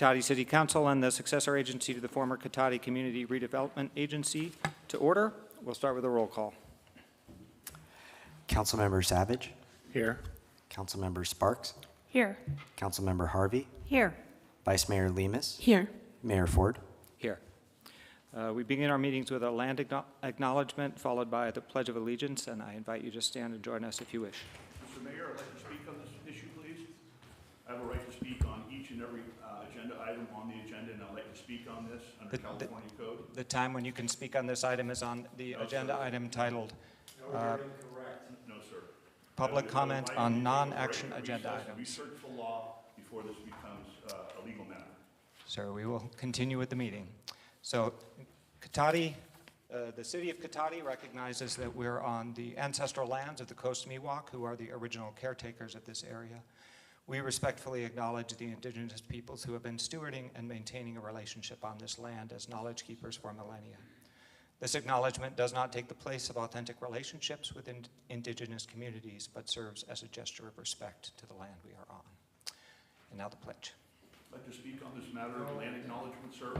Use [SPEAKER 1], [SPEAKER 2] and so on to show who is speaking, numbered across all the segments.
[SPEAKER 1] Cotati City Council and the successor agency to the former Cotati Community Redevelopment Agency to order. We'll start with a roll call.
[SPEAKER 2] Councilmember Savage,
[SPEAKER 1] Here.
[SPEAKER 2] Councilmember Sparks,
[SPEAKER 3] Here.
[SPEAKER 2] Councilmember Harvey,
[SPEAKER 3] Here.
[SPEAKER 2] Vice Mayor Lemus,
[SPEAKER 3] Here.
[SPEAKER 2] Mayor Ford.
[SPEAKER 1] Here. We begin our meetings with a land acknowledgement followed by the Pledge of Allegiance, and I invite you to stand and join us if you wish.
[SPEAKER 4] Mr. Mayor, I'd like to speak on this issue, please. I have a right to speak on each and every agenda item on the agenda, and I'd like to speak on this under California Code.
[SPEAKER 1] The time when you can speak on this item is on the agenda item titled
[SPEAKER 4] No, sir.
[SPEAKER 1] Public Comment on Non-Action Agenda Items.
[SPEAKER 4] Research the law before this becomes a legal matter.
[SPEAKER 1] Sir, we will continue with the meeting. So Cotati, the city of Cotati recognizes that we're on the ancestral lands of the Coast Miwok, who are the original caretakers of this area. We respectfully acknowledge the indigenous peoples who have been stewarding and maintaining a relationship on this land as knowledge keepers for millennia. This acknowledgement does not take the place of authentic relationships with indigenous communities, but serves as a gesture of respect to the land we are on. And now the pledge.
[SPEAKER 4] I'd like to speak on this matter of land acknowledgement, sir.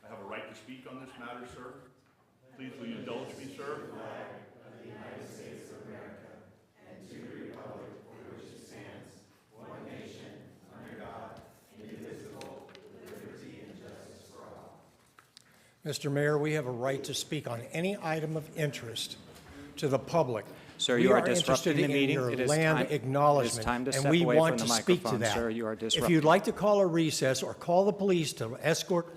[SPEAKER 4] I have a right to speak on this matter, sir. Please will you indulge me, sir?
[SPEAKER 5] Mr. Mayor, we have a right to speak on any item of interest to the public.
[SPEAKER 1] Sir, you are
[SPEAKER 5] We
[SPEAKER 1] disrupting the meeting.
[SPEAKER 5] Interested
[SPEAKER 1] It
[SPEAKER 5] in
[SPEAKER 1] is
[SPEAKER 5] your land
[SPEAKER 1] time-
[SPEAKER 5] acknowledgement,
[SPEAKER 1] it is time to
[SPEAKER 5] and
[SPEAKER 1] step
[SPEAKER 5] we
[SPEAKER 1] away
[SPEAKER 5] want
[SPEAKER 1] from
[SPEAKER 5] to
[SPEAKER 1] the
[SPEAKER 5] speak to
[SPEAKER 1] microphone,
[SPEAKER 5] that.
[SPEAKER 1] sir. You are
[SPEAKER 5] If
[SPEAKER 1] disrupting.
[SPEAKER 5] you'd like to call a recess or call the police to escort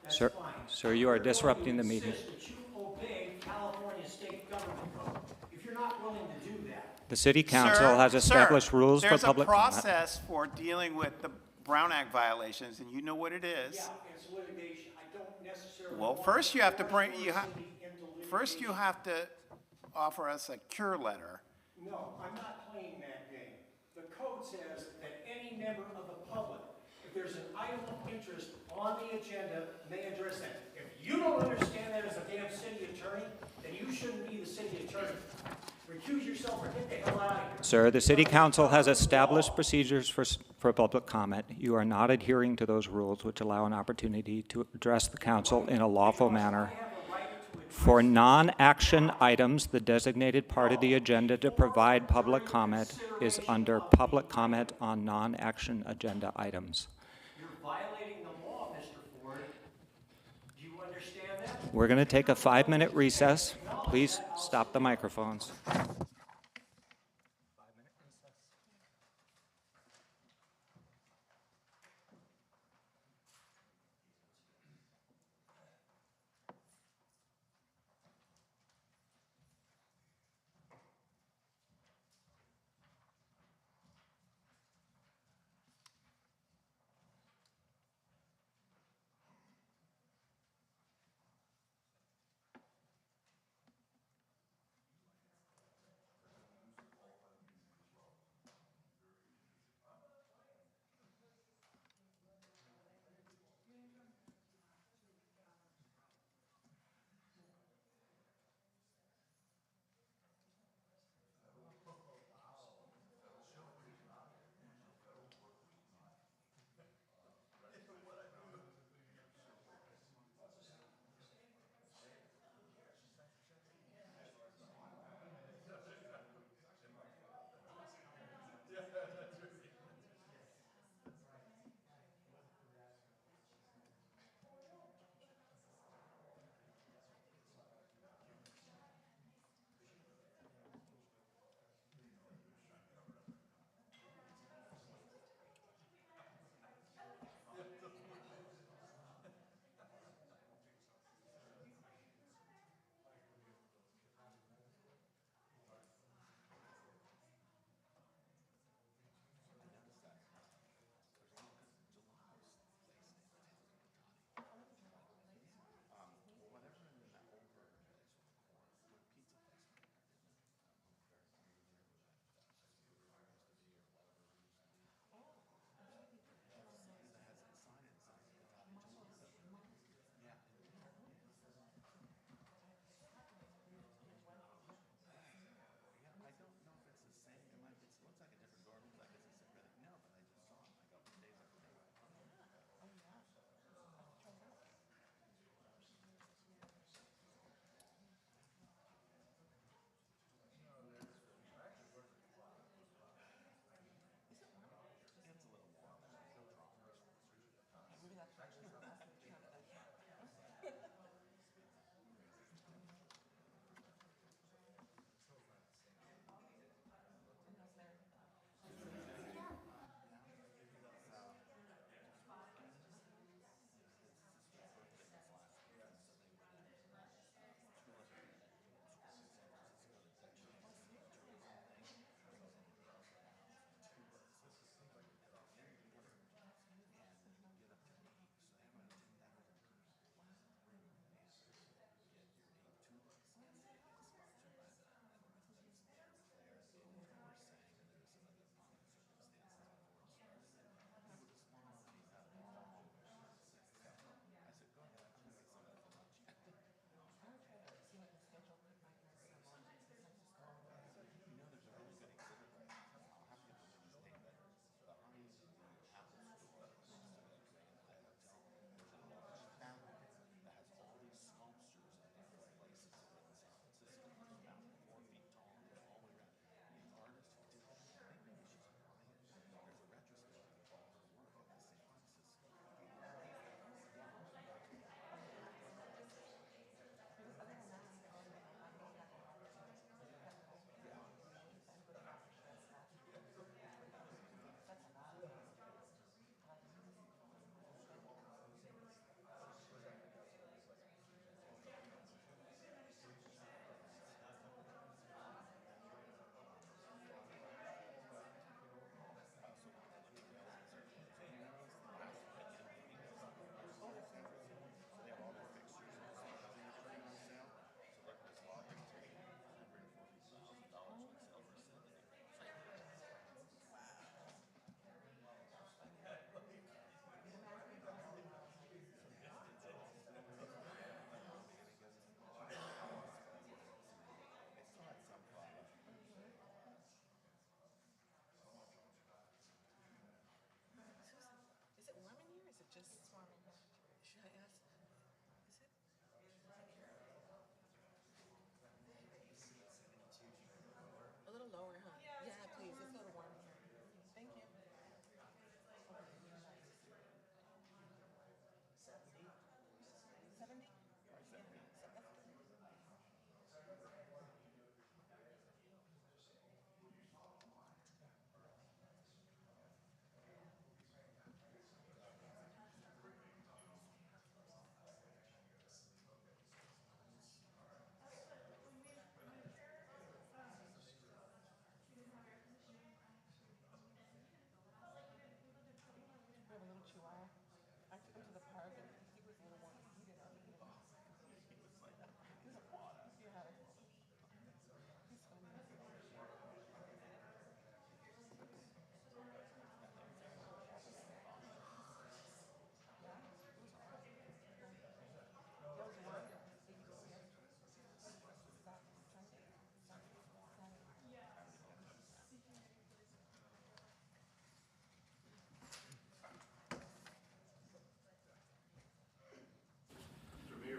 [SPEAKER 5] us out,
[SPEAKER 1] Sir, you are disrupting the meeting.
[SPEAKER 5] insist that you obey California state government code. If you're not willing to do that,
[SPEAKER 1] The city council
[SPEAKER 6] Sir,
[SPEAKER 1] has established rules for public
[SPEAKER 6] There's a
[SPEAKER 1] comment.
[SPEAKER 6] process for dealing with the Brown Act violations, and you know what it is.
[SPEAKER 5] yeah, it's litigation. I don't necessarily.
[SPEAKER 6] Well,
[SPEAKER 5] want
[SPEAKER 6] first you have to bring,
[SPEAKER 5] rush
[SPEAKER 6] you
[SPEAKER 5] our
[SPEAKER 6] have,
[SPEAKER 5] city into litigation.
[SPEAKER 6] first you have to offer us a cure letter.
[SPEAKER 5] No, I'm not playing that game. The code says that any member of the public, if there's an item of interest on the agenda, may address that. If you don't understand that as a damn city attorney, then you shouldn't be the city attorney. Recuse yourself or get the hell out of here.
[SPEAKER 1] Sir, the city council has established procedures for public comment. You are not adhering to those rules, which allow an opportunity to address the council in a lawful manner. For non-action items, the designated part of the agenda to provide public comment is under public comment on non-action agenda items.
[SPEAKER 5] You're violating the law, Mr. Ford. Do you understand that?
[SPEAKER 1] We're going to take a 5-minute recess. Please stop the microphones.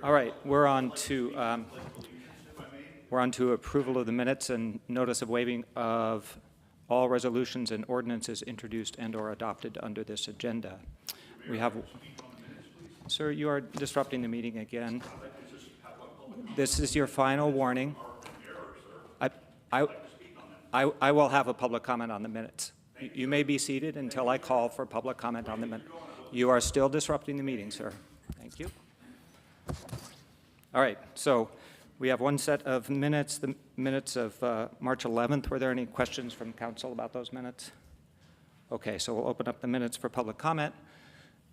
[SPEAKER 1] All right, we're on to approval of the minutes and notice of waiving of all resolutions and ordinances introduced and/or adopted under this agenda. We have, sir, you are disrupting the meeting again. This is your final warning. I will have a public comment on the minutes. You may be seated until I call for public comment on the minute. You are still disrupting the meeting, sir. Thank you. All right, so we have one set of minutes, the minutes of March 11th. Were there any questions from council about those minutes? Okay, so we'll open up the minutes for public comment.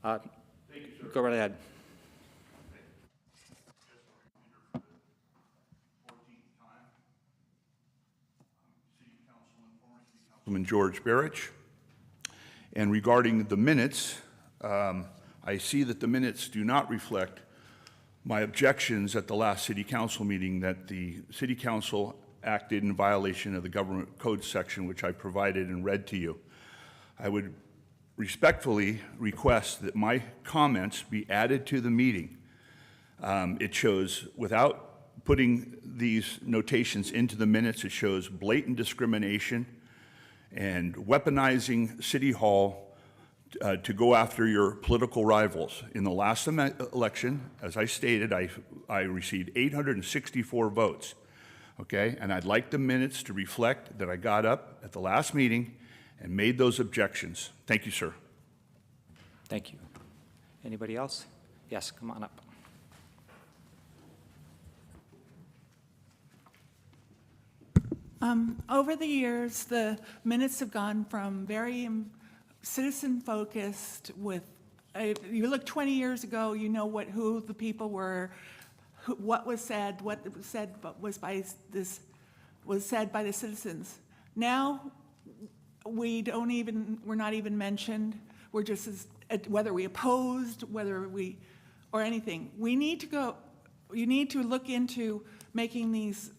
[SPEAKER 1] Go right ahead.
[SPEAKER 4] Councilman George Barrich. And regarding the minutes, I see that the minutes do not reflect my objections at the last city council meeting that the city council acted in violation of the government code section, which I provided and read to you. I would respectfully request that my comments be added to the meeting. It shows, without putting these notations into the minutes, it shows blatant discrimination and weaponizing City Hall to go after your political rivals. In the last election, as I stated, I received 864 votes, okay? And I'd like the minutes to reflect that I got up at the last meeting and made those objections. Thank you, sir.
[SPEAKER 1] Thank you. Anybody else? Yes, come on up.
[SPEAKER 3] Over the years, the minutes have gone from very citizen-focused with, you look 20 years ago, you know who the people were, what was said was said by the citizens. Now, we're not even mentioned. We're just whether we opposed, or anything. You need to look into making these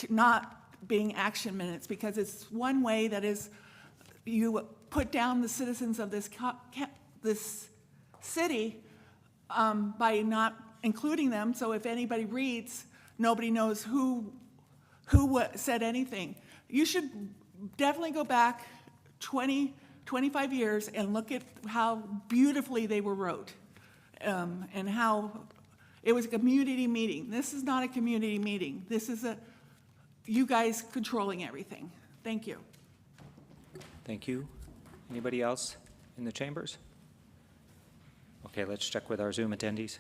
[SPEAKER 3] not being action minutes, because it's one way that is you put down the citizens of this city by not including them. So if anybody reads, nobody knows who said anything. You should definitely go back 20, 25 years and look at how beautifully they were wrote, and how it was a community meeting. This is not a community meeting. This is you guys controlling everything. Thank you.
[SPEAKER 1] Thank you. Anybody else in the chambers? Okay, let's check with our Zoom attendees.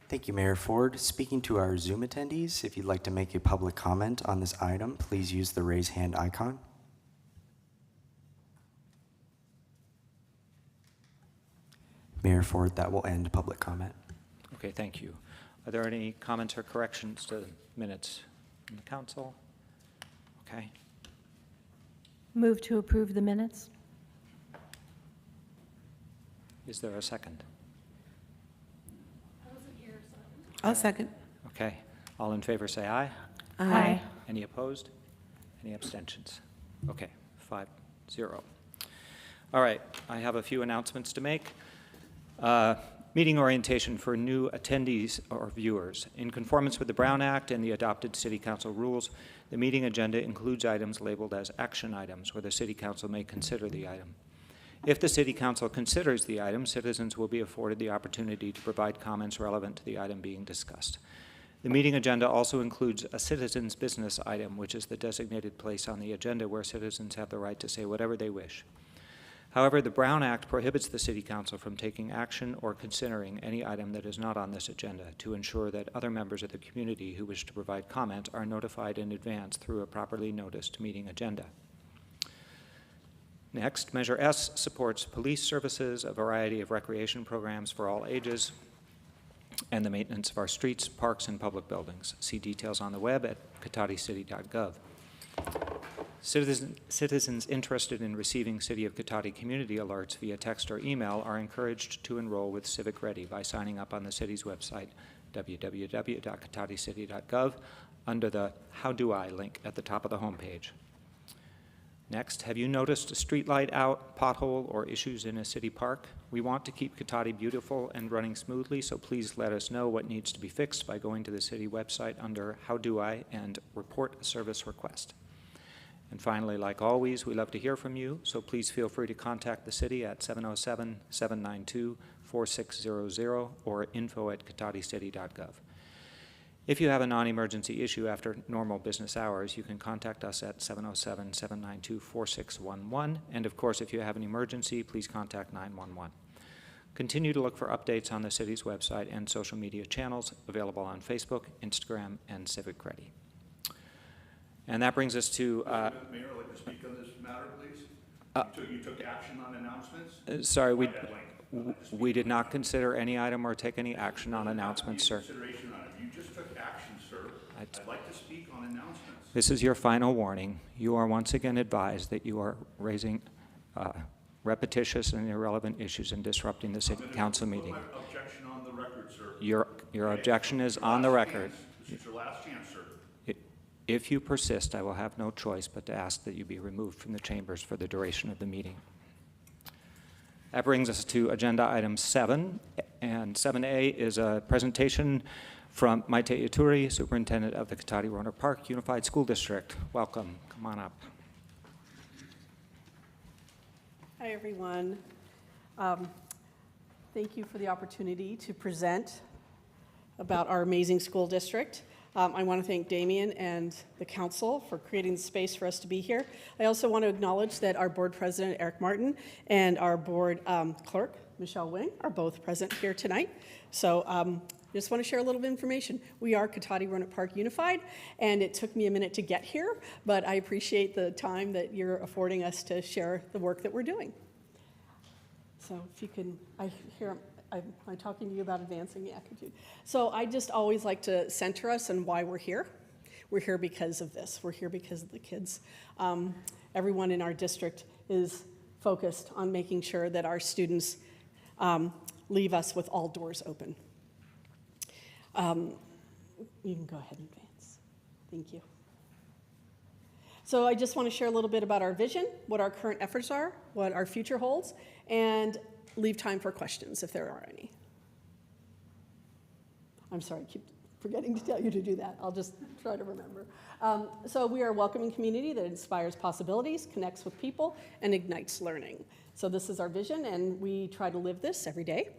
[SPEAKER 2] Thank you, Mayor Ford. Speaking to our Zoom attendees, if you'd like to make a public comment on this item, please use the raise hand icon. Mayor Ford, that will end public comment.
[SPEAKER 1] Okay, thank you. Are there any comments or corrections to minutes from the council? Okay.
[SPEAKER 7] Move to approve the minutes.
[SPEAKER 1] Is there a second?
[SPEAKER 8] I'll second.
[SPEAKER 1] Okay. All in favor say aye.
[SPEAKER 7] Aye.
[SPEAKER 1] Any opposed? Any abstentions? Okay, 5-0. All right, I have a few announcements to make. Meeting orientation for new attendees or viewers. In conformance with the Brown Act and the adopted City Council rules, the meeting agenda includes items labeled as action items where the City Council may consider the item. If the City Council considers the item, citizens will be afforded the opportunity to provide comments relevant to the item being discussed. The meeting agenda also includes a citizens' business item, which is the designated place on the agenda where citizens have the right to say whatever they wish. However, the Brown Act prohibits the City Council from taking action or considering any item that is not on this agenda to ensure that other members of the community who wish to provide comment are notified in advance through a properly noticed meeting agenda. Next, Measure S supports police services, a variety of recreation programs for all ages, and the maintenance of our streets, parks, and public buildings. See details on the web at cotati-city.gov. Citizens interested in receiving City of Cotati community alerts via text or email are encouraged to enroll with Civic Ready by signing up on the city's website, www.cotati-city.gov, under the How Do I link at the top of the homepage. Next, have you noticed a street light out, pothole, or issues in a city park? We want to keep Cotati beautiful and running smoothly, so please let us know what needs to be fixed by going to the city website under How Do I and report a service request. And finally, like always, we love to hear from you, so please feel free to contact the city at 707-792-4600 or info@cotati.gov. If you have a non-emergency issue after normal business hours, you can contact us at 707-792-4611. And of course, if you have an emergency, please contact 911. Continue to look for updates on the city's website and social media channels available on Facebook, Instagram, and Civic Ready. And that brings us to...
[SPEAKER 4] Mayor, I'd like to speak on this matter, please. You took action on announcements?
[SPEAKER 1] sorry,
[SPEAKER 4] By that length.
[SPEAKER 1] we did not consider any item or take any action on announcements, sir.
[SPEAKER 4] Consideration on it. You just took action, sir. I'd like to speak on announcements.
[SPEAKER 1] This is your final warning. You are once again advised that you are raising repetitious and irrelevant issues and disrupting the city council meeting.
[SPEAKER 4] Put my objection on the record, sir.
[SPEAKER 1] Your objection is on the record.
[SPEAKER 4] This is your last chance, sir.
[SPEAKER 1] If you persist, I will have no choice but to ask that you be removed from the chambers for the duration of the meeting. That brings us to agenda item 7, and 7A is a presentation from Maite Ituri, Superintendent of the Cotati Rohnert Park Unified School District. Welcome. Come on up.
[SPEAKER 9] Hi, everyone. Thank you for the opportunity to present about our amazing school district. I want to thank Damien and the council for creating the space for us to be here. I also want to acknowledge that our board president, Eric Martin, and our board clerk, Michelle Wing, are both present here tonight. So just want to share a little bit of information. We are Cotati Rohnert Park Unified, and it took me a minute to get here, but I appreciate the time that you're affording us to share the work that we're doing. So if you can, I'm talking to you about advancing, yeah, could you? So I just always like to center us on why we're here. We're here because of this. We're here because of the kids. Everyone in our district is focused on making sure that our students leave us with all doors open. You can go ahead and advance. Thank you. So I just want to share a little bit about our vision, what our current efforts are, what our future holds, and leave time for questions if there are any. I'm sorry, I keep forgetting to tell you to do that. I'll just try to remember. So we are a welcoming community that inspires possibilities, connects with people, and ignites learning. So this is our vision, and we try to live this every day.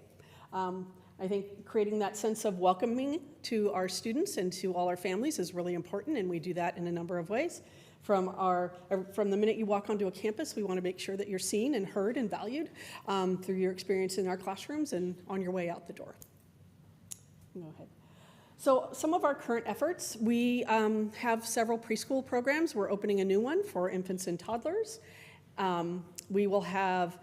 [SPEAKER 9] I think creating that sense of welcoming to our students and to all our families is really important, and we do that in a number of ways. From the minute you walk onto a campus, we want to make sure that you're seen and heard and valued through your experience in our classrooms and on your way out the door. Go ahead. So some of our current efforts, we have several preschool programs. We're opening a new one for infants and toddlers. We will have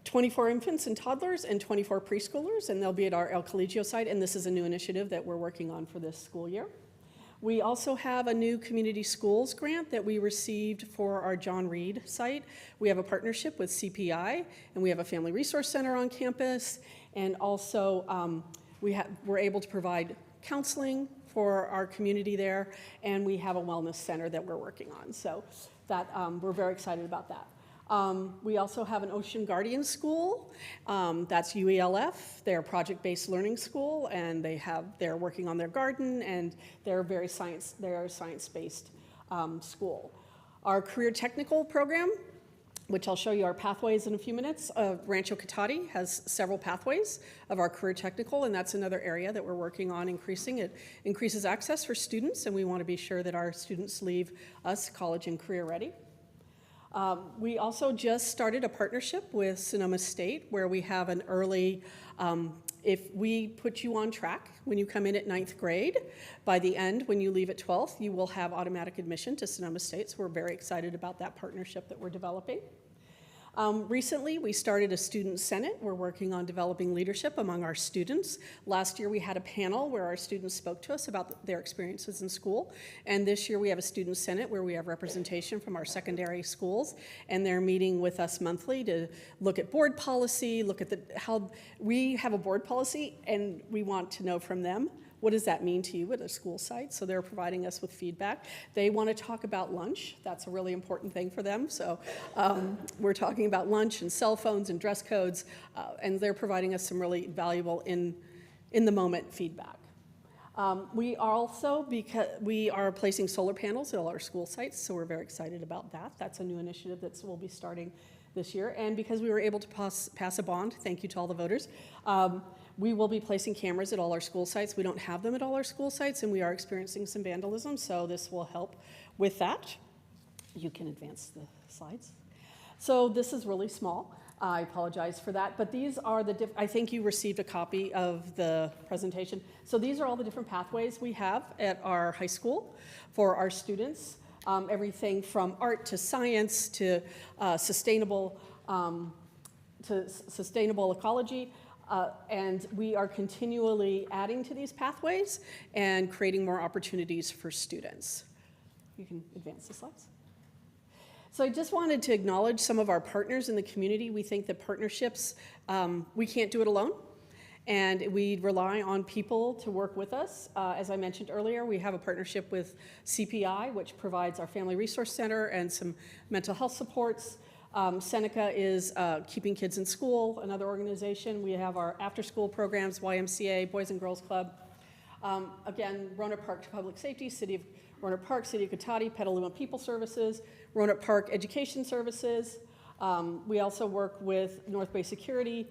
[SPEAKER 9] 24 infants and toddlers and 24 preschoolers, and they'll be at our El Colegio site, and this is a new initiative that we're working on for this school year. We also have a new community schools grant that we received for our John Reed site. We have a partnership with CPI, and we have a family resource center on campus, and also we're able to provide counseling for our community there, and we have a wellness center that we're working on. So that we're very excited about that. We also have an Ocean Guardian School. That's UELF. They're a project-based learning school, and they're working on their garden, and they're a science-based school. Our career technical program, which I'll show you our pathways in a few minutes. Rancho Cotati has several pathways of our career technical, and that's another area that we're working on increasing. It increases access for students, and we want to be sure that our students leave us college and career ready. We also just started a partnership with Sonoma State where we have an early, if we put you on track when you come in at 9th grade, by the end, when you leave at 12th, you will have automatic admission to Sonoma State, so we're very excited about that partnership that we're developing. Recently, we started a student senate. We're working on developing leadership among our students. Last year, we had a panel where our students spoke to us about their experiences in school. And this year, we have a student senate where we have representation from our secondary schools. And they're meeting with us monthly to look at board policy, look at how we have a board policy, and we want to know from them what does that mean to you at a school site? So they're providing us with feedback. They want to talk about lunch. That's a really important thing for them. So we're talking about lunch and cell phones and dress codes, and they're providing us some really valuable in-the-moment feedback. We also, because we are placing solar panels at all our school sites, so we're very excited about that. That's a new initiative that will be starting this year. And because we were able to pass a bond, thank you to all the voters, we will be placing cameras at all our school sites. We don't have them at all our school sites, and we are experiencing some vandalism, so this will help with that. You can advance the slides. So this is really small. I apologize for that, but these are the I think you received a copy of the presentation. So these are all the different pathways we have at our high school for our students. Everything from art to science to sustainable ecology. And we are continually adding to these pathways and creating more opportunities for students. You can advance the slides. So I just wanted to acknowledge some of our partners in the community. We think that partnerships, we can't do it alone, and we rely on people to work with us. As I mentioned earlier, we have a partnership with CPI, which provides our Family Resource Center and some mental health supports. Seneca is Keeping Kids in School, another organization. We have our after-school programs, YMCA, Boys and Girls Club. Again, Roanoke Park Public Safety, City of Roanoke Park, City of Cotati, Petaluma People Services, Roanoke Park Education Services. We also work with North Bay Security,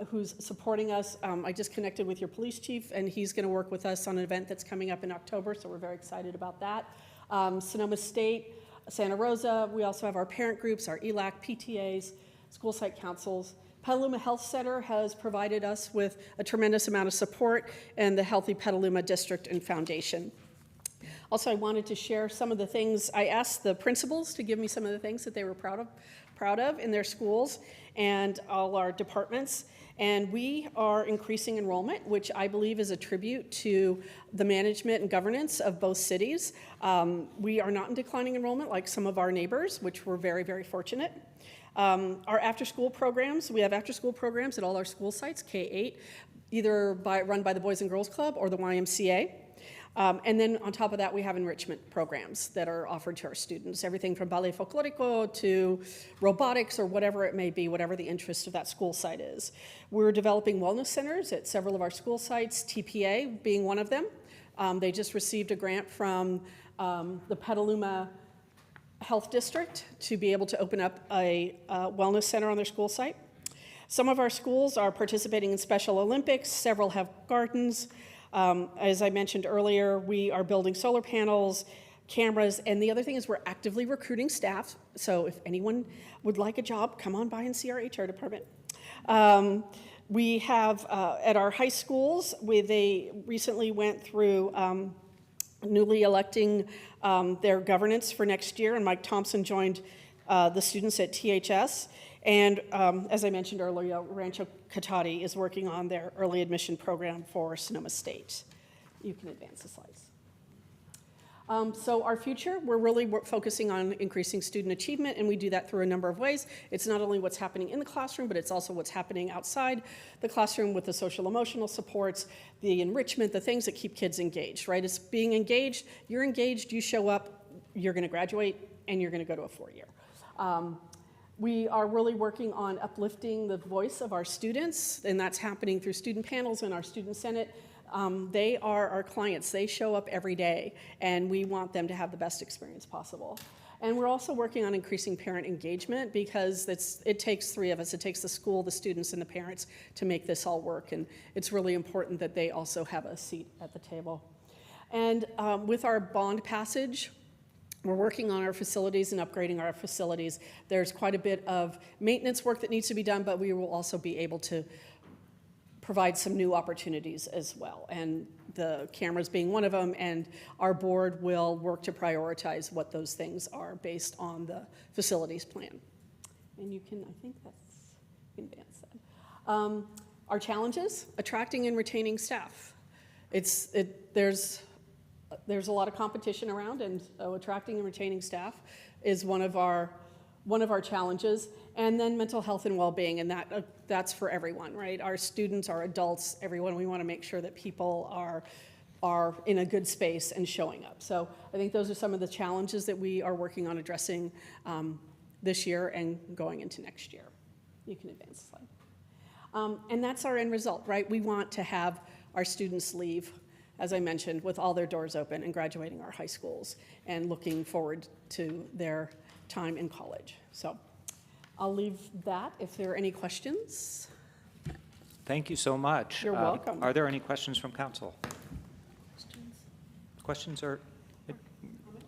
[SPEAKER 9] who's supporting us. I just connected with your police chief, and he's going to work with us on an event that's coming up in October, so we're very excited about that. Sonoma State, Santa Rosa. We also have our parent groups, our ELAC, PTAs, school site councils. Petaluma Health Center has provided us with a tremendous amount of support, and the Healthy Petaluma District and Foundation. Also, I wanted to share some of the things. I asked the principals to give me some of the things that they were proud of in their schools and all our departments. And we are increasing enrollment, which I believe is a tribute to the management and governance of both cities. We are not in declining enrollment like some of our neighbors, which we're very, very fortunate. Our after-school programs, we have after-school programs at all our school sites, K-8, either run by the Boys and Girls Club or the YMCA. And then on top of that, we have enrichment programs that are offered to our students, everything from ballet folklorico to robotics or whatever it may be, whatever the interest of that school site is. We're developing wellness centers at several of our school sites, TPA being one of them. They just received a grant from the Petaluma Health District to be able to open up a wellness center on their school site. Some of our schools are participating in Special Olympics. Several have gardens. As I mentioned earlier, we are building solar panels, cameras, and the other thing is we're actively recruiting staff. So if anyone would like a job, come on by and see our HR department. We have, at our high schools, they recently went through newly electing their governance for next year, and Mike Thompson joined the students at THS. And as I mentioned earlier, Rancho Cotati is working on their early admission program for Sonoma State. You can advance the slides. So our future, we're really focusing on increasing student achievement, and we do that through a number of ways. It's not only what's happening in the classroom, but it's also what's happening outside the classroom with the social emotional supports, the enrichment, the things that keep kids engaged, right? It's being engaged, you show up, you're gonna graduate, and you're gonna go to a 4-year. We are really working on uplifting the voice of our students, and that's happening through student panels and our student senate. They are our clients. They show up every day, and we want them to have the best experience possible. And we're also working on increasing parent engagement because it takes 3 of us. It takes the school, the students, and the parents to make this all work, and it's really important that they also have a seat at the table. And with our bond passage, we're working on our facilities and upgrading our facilities. There's quite a bit of maintenance work that needs to be done, but we will also be able to provide some new opportunities as well. And the cameras being one of them, and our board will work to prioritize what those things are based on the facilities plan. And you can, I think that's, you can advance that. Our challenges, attracting and retaining staff. There's a lot of competition around, and so attracting and retaining staff is one of our one of our challenges. And then mental health and well-being, and that's for everyone, right? Our students, our adults, everyone. We want to make sure that people are in a good space and showing up. So I think those are some of the challenges that we are working on addressing this year and going into next year. You can advance the slide. And that's our end result, right? We want to have our students leave, as I mentioned, with all their doors open and graduating our high schools and looking forward to their time in college. So I'll leave that if there are any questions.
[SPEAKER 1] Thank you so much.
[SPEAKER 9] You're welcome.
[SPEAKER 1] Are there any questions from council? Questions, or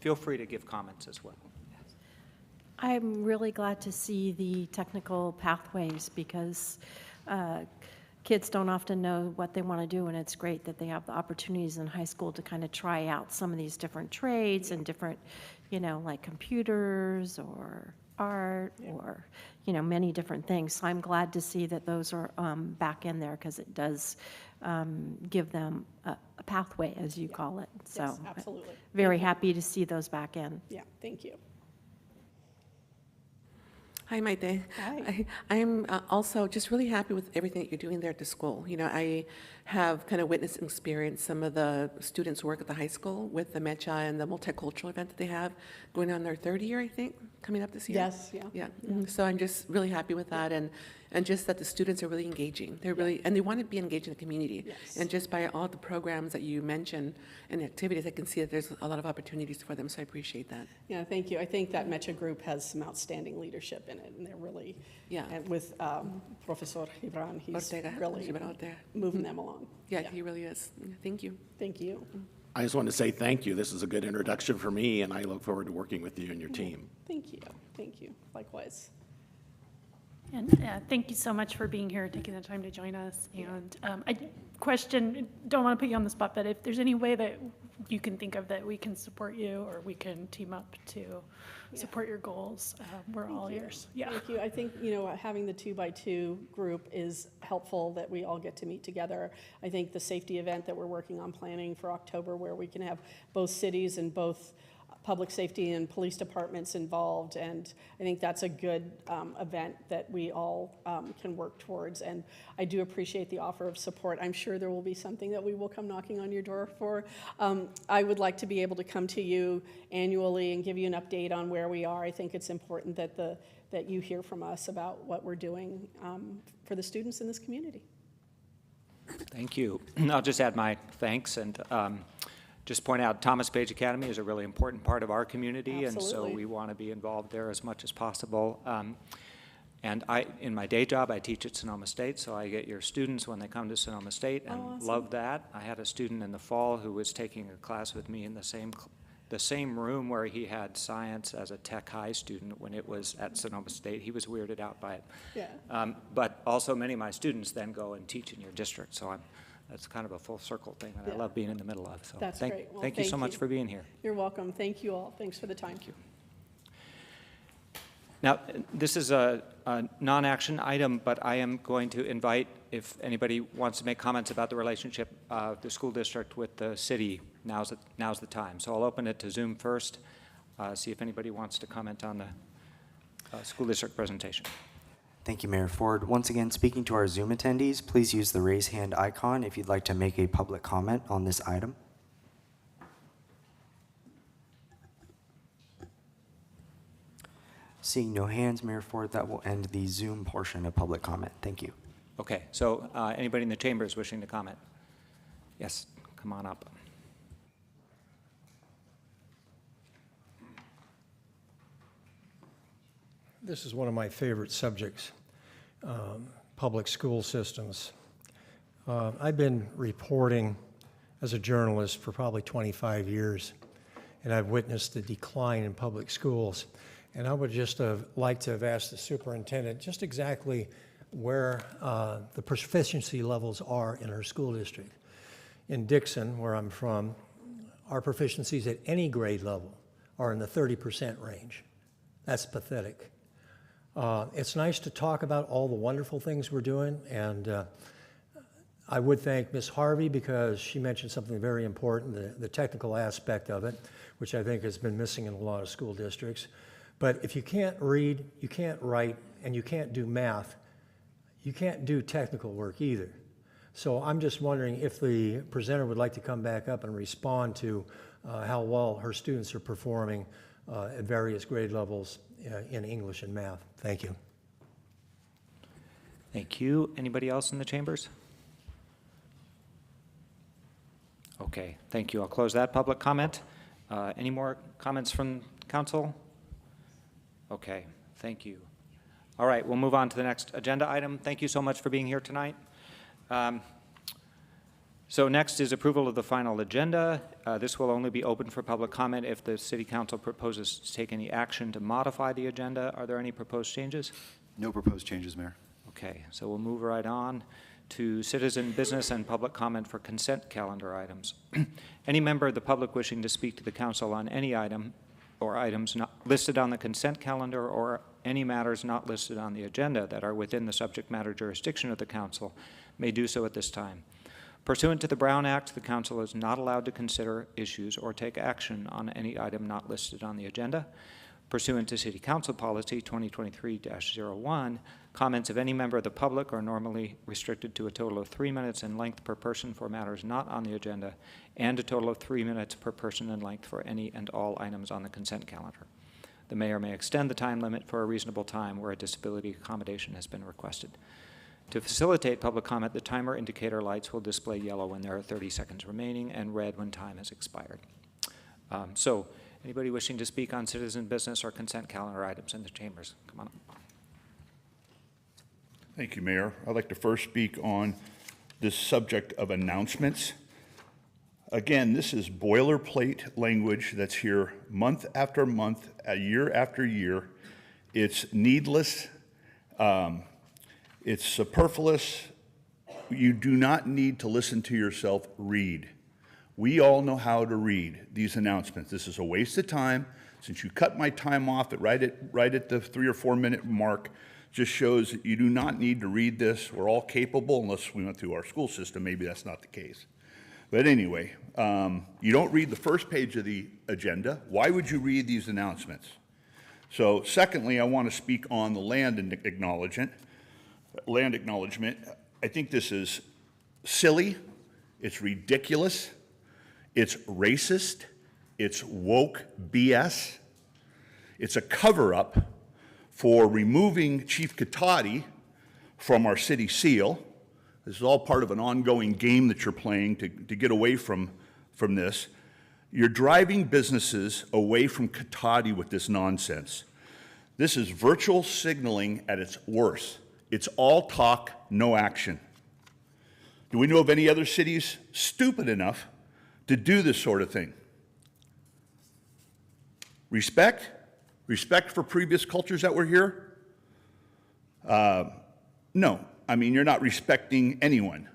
[SPEAKER 1] feel free to give comments as well.
[SPEAKER 7] I'm really glad to see the technical pathways because kids don't often know what they want to do, and it's great that they have the opportunities in high school to kind of try out some of these different trades and different, like computers or art or, many different things. So I'm glad to see that those are back in there because it does give them a pathway, as you call it. So
[SPEAKER 9] Yes, absolutely.
[SPEAKER 7] very happy to see those back in.
[SPEAKER 9] Yeah, thank you.
[SPEAKER 8] Hi, Maite.
[SPEAKER 9] Hi.
[SPEAKER 8] I'm also just really happy with everything that you're doing there at the school. I have kind of witnessed and experienced some of the students who work at the high school with the MECHA and the multicultural event that they have going on their third year, I think, coming up this year.
[SPEAKER 9] Yes, yeah.
[SPEAKER 8] Yeah. So I'm just really happy with that, and just that the students are really engaging. They're really, and they want to be engaged in the community.
[SPEAKER 9] Yes.
[SPEAKER 8] And just by all the programs that you mentioned and activities, I can see that there's a lot of opportunities for them, so I appreciate that.
[SPEAKER 9] Yeah, thank you. I think that MECHA group has some outstanding leadership in it, and they're really,
[SPEAKER 8] Yeah.
[SPEAKER 9] and with Professor Gibran, he's
[SPEAKER 8] Ortega,
[SPEAKER 9] really
[SPEAKER 8] Gibran Ortega.
[SPEAKER 9] moving them along.
[SPEAKER 8] Yeah, he really is. Thank you.
[SPEAKER 9] Thank you.
[SPEAKER 10] I just want to say thank you. This is a good introduction for me, and I look forward to working with you and your team.
[SPEAKER 9] Thank you. Thank you. Likewise.
[SPEAKER 11] And thank you so much for being here, taking the time to join us. And I don't want to put you on the spot, but if there's any way that you can think of that we can support you or we can team up to support your goals, we're all ears. Yeah.
[SPEAKER 9] Thank you. I think, having the 2x2 group is helpful, that we all get to meet together. I think the safety event that we're working on planning for October, where we can have both cities and both public safety and police departments involved, and I think that's a good event that we all can work towards. And I do appreciate the offer of support. I'm sure there will be something that we will come knocking on your door for. I would like to be able to come to you annually and give you an update on where we are. I think it's important that you hear from us about what we're doing for the students in this community.
[SPEAKER 1] Thank you. I'll just add my thanks and just point out Thomas Page Academy is a really important part of our community, and so
[SPEAKER 9] Absolutely.
[SPEAKER 1] we want to be involved there as much as possible. And in my day job, I teach at Sonoma State, so I get your students when they come to Sonoma State, and
[SPEAKER 9] awesome.
[SPEAKER 1] love that. I had a student in the fall who was taking a class with me in the same room where he had science as a tech high student when it was at Sonoma State. He was weirded out by it.
[SPEAKER 9] Yeah.
[SPEAKER 1] But also many of my students then go and teach in your district, so that's kind of a full circle thing that I
[SPEAKER 9] Yeah.
[SPEAKER 1] love being in the middle of. So
[SPEAKER 9] That's great. Well,
[SPEAKER 1] thank you so
[SPEAKER 9] thank
[SPEAKER 1] much
[SPEAKER 9] you.
[SPEAKER 1] for being here.
[SPEAKER 9] You're welcome. Thank you all. Thanks for the time.
[SPEAKER 1] Thank you. Now, this is a non-action item, but I am going to invite, if anybody wants to make comments about the relationship of the school district with the city, now's the time. So I'll open it to Zoom first, see if anybody wants to comment on the school district presentation.
[SPEAKER 2] Thank you, Mayor Ford. Once again, speaking to our Zoom attendees, please use the raise hand icon if you'd like to make a public comment on this item. Seeing no hands, Mayor Ford, that will end the Zoom portion of public comment. Thank you.
[SPEAKER 1] Okay, so anybody in the chambers wishing to comment? Yes, come on up.
[SPEAKER 12] This is one of my favorite subjects, public school systems. I've been reporting as a journalist for probably 25 years, and I've witnessed the decline in public schools. And I would just have liked to have asked the superintendent just exactly where the proficiency levels are in our school district. In Dixon, where I'm from, our proficiencies at any grade level are in the 30% range. That's pathetic. It's nice to talk about all the wonderful things we're doing, and I would thank Ms. Harvey because she mentioned something very important, the technical aspect of it, which I think has been missing in a lot of school districts. But if you can't read, you can't write, and you can't do math, you can't do technical work either. So I'm just wondering if the presenter would like to come back up and respond to how well her students are performing at various grade levels in English and math. Thank you.
[SPEAKER 1] Thank you. Anybody else in the chambers? Okay, thank you. I'll close that public comment. Any more comments from council? Okay, thank you. All right, we'll move on to the next agenda item. Thank you so much for being here tonight. So next is approval of the final agenda. This will only be open for public comment if the city council proposes to take any action to modify the agenda. Are there any proposed changes?
[SPEAKER 13] No proposed changes, Mayor.
[SPEAKER 1] Okay, so we'll move right on to citizen business and public comment for consent calendar items. Any member of the public wishing to speak to the council on any item or items not listed on the consent calendar or any matters not listed on the agenda that are within the subject matter jurisdiction of the council may do so at this time. Pursuant to the Brown Act, the council is not allowed to consider issues or take action on any item not listed on the agenda. Pursuant to City Council Policy 2023-01, comments of any member of the public are normally restricted to a total of 3 minutes in length per person for matters not on the agenda, and a total of 3 minutes per person in length for any and all items on the consent calendar. The mayor may extend the time limit for a reasonable time where a disability accommodation has been requested. To facilitate public comment, the timer indicator lights will display yellow when there are 30 seconds remaining and red when time has expired. So, anybody wishing to speak on citizen business or consent calendar items in the chambers? Come on up.
[SPEAKER 4] Thank you, Mayor. I'd like to first speak on this subject of announcements. Again, this is boilerplate language that's here month after month, year after year. It's needless. It's superfluous. You do not need to listen to yourself read. We all know how to read these announcements. This is a waste of time. Since you cut my time off right at the 3 or 4 minute mark, just shows that you do not need to read this. We're all capable, unless we went through our school system. Maybe that's not the case. But anyway, you don't read the first page of the agenda. Why would you read these announcements? So secondly, I want to speak on the land acknowledgement. I think this is silly. It's ridiculous. It's racist. It's woke BS. It's a cover-up for removing Chief Katati from our city seal. This is all part of an ongoing game that you're playing to get away from this. You're driving businesses away from Katati with this nonsense. This is virtual signaling at its worst. It's all talk, no action. Do we know of any other cities stupid enough to do this sort of thing? Respect? Respect for previous cultures that were here? No. I mean, you're not respecting anyone.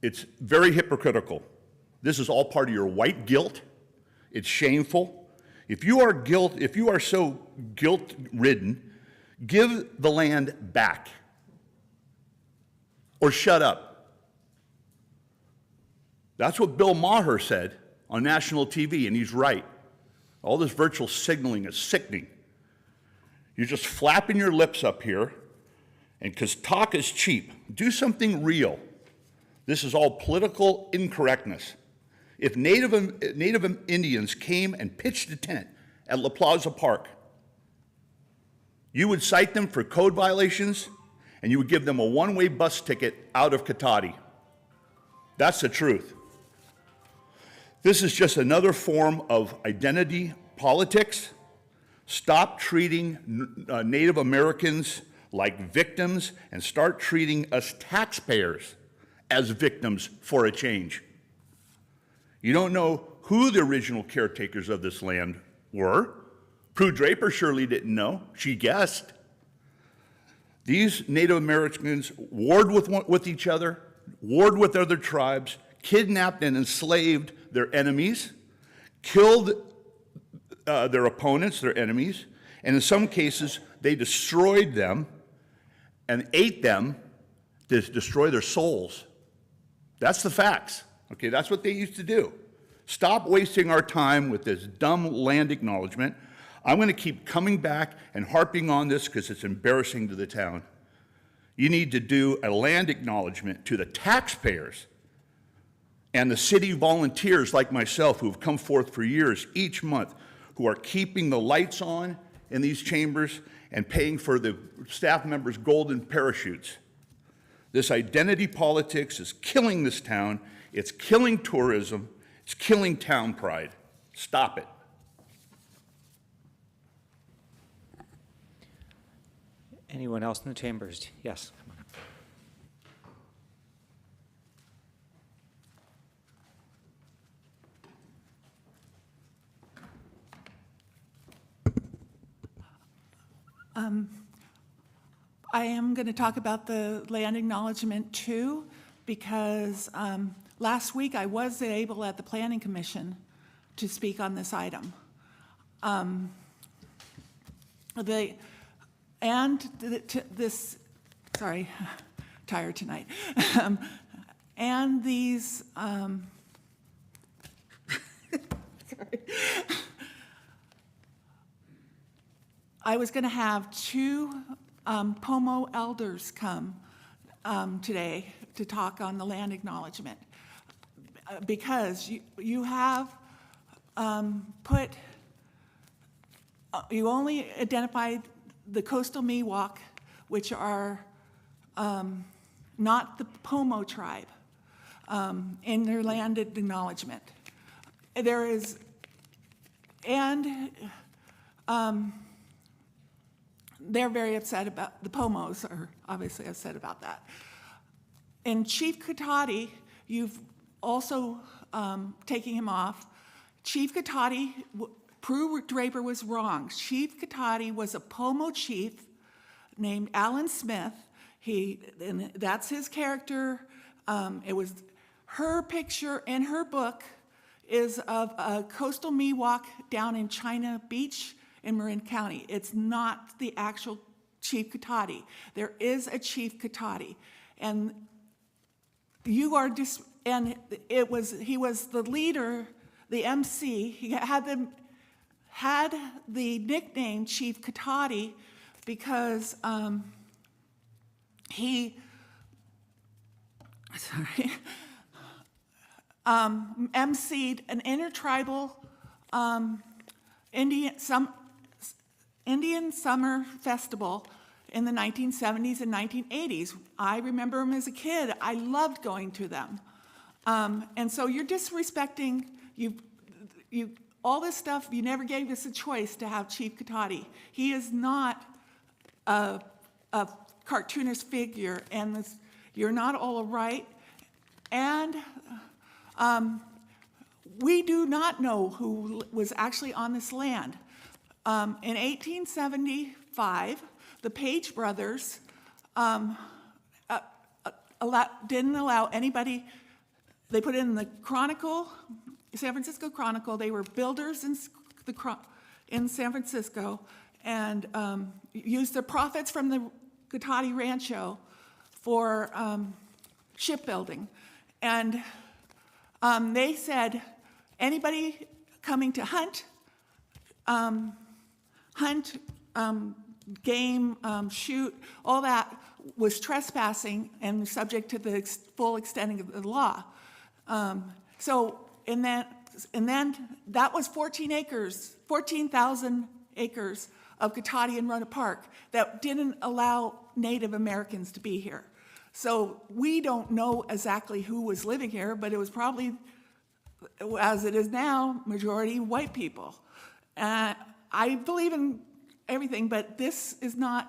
[SPEAKER 4] It's very hypocritical. This is all part of your white guilt. It's shameful. If you are so guilt-ridden, give the land back or shut up. That's what Bill Maher said on national TV, and he's right. All this virtual signaling is sickening. You're just flapping your lips up here, and because talk is cheap, do something real. This is all political incorrectness. If Native Indians came and pitched a tent at La Plaza Park, you would cite them for code violations, and you would give them a one-way bus ticket out of Katati. That's the truth. This is just another form of identity politics. Stop treating Native Americans like victims and start treating us taxpayers as victims for a change. You don't know who the original caretakers of this land were. Prue Draper surely didn't know. She guessed. These Native Americans warred with each other, warred with other tribes, kidnapped and enslaved their enemies, killed their opponents, their enemies, and in some cases, they destroyed them and ate them to destroy their souls. That's the facts. Okay, that's what they used to do. Stop wasting our time with this dumb land acknowledgement. I'm going to keep coming back and harping on this because it's embarrassing to the town. You need to do a land acknowledgement to the taxpayers and the city volunteers like myself who have come forth for years each month, who are keeping the lights on in these chambers and paying for the staff members' golden parachutes. This identity politics is killing this town. It's killing tourism. It's killing town pride. Stop it.
[SPEAKER 1] Anyone else in the chambers? Yes.
[SPEAKER 3] I am going to talk about the land acknowledgement too, because last week I was able at the Planning Commission to speak on this item. Sorry, tired tonight. And these, sorry. I was going to have two Pomo elders come today to talk on the land acknowledgement, because you have you only identified the coastal Miwok, which are not the Pomo tribe, in their land acknowledgement. There is, and they're very upset about, the Pomos are obviously upset about that. In Chief Cotati, you've also taking him off. Chief Cotati, Prue Draper was wrong. Chief Cotati was a Pomo chief named Alan Smith. And that's his character. It was her picture in her book is of a coastal Miwok down in China Beach in Marin County. It's not the actual Chief Cotati. There is a Chief Cotati, and he was the leader, the MC. He had the nickname Chief Cotati because he emceed an intertribal Indian summer festival in the 1970s and 1980s. I remember them as a kid. I loved going to them. And so you're disrespecting, all this stuff, you never gave us a choice to have Chief Cotati. He is not a cartoonist figure, and you're not all right. And we do not know who was actually on this land. In 1875, the Page brothers didn't allow anybody, they put it in the Chronicle, San Francisco Chronicle. They were builders in San Francisco, and used the profits from the Cotati Rancho for shipbuilding. And they said, anybody coming to hunt, game, shoot, all that was trespassing and subject to the full extent of the law. And then that was 14,000 acres of Cotati and Rohnert Park that didn't allow Native Americans to be here. So we don't know exactly who was living here, but it was probably, as it is now, majority white people. I believe in everything, but this is not,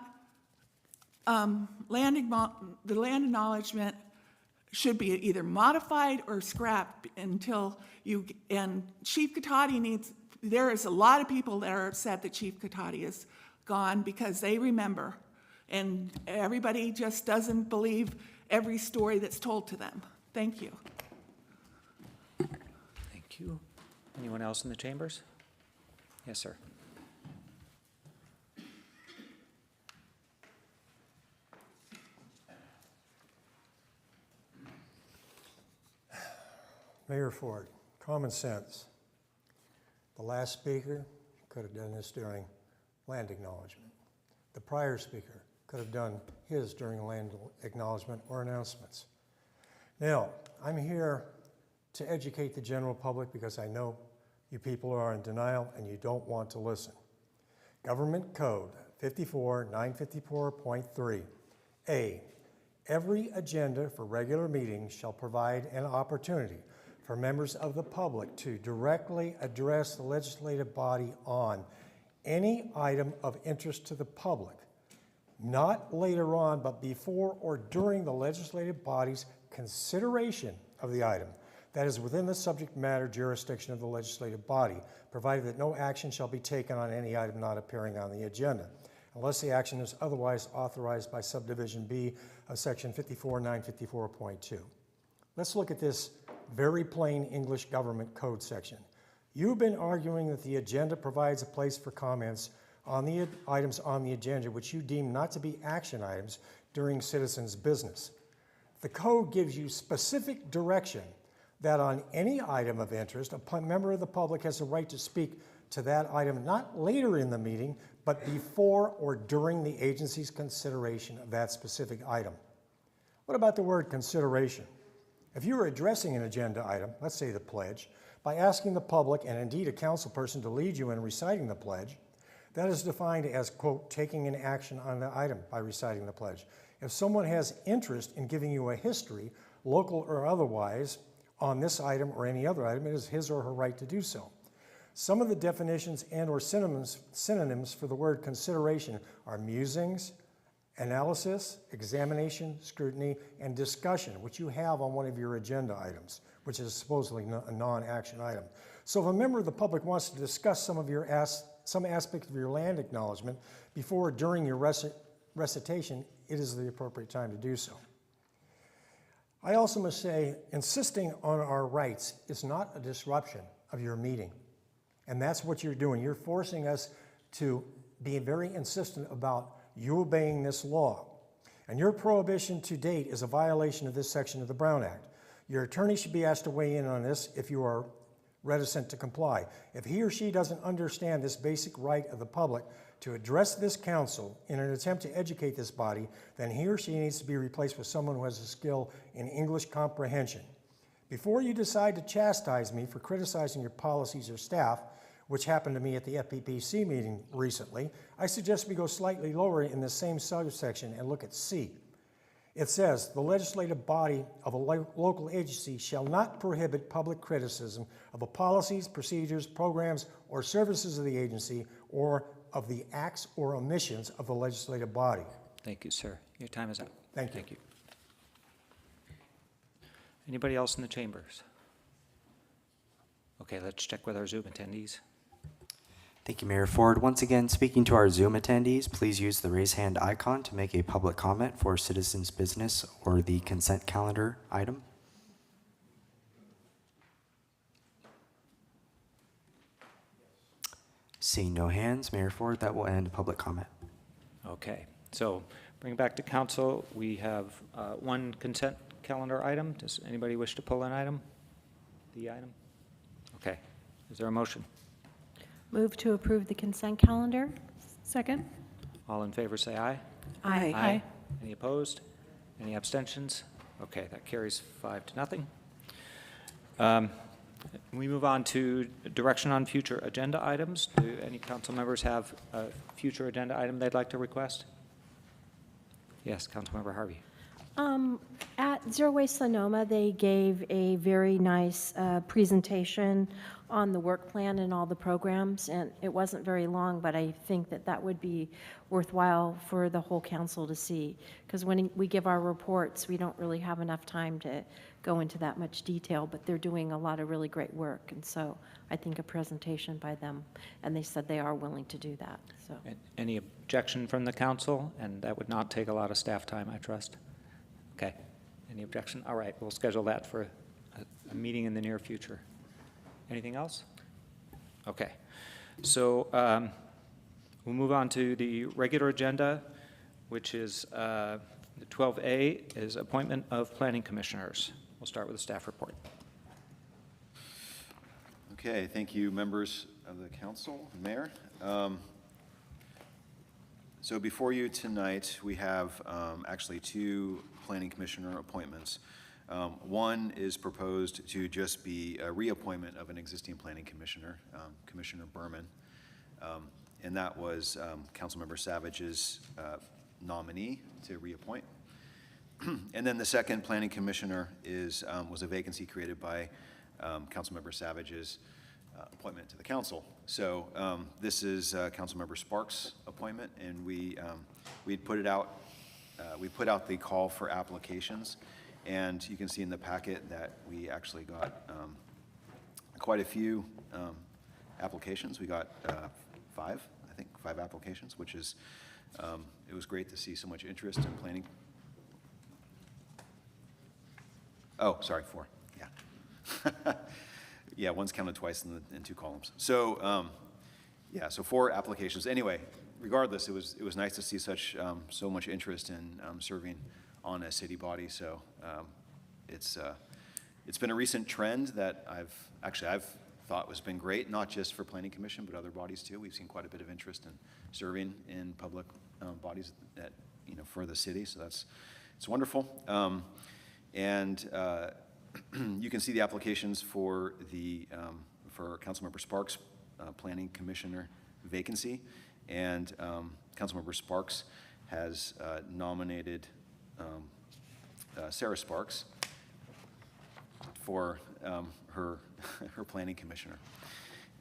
[SPEAKER 3] the land acknowledgement should be either modified or scrapped until and Chief Cotati there is a lot of people that are upset that Chief Cotati is gone because they remember, and everybody just doesn't believe every story that's told to them. Thank you.
[SPEAKER 1] Thank you. Anyone else in the chambers? Yes, sir.
[SPEAKER 12] Mayor Ford, common sense. The last speaker could have done this during land acknowledgement. The prior speaker could have done his during land acknowledgement or announcements. Now, I'm here to educate the general public because I know you people are in denial and you don't want to listen. Government Code 54-954.3. A, every agenda for regular meetings shall provide an opportunity for members of the public to directly address the legislative body on any item of interest to the public, not later on, but before or during the legislative body's consideration of the item that is within the subject matter jurisdiction of the legislative body, provided that no action shall be taken on any item not appearing on the agenda, unless the action is otherwise authorized by subdivision B of section 54-954.2. Let's look at this very plain English government code section. You've been arguing that the agenda provides a place for comments on the items on the agenda which you deem not to be action items during citizens' business. The code gives you specific direction that on any item of interest, a member of the public has a right to speak to that item not later in the meeting, but before or during the agency's consideration of that specific item. What about the word consideration? If you were addressing an agenda item, let's say the pledge, by asking the public and indeed a council person to lead you in reciting the pledge, that is defined as, quote, taking an action on the item by reciting the pledge. If someone has interest in giving you a history, local or otherwise, on this item or any other item, it is his or her right to do so. Some of the definitions and or synonyms for the word consideration are musings, analysis, examination, scrutiny, and discussion, which you have on one of your agenda items, which is supposedly a non-action item. So if a member of the public wants to discuss some aspect of your land acknowledgement before or during your recitation, it is the appropriate time to do so. I also must say, insisting on our rights is not a disruption of your meeting. And that's what you're doing. You're forcing us to be very insistent about you obeying this law. And your prohibition to date is a violation of this section of the Brown Act. Your attorney should be asked to weigh in on this if you are reticent to comply. If he or she doesn't understand this basic right of the public to address this council in an attempt to educate this body, then he or she needs to be replaced with someone who has a skill in English comprehension. Before you decide to chastise me for criticizing your policies or staff, which happened to me at the FPPC meeting recently, I suggest we go slightly lower in the same subsection and look at C. It says, the legislative body of a local agency shall not prohibit public criticism of the policies, procedures, programs, or services of the agency or of the acts or omissions of the legislative body.
[SPEAKER 1] Thank you, sir. Your time is up.
[SPEAKER 12] Thank you.
[SPEAKER 1] Thank you. Anybody else in the chambers? Okay, let's check with our Zoom attendees.
[SPEAKER 2] Thank you, Mayor Ford. Once again, speaking to our Zoom attendees, please use the raise hand icon to make a public comment for citizens' business or the consent calendar item. Seeing no hands, Mayor Ford, that will end public comment.
[SPEAKER 1] Okay, so bring it back to council. We have one consent calendar item. Does anybody wish to pull an item? The item? Okay, is there a motion?
[SPEAKER 7] Move to approve the consent calendar.
[SPEAKER 11] Second?
[SPEAKER 1] All in favor, say aye.
[SPEAKER 8] Aye.
[SPEAKER 11] Aye.
[SPEAKER 1] Any opposed? Any abstentions? Okay, that carries 5-0. We move on to direction on future agenda items. Do any council members have a future agenda item they'd like to request? Yes, Councilmember Harvey.
[SPEAKER 7] At Zero Waste Sonoma, they gave a very nice presentation on the work plan and all the programs, and it wasn't very long, but I think that that would be worthwhile for the whole council to see, because when we give our reports, we don't really have enough time to go into that much detail, but they're doing a lot of really great work, and so I think a presentation by them, and they said they are willing to do that, so.
[SPEAKER 1] Any objection from the council? And that would not take a lot of staff time, I trust. Okay. Any objection? All right, we'll schedule that for a meeting in the near future. Anything else? Okay. So we'll move on to the regular agenda, which is the 12A is appointment of planning commissioners. We'll start with the staff report.
[SPEAKER 13] Okay, thank you, members of the council, Mayor. So before you tonight, we have actually two planning commissioner appointments. One is proposed to just be a reappointment of an existing planning commissioner, Commissioner Berman. And that was Councilmember Savage's nominee to reappoint. And then the second planning commissioner was a vacancy created by Councilmember Savage's appointment to the council. So this is Councilmember Sparks' appointment, and we put it out. We put out the call for applications, and you can see in the packet that we actually got quite a few applications. We got five applications, which is it was great to see so much interest in planning. Oh, sorry, 4. Yeah. Yeah, one's counted twice in 2 columns. So, yeah, so 4 applications. Anyway, regardless, it was nice to see so much interest in serving on a city body. So it's been a recent trend that I've thought has been great, not just for Planning Commission, but other bodies too. We've seen quite a bit of interest in serving in public bodies that, for the city. So it's wonderful. And you can see the applications for Councilmember Sparks' Planning Commissioner vacancy, and Councilmember Sparks has nominated Sarah Sparks for her Planning Commissioner.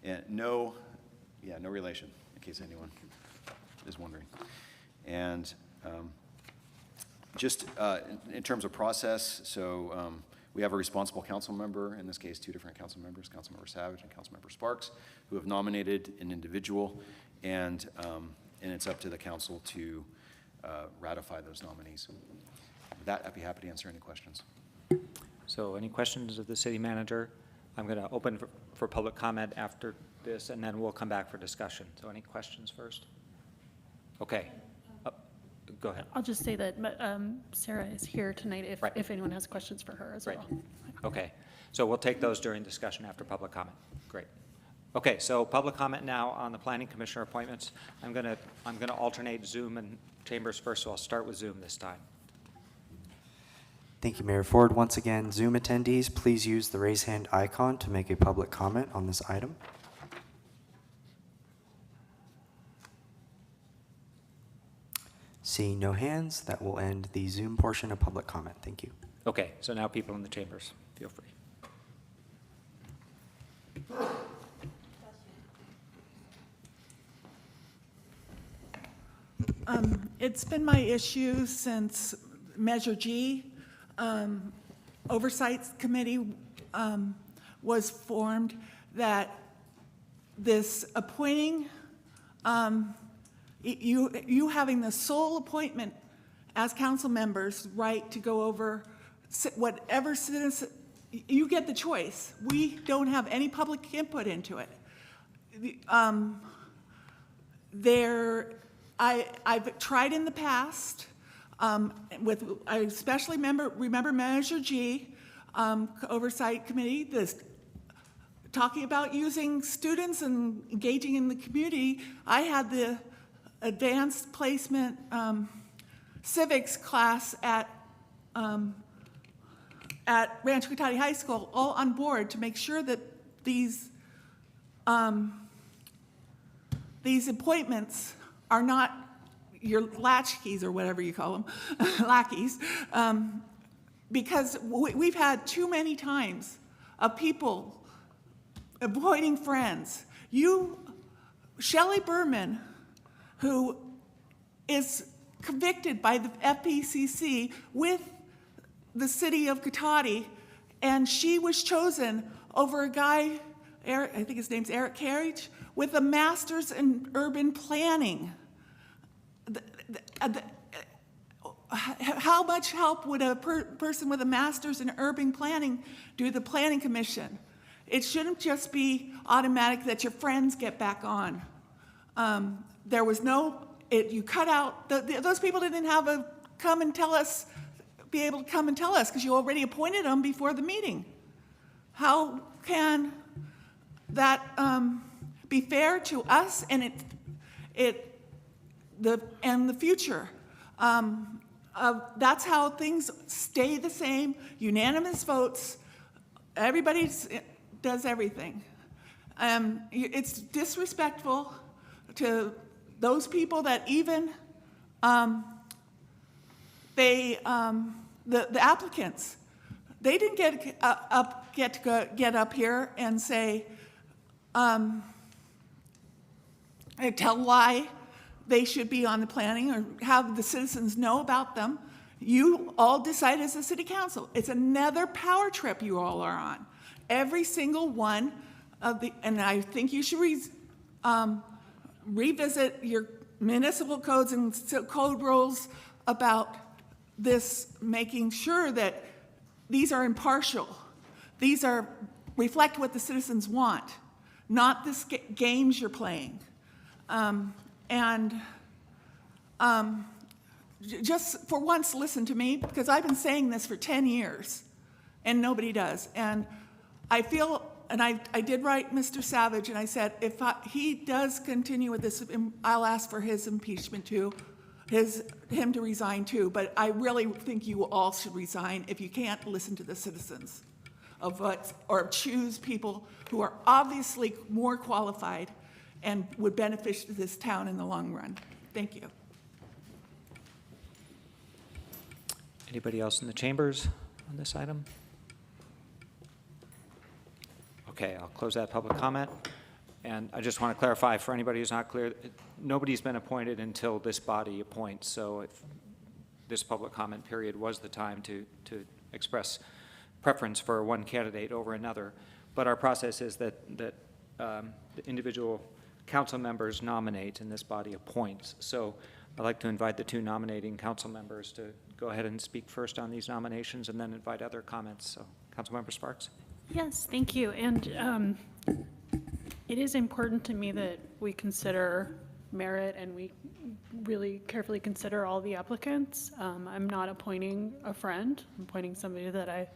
[SPEAKER 13] And no relation, in case anyone is wondering. And just in terms of process, so we have a responsible council member, in this case 2 different council members, Councilmember Savage and Councilmember Sparks, who have nominated an individual, and it's up to the council to ratify those nominees. With that, I'd be happy to answer any questions.
[SPEAKER 1] So any questions of the city manager? I'm going to open for public comment after this, and then we'll come back for discussion. So any questions first? Okay. Go ahead.
[SPEAKER 11] I'll just say that Sarah is here tonight if anyone has questions for her as well.
[SPEAKER 1] Okay, so we'll take those during discussion after public comment. Great. Okay, so public comment now on the planning commissioner appointments. I'm gonna alternate Zoom and chambers first, so I'll start with Zoom this time.
[SPEAKER 2] Thank you, Mayor Ford. Once again, Zoom attendees, please use the raise hand icon to make a public comment on this item. Seeing no hands, that will end the Zoom portion of public comment. Thank you.
[SPEAKER 1] Okay, so now people in the chambers, feel free.
[SPEAKER 3] It's been my issue since Measure G. Oversight Committee was formed that this appointing, you having the sole appointment as council members right to go over whatever citizen, you get the choice. We don't have any public input into it. I've tried in the past I especially remember Measure G, Oversight Committee, talking about using students and engaging in the community. I had the advanced placement civics class at Rancho Cotati High School all on board to make sure that these appointments are not your latchkeys or whatever you call them, lackeys, because we've had too many times of people avoiding friends. Shelley Berman, who is convicted by the FPCC with the city of Cotati, and she was chosen over a guy, I think his name's Eric Carriage, with a master's in urban planning. How much help would a person with a master's in urban planning do the planning commission? It shouldn't just be automatic that your friends get back on. There was you cut out, those people didn't have be able to come and tell us because you already appointed them before the meeting. How can that be fair to us? And and the future. That's how things stay the same, unanimous votes, everybody does everything. It's disrespectful to those people that even, the applicants, they didn't get up here and say, and tell why they should be on the planning or have the citizens know about them. You all decide as a city council. It's another power trip you all are on. Every single one of the, and I think you should revisit your municipal codes and code rules about this, making sure that these are impartial. These are reflect what the citizens want, not the games you're playing. Just for once, listen to me, because I've been saying this for 10 years, and nobody does. And I feel, and I did write Mr. Savage, and I said, if he does continue with this, I'll ask for his impeachment too, him to resign too. But I really think you all should resign if you can't listen to the citizens of what, or choose people who are obviously more qualified and would benefit this town in the long run. Thank you.
[SPEAKER 1] Anybody else in the chambers on this item? Okay, I'll close that public comment. And I just want to clarify for anybody who's not clear, nobody's been appointed until this body appoints. So if this public comment period was the time to express preference for one candidate over another. But our process is that the individual council members nominate and this body appoints. So I'd like to invite the two nominating council members to go ahead and speak first on these nominations and then invite other comments. So Councilmember Sparks.
[SPEAKER 11] Yes, thank you. And it is important to me that we consider merit and we really carefully consider all the applicants. I'm not appointing a friend. I'm appointing somebody that I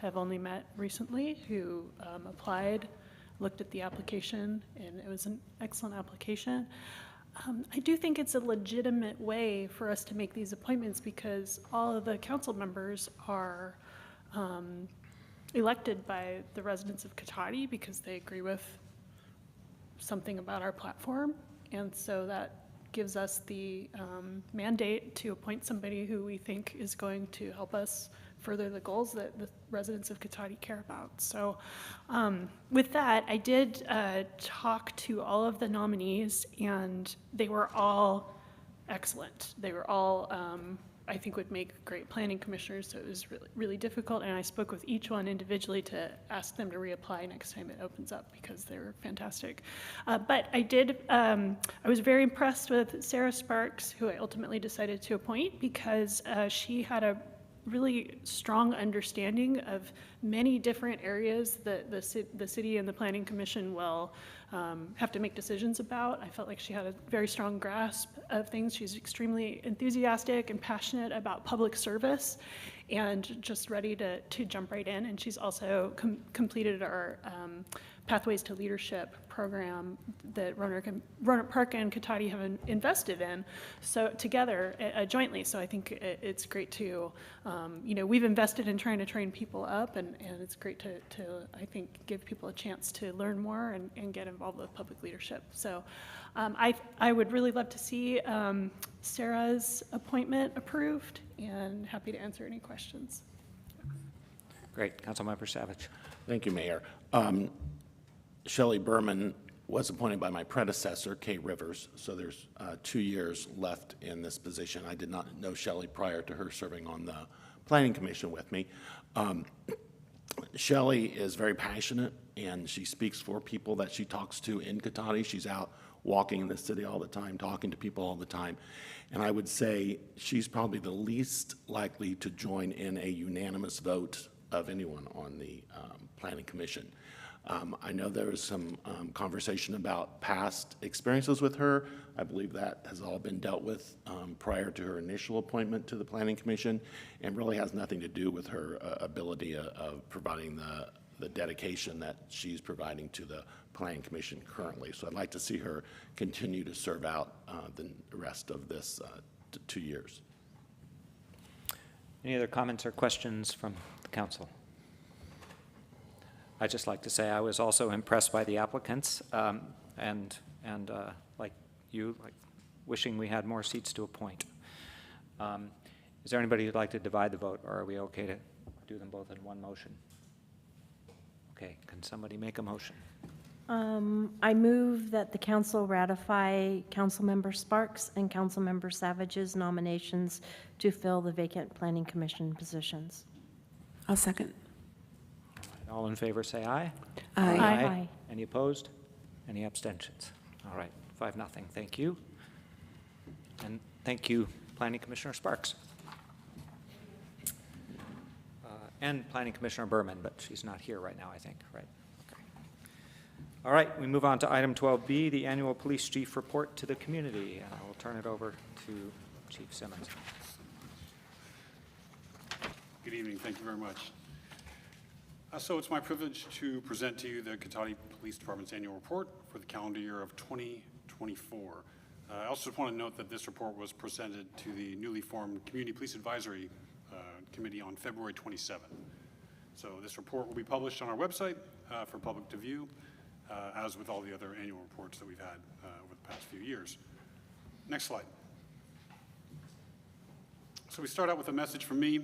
[SPEAKER 11] have only met recently who applied, looked at the application, and it was an excellent application. I do think it's a legitimate way for us to make these appointments because all of the council members are elected by the residents of Cotati because they agree with something about our platform. And so that gives us the mandate to appoint somebody who we think is going to help us further the goals that the residents of Cotati care about. So with that, I did talk to all of the nominees and they were all excellent. They were all, I think, would make great planning commissioners, so it was really, really difficult, and I spoke with each one individually to ask them to reapply next time it opens up because they were fantastic. But I was very impressed with Sarah Sparks, who I ultimately decided to appoint because she had a really strong understanding of many different areas that the city and the Planning Commission will have to make decisions about. I felt like she had a very strong grasp of things. She's extremely enthusiastic and passionate about public service and just ready to jump right in. And she's also completed our Pathways to Leadership program that Roanoke Park and Cotati have invested in, so together, jointly. So I think it's great to, we've invested in trying to train people up, and it's great to I think, give people a chance to learn more and get involved with public leadership. So I would really love to see Sarah's appointment approved, and happy to answer any questions.
[SPEAKER 1] Great. Councilmember Savage.
[SPEAKER 10] Thank you, Mayor. Shelley Berman was appointed by my predecessor, Kay Rivers, so there's 2 years left in this position. I did not know Shelley prior to her serving on the Planning Commission with me. Shelley is very passionate, and she speaks for people that she talks to in Cotati. She's out walking in the city all the time, talking to people all the time. And I would say she's probably the least likely to join in a unanimous vote of anyone on the Planning Commission. I know there was some conversation about past experiences with her. I believe that has all been dealt with prior to her initial appointment to the Planning Commission and really has nothing to do with her ability of providing the dedication that she's providing to the Planning Commission currently. So I'd like to see her continue to serve out the rest of this 2 years.
[SPEAKER 1] Any other comments or questions from the council? I'd just like to say I was also impressed by the applicants, and like you, like wishing we had more seats to appoint. Is there anybody who'd like to divide the vote, or are we okay to do them both in one motion? Okay, can somebody make a motion?
[SPEAKER 7] I move that the council ratify Councilmember Sparks and Councilmember Savage's nominations to fill the vacant Planning Commission positions.
[SPEAKER 8] I'll second.
[SPEAKER 1] All in favor, say aye.
[SPEAKER 8] Aye.
[SPEAKER 7] Aye.
[SPEAKER 1] Any opposed? Any abstentions? All right, 5-0. Thank you. And thank you, Planning Commissioner Sparks. And Planning Commissioner Berman, but she's not here right now, I think, right? Okay. All right, we move on to item 12B, the annual police chief report to the community. And I will turn it over to Chief Simmons.
[SPEAKER 14] Good evening. Thank you very much. So it's my privilege to present to you the Cotati Police Department's annual report for the calendar year of 2024. I also just want to note that this report was presented to the newly formed Community Police Advisory Committee on February 27. So this report will be published on our website for public to view, as with all the other annual reports that we've had over the past few years. Next slide. So we start out with a message from me.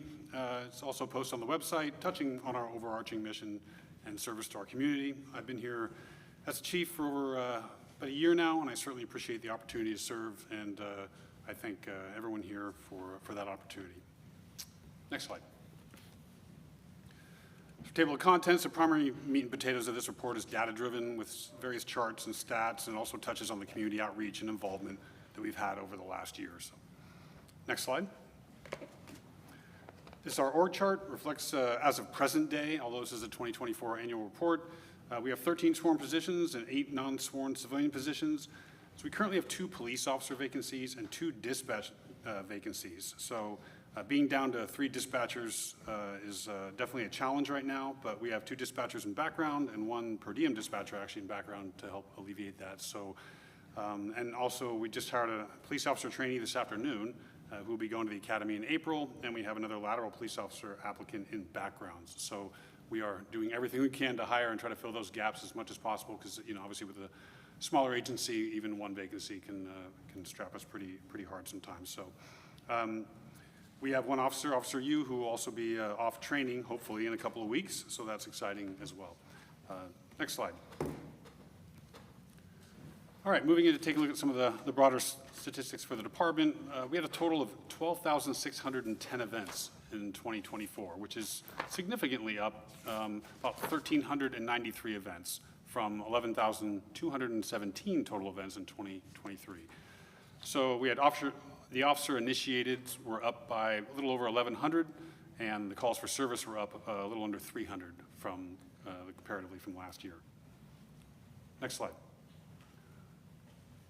[SPEAKER 14] It's also posted on the website, touching on our overarching mission and service to our community. I've been here as chief for over about a year now, and I certainly appreciate the opportunity to serve, and I thank everyone here for that opportunity. Next slide. For table of contents, the primary meat and potatoes of this report is data-driven with various charts and stats, and also touches on the community outreach and involvement that we've had over the last year or so. Next slide. This is our org chart, reflects as of present day, although this is a 2024 annual report. We have 13 sworn positions and 8 non-sworn civilian positions. So we currently have 2 police officer vacancies and 2 dispatch vacancies. So being down to 3 dispatchers is definitely a challenge right now, but we have 2 dispatchers in background and 1 per diem dispatcher actually in background to help alleviate that. So, and also we just hired a police officer trainee this afternoon who will be going to the academy in April, and we have another lateral police officer applicant in backgrounds. So we are doing everything we can to hire and try to fill those gaps as much as possible, because obviously with a smaller agency, even 1 vacancy can strap us pretty hard sometimes. So we have 1 officer, Officer Yu, who will also be off training hopefully in a couple of weeks. So that's exciting as well. Next slide. All right, moving in to take a look at some of the broader statistics for the department. We had a total of 12,610 events in 2024, which is significantly up, about 1,393 events from 11,217 total events in 2023. So we had the officer initiated were up by a little over 1,100, and the calls for service were up a little under 300 from comparatively from last year. Next slide.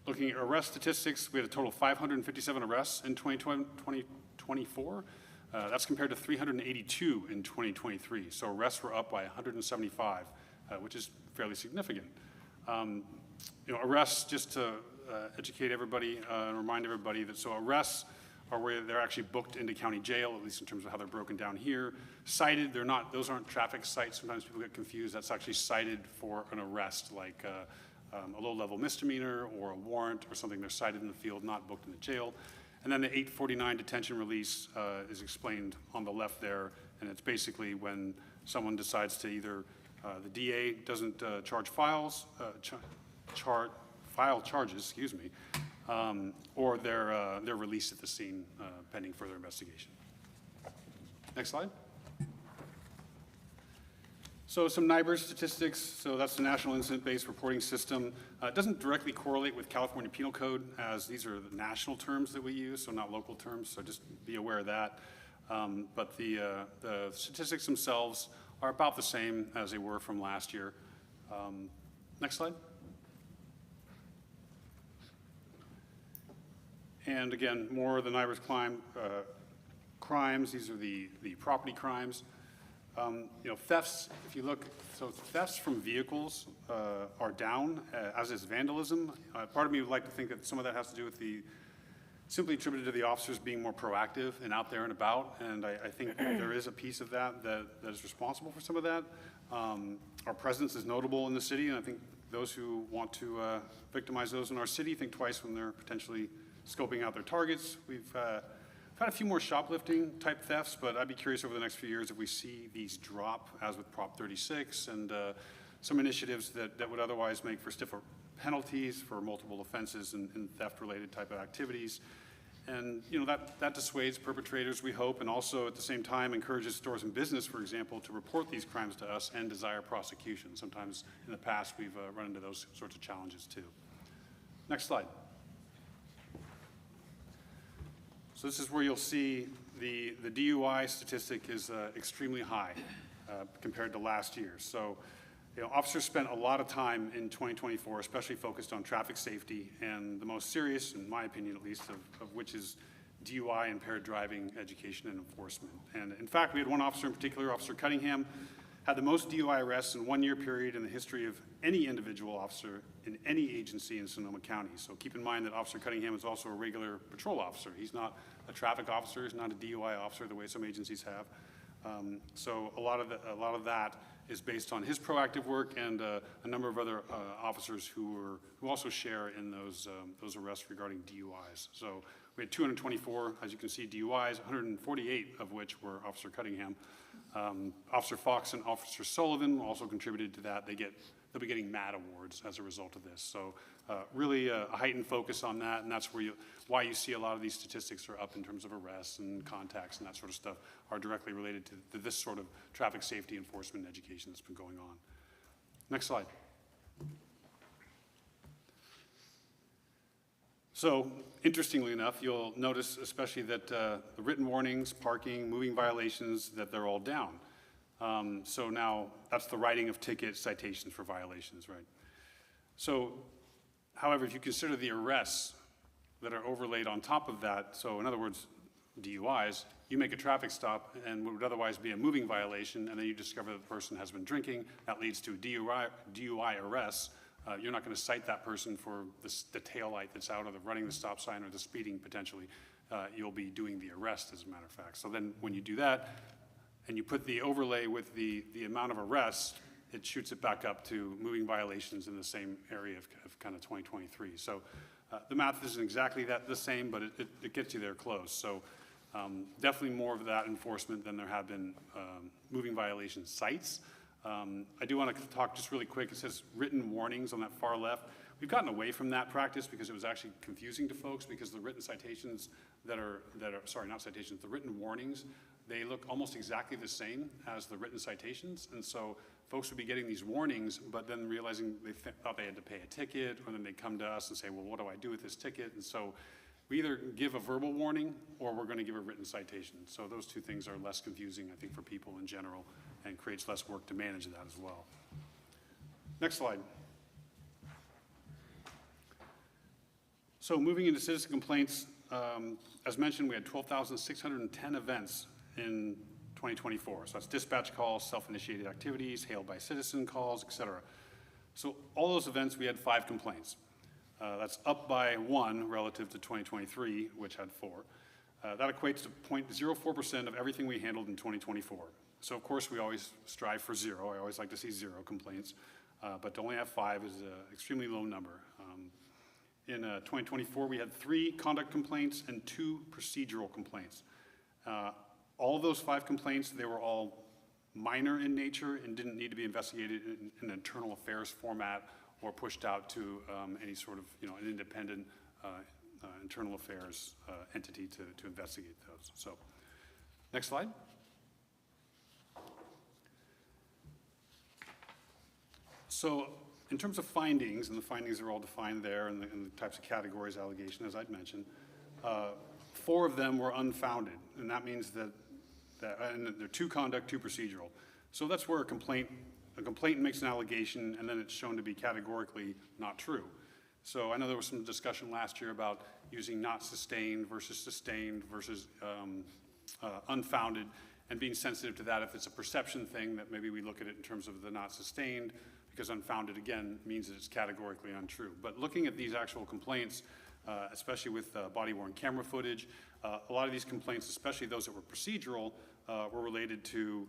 [SPEAKER 14] Looking at arrest statistics, we had a total of 557 arrests in 2024. That's compared to 382 in 2023. So arrests were up by 175, which is fairly significant. Arrests, just to educate everybody and remind everybody that so arrests are where they're actually booked into county jail, at least in terms of how they're broken down here. Cited, they're not; those aren't traffic cites. Sometimes people get confused. That's actually cited for an arrest, like a low-level misdemeanor or a warrant or something. They're cited in the field, not booked in the jail. And then the 849 detention release is explained on the left there, and it's basically when someone decides to either the DA doesn't charge file charges, excuse me, or they're released at the scene pending further investigation. Next slide. So some NIBRS statistics. So that's the National Incident-Based Reporting System. It doesn't directly correlate with California Penal Code, as these are the national terms that we use, so not local terms, so just be aware of that. But the statistics themselves are about the same as they were from last year. Next slide. And again, more of the NIBRS crimes. These are the property crimes. Thefts, if you look, so thefts from vehicles are down, as is vandalism. Part of me would like to think that some of that has to do with simply attributed to the officers being more proactive and out there and about, and I think there is a piece of that is responsible for some of that. Our presence is notable in the city, and I think those who want to victimize those in our city think twice when they're potentially scoping out their targets. We've had a few more shoplifting type thefts, but I'd be curious over the next few years if we see these drop, as with Prop 36 and some initiatives that would otherwise make for stiffer penalties for multiple offenses and theft-related type of activities. And that dissuades perpetrators, we hope, and also at the same time encourages stores and business, for example, to report these crimes to us and desire prosecution. Sometimes in the past we've run into those sorts of challenges too. Next slide. So this is where you'll see the DUI statistic is extremely high compared to last year. So officers spent a lot of time in 2024, especially focused on traffic safety, and the most serious, in my opinion at least, of which is DUI, impaired driving education and enforcement. And in fact, we had one officer in particular, Officer Cunningham, had the most DUI arrests in 1 year period in the history of any individual officer in any agency in Sonoma County. So keep in mind that Officer Cunningham is also a regular patrol officer. He's not a traffic officer, he's not a DUI officer the way some agencies have. So a lot of that is based on his proactive work and a number of other officers who also share in those arrests regarding DUIs. So we had 224, as you can see, DUIs, 148 of which were Officer Cunningham. Officer Fox and Officer Sullivan also contributed to that. They'll be getting MAD awards as a result of this. So really a heightened focus on that, and that's why you see a lot of these statistics are up in terms of arrests and contacts and that sort of stuff are directly related to this sort of traffic safety enforcement education that's been going on. Next slide. So interestingly enough, you'll notice especially that the written warnings, parking, moving violations, that they're all down. So now that's the writing of tickets, citations for violations, right? So, however, if you consider the arrests that are overlaid on top of that, so in other words, DUIs, you make a traffic stop and what would otherwise be a moving violation, and then you discover that the person has been drinking, that leads to a DUI arrest. You're not going to cite that person for the tail light that's out, or the running the stop sign, or the speeding potentially. You'll be doing the arrest, as a matter of fact. So then when you do that, and you put the overlay with the amount of arrests, it shoots it back up to moving violations in the same area of kind of 2023. So the math isn't exactly the same, but it gets you there close. So definitely more of that enforcement than there have been moving violation cites. I do want to talk just really quick. It says written warnings on that far left. We've gotten away from that practice because it was actually confusing to folks, because the written citations the written warnings, they look almost exactly the same as the written citations. And so folks would be getting these warnings, but then realizing they thought they had to pay a ticket, or then they come to us and say, well, what do I do with this ticket? And so we either give a verbal warning or we're going to give a written citation. So those two things are less confusing, I think, for people in general, and creates less work to manage that as well. Next slide. So moving into citizen complaints, as mentioned, we had 12,610 events in 2024. So that's dispatch calls, self-initiated activities, hailed by citizen calls, et cetera. So all those events, we had 5 complaints. That's up by 1 relative to 2023, which had 4. That equates to 0.04% of everything we handled in 2024. So of course, we always strive for 0. I always like to see 0 complaints, but to only have 5 is an extremely low number. In 2024, we had 3 conduct complaints and 2 procedural complaints. All of those 5 complaints, they were all minor in nature and didn't need to be investigated in an internal affairs format or pushed out to any sort of, an independent internal affairs entity to investigate those. So, next slide. So, in terms of findings, and the findings are all defined there in the types of categories, allegation, as I'd mentioned, 4 of them were unfounded, and that means that and they're 2 conduct, 2 procedural. So that's where a complainant makes an allegation, and then it's shown to be categorically not true. So I know there was some discussion last year about using not sustained versus unfounded, and being sensitive to that. If it's a perception thing, that maybe we look at it in terms of the not sustained, because unfounded, again, means that it's categorically untrue. But looking at these actual complaints, especially with body-worn camera footage, a lot of these complaints, especially those that were procedural, were related to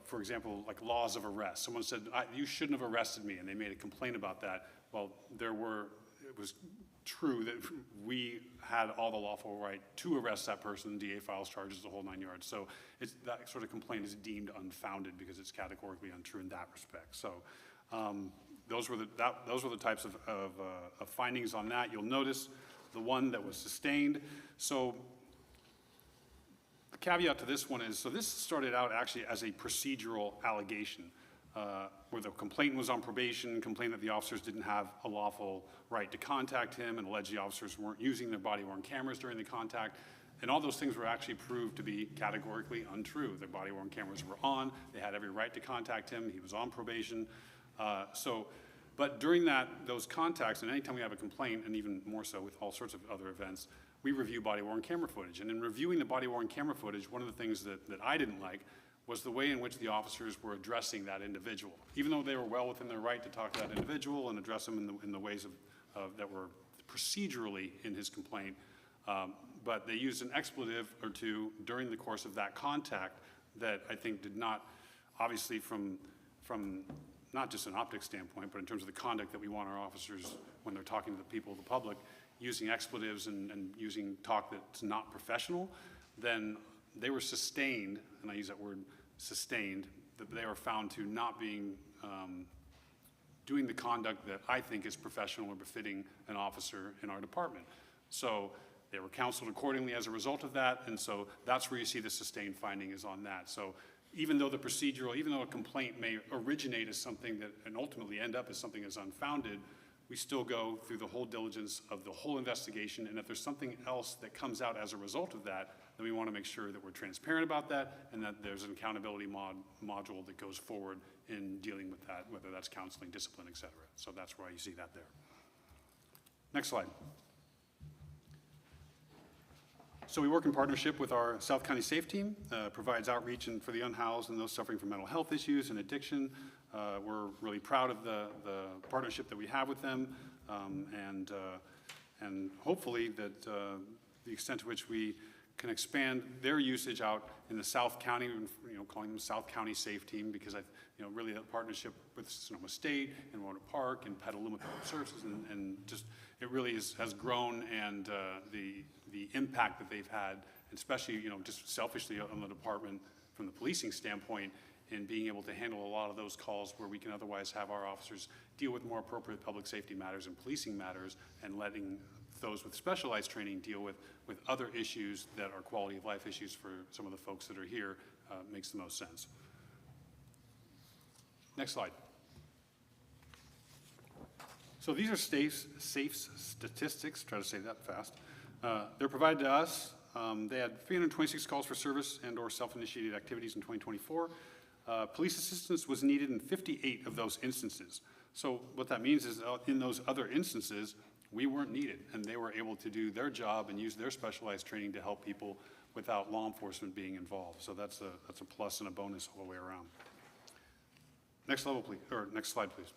[SPEAKER 14] for example, like laws of arrest. Someone said, you shouldn't have arrested me, and they made a complaint about that. Well, it was true that we had all the lawful right to arrest that person. DA files charges, the whole 9 yards. So that sort of complaint is deemed unfounded because it's categorically untrue in that respect. So those were the types of findings on that. You'll notice the one that was sustained. So the caveat to this one is, so this started out actually as a procedural allegation where the complainant was on probation, complained that the officers didn't have a lawful right to contact him, and alleged the officers weren't using their body-worn cameras during the contact. And all those things were actually proved to be categorically untrue. Their body-worn cameras were on. They had every right to contact him. He was on probation. But during those contacts, and anytime we have a complaint, and even more so with all sorts of other events, we review body-worn camera footage. And in reviewing the body-worn camera footage, one of the things that I didn't like was the way in which the officers were addressing that individual. Even though they were well within their right to talk to that individual and address him in the ways that were procedurally in his complaint, but they used an expletive or two during the course of that contact that I think did not, obviously from not just an optics standpoint, but in terms of the conduct that we want our officers when they're talking to the people, the public, using expletives and using talk that's not professional, then they were sustained, and I use that word sustained, that they were found to not being doing the conduct that I think is professional or befitting an officer in our department. So they were counseled accordingly as a result of that, and so that's where you see the sustained finding is on that. So even though even though a complaint may originate as something that, and ultimately end up as something that's unfounded, we still go through the whole diligence of the whole investigation, and if there's something else that comes out as a result of that, then we want to make sure that we're transparent about that and that there's an accountability module that goes forward in dealing with that, whether that's counseling, discipline, et cetera. So that's why you see that there. Next slide. So we work in partnership with our South County SAFE team, provides outreach for the unhoused and those suffering from mental health issues and addiction. We're really proud of the partnership that we have with them, and hopefully that the extent to which we can expand their usage out in the South County, calling them South County SAFE team, because really that partnership with Sonoma State and Roanoke Park and Petaluma Public Services, and just it really has grown, and the impact that they've had, especially just selfishly on the department from the policing standpoint, in being able to handle a lot of those calls where we can otherwise have our officers deal with more appropriate public safety matters and policing matters, and letting those with specialized training deal with other issues that are quality of life issues for some of the folks that are here makes the most sense. Next slide. So these are SAFE's statistics, try to say that fast. They're provided to us. They had 326 calls for service and or self-initiated activities in 2024. Police assistance was needed in 58 of those instances. So what that means is in those other instances, we weren't needed, and they were able to do their job and use their specialized training to help people without law enforcement being involved. So that's a plus and a bonus all the way around. Next level, please, or next slide, please.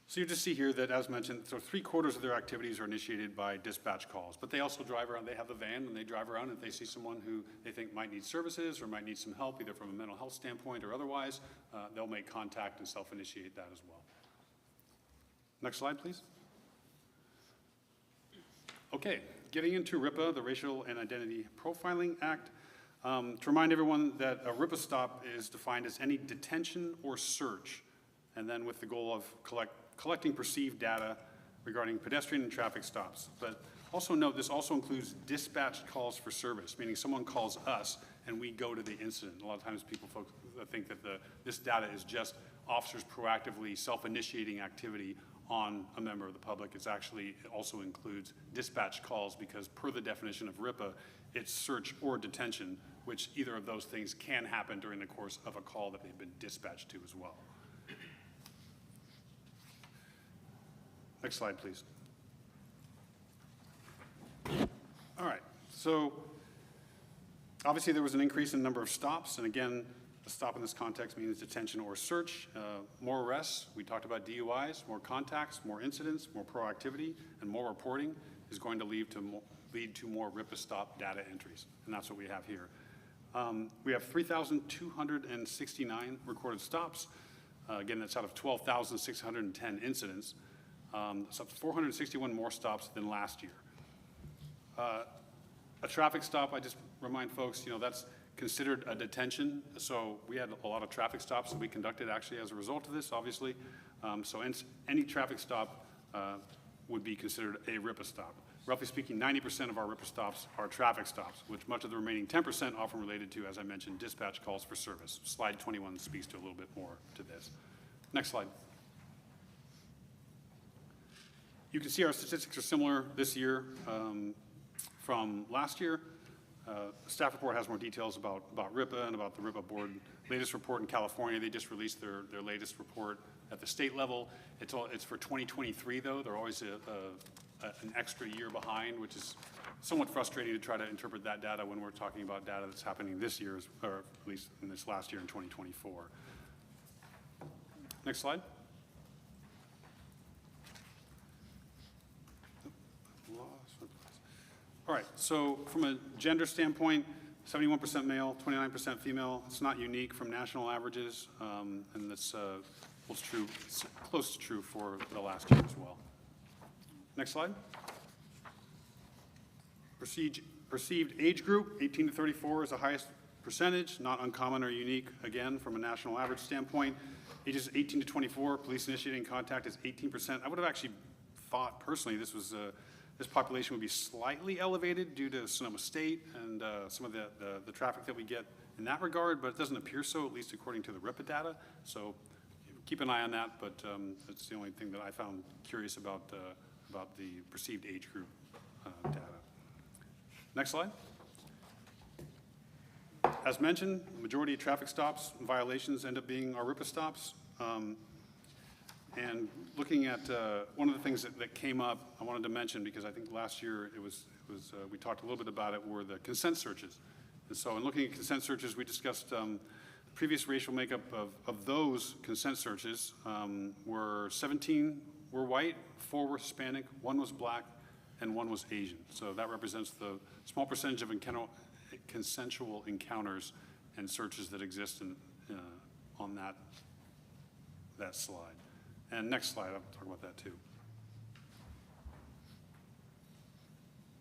[SPEAKER 14] So you just see here that, as mentioned, so 3/4 of their activities are initiated by dispatch calls, but they also drive around. They have the van and they drive around, and if they see someone who they think might need services or might need some help, either from a mental health standpoint or otherwise, they'll make contact and self-initiate that as well. Next slide, please. Okay, getting into RIPA, the Racial and Identity Profiling Act. To remind everyone that a RIPA stop is defined as any detention or search, and then with the goal of collecting perceived data regarding pedestrian and traffic stops. But also note, this also includes dispatched calls for service, meaning someone calls us and we go to the incident. A lot of times folks think that this data is just officers proactively self-initiating activity on a member of the public. It also includes dispatch calls, because per the definition of RIPA, it's search or detention, which either of those things can happen during the course of a call that they've been dispatched to as well. Next slide, please. All right, so Obviously, there was an increase in the number of stops, and again, a stop in this context means detention or search. More arrests, we talked about DUIs, more contacts, more incidents, more proactivity, and more reporting is going to lead to more RIPA-stop data entries, and that's what we have here. We have 3,269 recorded stops. Again, that's out of 12,610 incidents. So 461 more stops than last year. A traffic stop, I just remind folks, that's considered a detention. So we had a lot of traffic stops that we conducted actually as a result of this, obviously. So any traffic stop would be considered a RIPA stop. Roughly speaking, 90% of our RIPA stops are traffic stops, which much of the remaining 10% often related to, as I mentioned, dispatch calls for service. Slide 21 speaks to a little bit more to this. Next slide. You can see our statistics are similar this year from last year. Staff report has more details about RIPA and about the RIPA board latest report in California. They just released their latest report at the state level. It's for 2023 though. They're always an extra year behind, which is somewhat frustrating to try to interpret that data when we're talking about data that's happening this year, or at least in this last year in 2024. Next slide. All right, so from a gender standpoint, 71% male, 29% female. It's not unique from national averages, and that's holds true, close to true for the last year as well. Next slide. Perceived age group, 18 to 34 is the highest percentage, not uncommon or unique, again, from a national average standpoint. Ages 18 to 24, police initiating contact is 18%. I would have actually thought personally this population would be slightly elevated due to Sonoma State and some of the traffic that we get in that regard, but it doesn't appear so, at least according to the RIPA data. So keep an eye on that, but it's the only thing that I found curious about the perceived age group data. Next slide. As mentioned, the majority of traffic stops and violations end up being our RIPA stops. And looking at one of the things that came up, I wanted to mention because I think last year we talked a little bit about it, were the consent searches. And so in looking at consent searches, we discussed the previous racial makeup of those consent searches were 17 were white, 4 were Hispanic, 1 was black, and 1 was Asian. So that represents the small percentage of consensual encounters and searches that exist on that slide. And next slide, I'll talk about that too.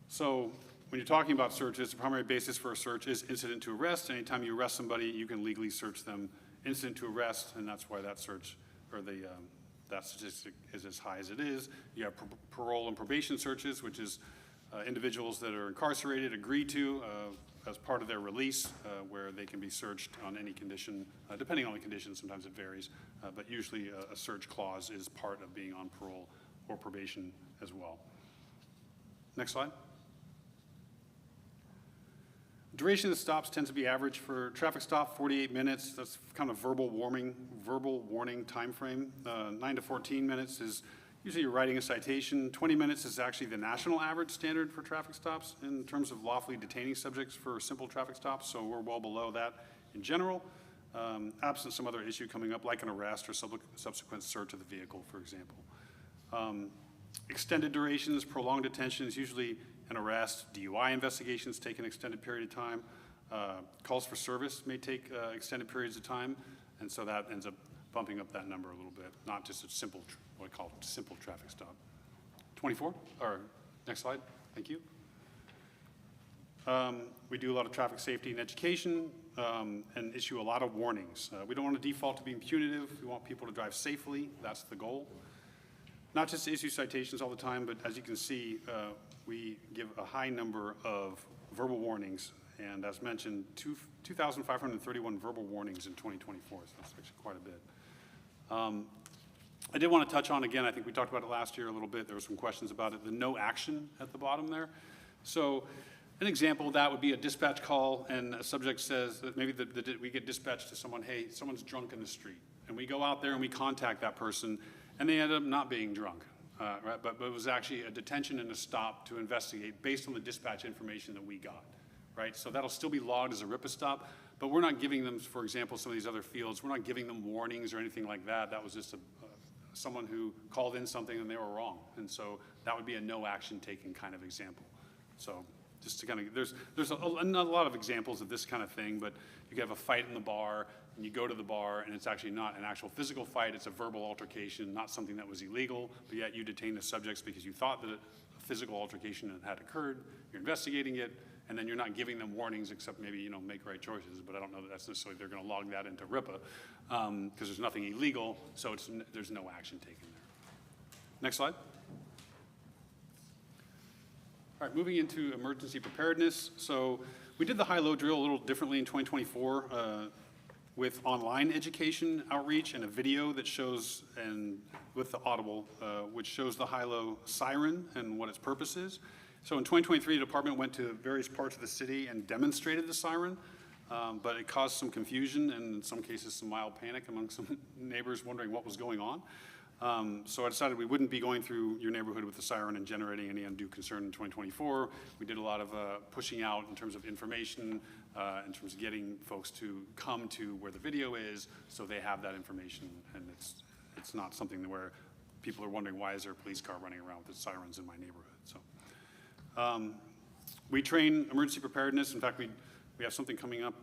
[SPEAKER 14] So when you're talking about searches, the primary basis for a search is incident to arrest. Anytime you arrest somebody, you can legally search them incident to arrest, and that's why that search, or that statistic is as high as it is. You have parole and probation searches, which is individuals that are incarcerated agree to as part of their release, where they can be searched on any condition, depending on the condition, sometimes it varies, but usually a search clause is part of being on parole or probation as well. Next slide. Duration of the stops tends to be average for traffic stop, 48 minutes. That's kind of verbal warning time frame. 9 to 14 minutes is usually you're writing a citation. 20 minutes is actually the national average standard for traffic stops in terms of lawfully detaining subjects for simple traffic stops, so we're well below that in general, absent some other issue coming up like an arrest or subsequent search of the vehicle, for example. Extended durations, prolonged detention is usually an arrest. DUI investigations take an extended period of time. Calls for service may take extended periods of time, and so that ends up bumping up that number a little bit, not just a simple, what I call simple traffic stop. 24, or next slide, thank you. We do a lot of traffic safety and education and issue a lot of warnings. We don't want to default to being punitive. We want people to drive safely. That's the goal. Not just to issue citations all the time, but as you can see, we give a high number of verbal warnings. And as mentioned, 2,531 verbal warnings in 2024, so that's actually quite a bit. I did want to touch on, again, I think we talked about it last year a little bit. There were some questions about it, the no action at the bottom there. So an example of that would be a dispatch call, and a subject says that maybe we get dispatched to someone, hey, someone's drunk in the street. And we go out there and we contact that person, and they end up not being drunk. Right? But it was actually a detention and a stop to investigate based on the dispatch information that we got. right? So that'll still be logged as a RIPA stop, but we're not giving them, for example, some of these other fields, we're not giving them warnings or anything like that. That was just someone who called in something and they were wrong. And so that would be a no action taken kind of example. So just to kind of, there's a lot of examples of this kind of thing, but you could have a fight in the bar, and you go to the bar, and it's actually not an actual physical fight, it's a verbal altercation, not something that was illegal, but yet you detain the subjects because you thought that a physical altercation had occurred, you're investigating it, and then you're not giving them warnings except maybe, you know, make right choices, but I don't know that that's necessarily, they're gonna log that into RIPA, because there's nothing illegal, so there's no action taken there. Next slide. All right, moving into emergency preparedness. So we did the high-low drill a little differently in 2024 with online education outreach and a video that shows, and with the audible, which shows the high-low siren and what its purpose is. So in 2023, the department went to various parts of the city and demonstrated the siren, but it caused some confusion and in some cases some mild panic among some neighbors wondering what was going on. So I decided we wouldn't be going through your neighborhood with the siren and generating any undue concern in 2024. We did a lot of pushing out in terms of information, in terms of getting folks to come to where the video is so they have that information, and it's not something where people are wondering, why is there a police car running around with the sirens in my neighborhood? So we train emergency preparedness. In fact, we have something coming up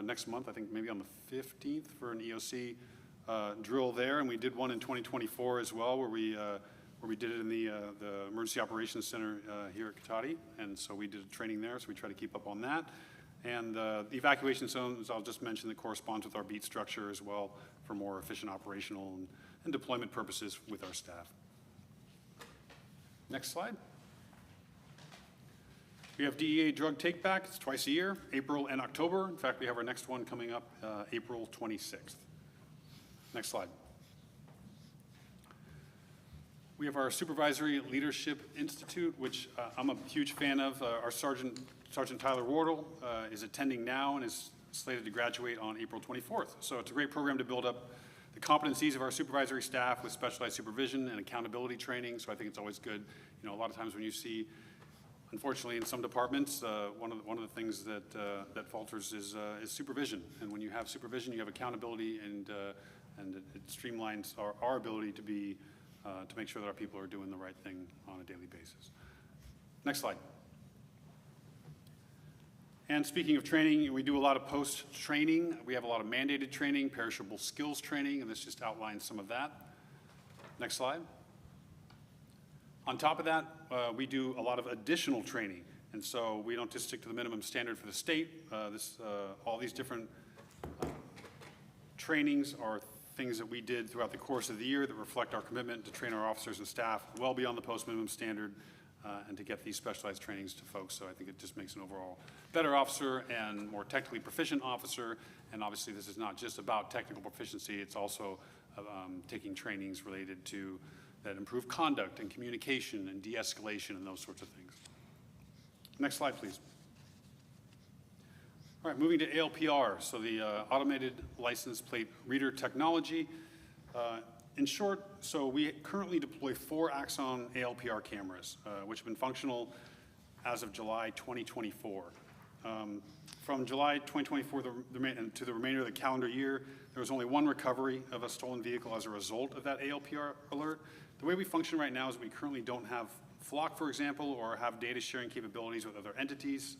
[SPEAKER 14] next month, I think maybe on the 15th for an EOC drill there, and we did one in 2024 as well, where we did it in the Emergency Operations Center here at Cotati, and so we did a training there, so we try to keep up on that. And the evacuation zones, I'll just mention, that corresponds with our beat structure as well for more efficient operational and deployment purposes with our staff. Next slide. We have DEA drug take back. It's twice a year, April and October. In fact, we have our next one coming up April 26th. Next slide. We have our Supervisory Leadership Institute, which I'm a huge fan of. Our Sergeant Tyler Wardle is attending now and is slated to graduate on April 24th. So it's a great program to build up the competencies of our supervisory staff with specialized supervision and accountability training. So I think it's always good. You know, a lot of times when you see, unfortunately, in some departments, one of the things that falters is supervision. And when you have supervision, you have accountability, and it streamlines our ability to make sure that our people are doing the right thing on a daily basis. Next slide. And speaking of training, we do a lot of post-training. We have a lot of mandated training, perishable skills training, and this just outlines some of that. Next slide. On top of that, we do a lot of additional training. And so we don't just stick to the minimum standard for the state. All these different trainings are things that we did throughout the course of the year that reflect our commitment to train our officers and staff well beyond the post-minimum standard and to get these specialized trainings to folks. So I think it just makes an overall better officer and more technically proficient officer. And obviously this is not just about technical proficiency, it's also taking trainings related to that improve conduct and communication and de-escalation and those sorts of things. Next slide, please. All right, moving to ALPR, so the Automated License Plate Reader Technology. In short, so we currently deploy 4 Axon ALPR cameras, which have been functional as of July 2024. From July 2024 to the remainder of the calendar year, there was only 1 recovery of a stolen vehicle as a result of that ALPR alert. The way we function right now is we currently don't have Flock, for example, or have data sharing capabilities with other entities,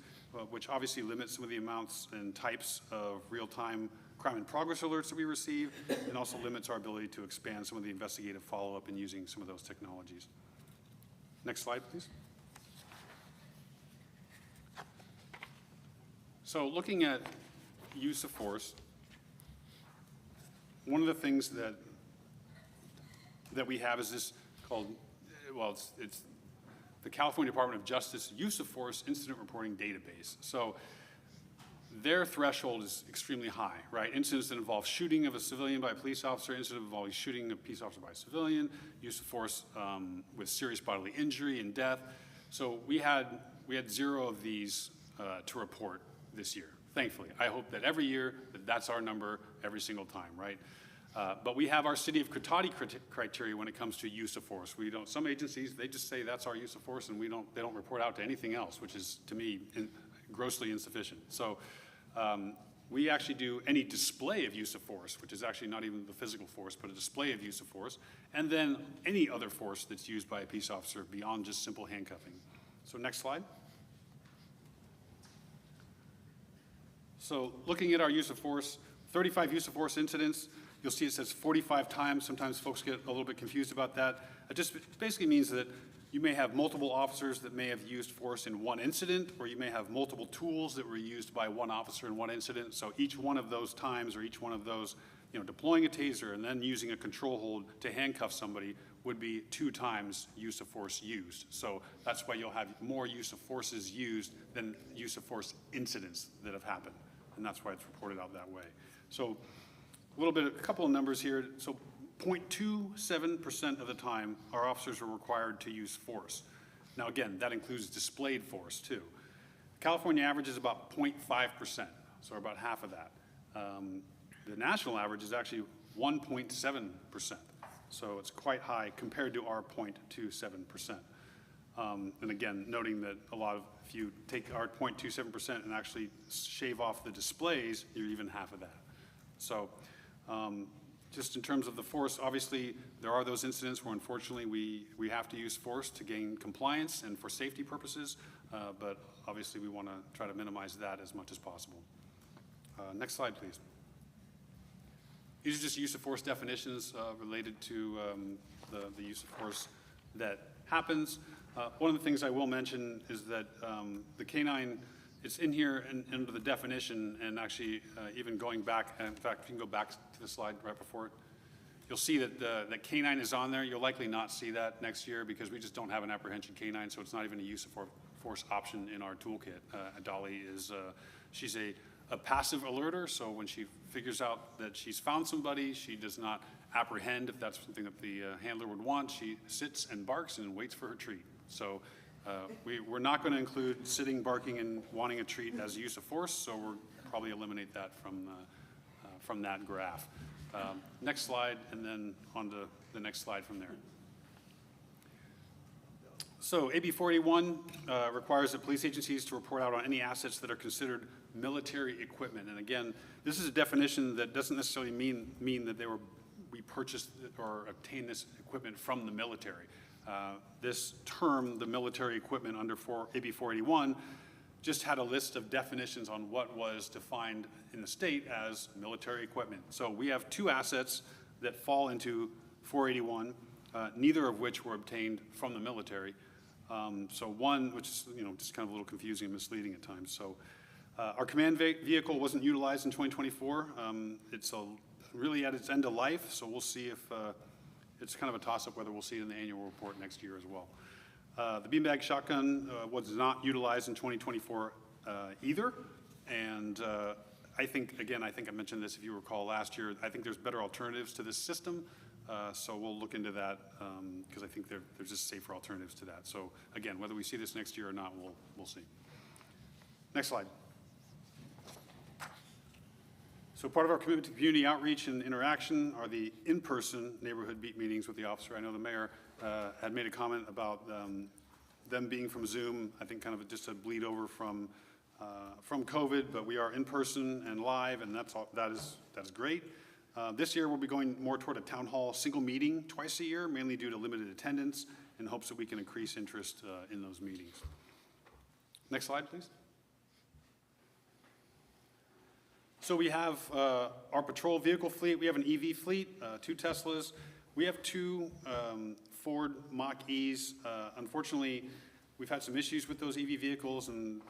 [SPEAKER 14] which obviously limits some of the amounts and types of real-time crime in progress alerts that we receive, and also limits our ability to expand some of the investigative follow-up in using some of those technologies. Next slide, please. So looking at use of force, one of the things that we have is this called, well, it's the California Department of Justice Use of Force Incident Reporting Database. So their threshold is extremely high, right? Incidents that involve shooting of a civilian by a police officer, incident involving shooting of a police officer by a civilian, use of force with serious bodily injury and death. So we had 0 of these to report this year, thankfully. I hope that every year that's our number every single time, right? But we have our City of Cotati criteria when it comes to use of force. We don't. Some agencies, they just say that's our use of force, and they don't report out to anything else, which is, to me, grossly insufficient. So we actually do any display of use of force, which is actually not even the physical force, but a display of use of force, and then any other force that's used by a peace officer beyond just simple handcuffing. So next slide. So looking at our use of force, 35 use of force incidents, you'll see it says 45 times. Sometimes folks get a little bit confused about that. It just basically means that you may have multiple officers that may have used force in one incident, or you may have multiple tools that were used by one officer in one incident. So each one of those times, or each one of those, deploying a taser and then using a control hold to handcuff somebody would be 2 times use of force used. So that's why you'll have more use of forces used than use of force incidents that have happened. And that's why it's reported out that way. So a couple of numbers here. So 0.27% of the time, our officers are required to use force. Now again, that includes displayed force too. California average is about 0.5%, so about half of that. The national average is actually 1.7%, so it's quite high compared to our 0.27%. And again, noting that if you take our 0.27% and actually shave off the displays, you're even half of that. So just in terms of the force, obviously, there are those incidents where unfortunately we have to use force to gain compliance and for safety purposes, but obviously we want to try to minimize that as much as possible. Next slide, please. These are just use of force definitions related to the use of force that happens. One of the things I will mention is that the K-9, it's in here and under the definition, and actually even going back, in fact, if you can go back to the slide right before it, you'll see that the K-9 is on there. You'll likely not see that next year because we just don't have an apprehension K-9, so it's not even a use of force option in our toolkit. Dolly is, she's a passive alerter, so when she figures out that she's found somebody, she does not apprehend if that's something that the handler would want. She sits and barks and waits for her treat. So we're not going to include sitting, barking, and wanting a treat as a use of force, so we'll probably eliminate that from that graph. Next slide, and then on to the next slide from there. So AB 481 requires that police agencies to report out on any assets that are considered military equipment. And again, this is a definition that doesn't necessarily mean that we purchased or obtained this equipment from the military. This term, the military equipment under AB 481, just had a list of definitions on what was defined in the state as military equipment. So we have 2 assets that fall into 481, neither of which were obtained from the military. So one, which is just kind of a little confusing and misleading at times. So our command vehicle wasn't utilized in 2024. It's really at its end of life, so we'll see if it's kind of a toss-up whether we'll see it in the annual report next year as well. The beanbag shotgun was not utilized in 2024 either, and I think I mentioned this if you recall last year. I think there's better alternatives to this system, so we'll look into that because I think there's just safer alternatives to that. So again, whether we see this next year or not, we'll see. Next slide. So part of our commitment to community outreach and interaction are the in-person neighborhood beat meetings with the officer. I know the mayor had made a comment about them being from Zoom. I think kind of just a bleed over from COVID, but we are in person and live, and that is great. This year we'll be going more toward a town hall single meeting twice a year, mainly due to limited attendance, in hopes that we can increase interest in those meetings. Next slide, please. So we have our patrol vehicle fleet. We have an EV fleet, 2 Teslas. We have 2 Ford Mach-E's. Unfortunately, we've had some issues with those EV vehicles, and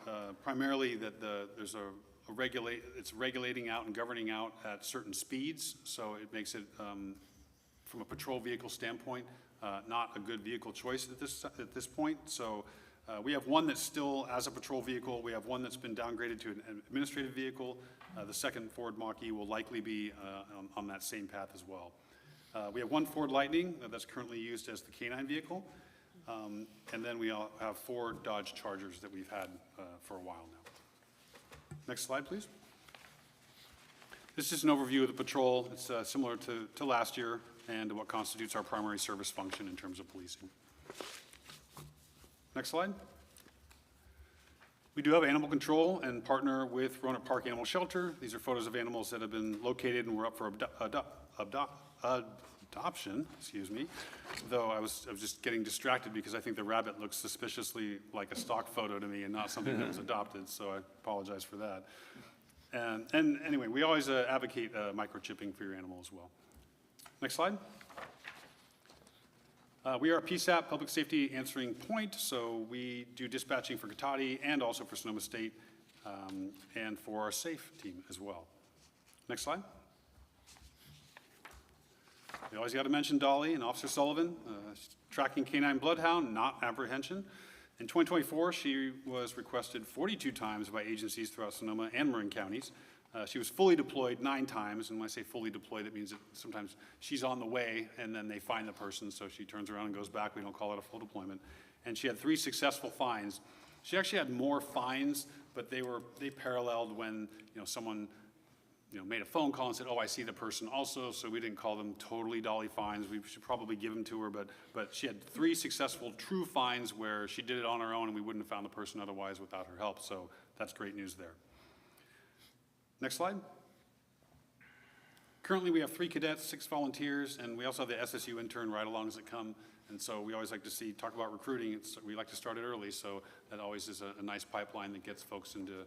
[SPEAKER 14] primarily that it's regulating out and governing out at certain speeds. So it makes it, from a patrol vehicle standpoint, not a good vehicle choice at this point. So we have one that's still as a patrol vehicle. We have one that's been downgraded to an administrative vehicle. The second Ford Mach-E will likely be on that same path as well. We have 1 Ford Lightning that's currently used as the K-9 vehicle. And then we have 4 Dodge Chargers that we've had for a while now. Next slide, please. This is just an overview of the patrol. It's similar to last year and what constitutes our primary service function in terms of policing. Next slide. We do have animal control and partner with Roanoke Park Animal Shelter. These are photos of animals that have been located and were up for adoption, excuse me. Though I was just getting distracted because I think the rabbit looks suspiciously like a stock photo to me and not something that was adopted, so I apologize for that. And anyway, we always advocate microchipping for your animal as well. Next slide. We are a PSAP, Public Safety Answering Point, so we do dispatching for Cotati and also for Sonoma State and for our SAFE team as well. Next slide. We always got to mention Dolly and Officer Sullivan, tracking canine bloodhound, not apprehension. In 2024, she was requested 42 times by agencies throughout Sonoma and Marin counties. She was fully deployed 9 times, and when I say fully deployed, it means that sometimes she's on the way and then they find the person, so she turns around and goes back. We don't call it a full deployment. And she had 3 successful finds. She actually had more finds, but they paralleled when someone made a phone call and said, oh, I see the person also, so we didn't call them totally Dolly finds. We should probably give them to her, but she had 3 successful true finds where she did it on her own and we wouldn't have found the person otherwise without her help, so that's great news there. Next slide. Currently, we have 3 cadets, 6 volunteers, and we also have the SSU intern ride-alongs that come, and so we always like to talk about recruiting. We like to start it early, so that always is a nice pipeline that gets folks into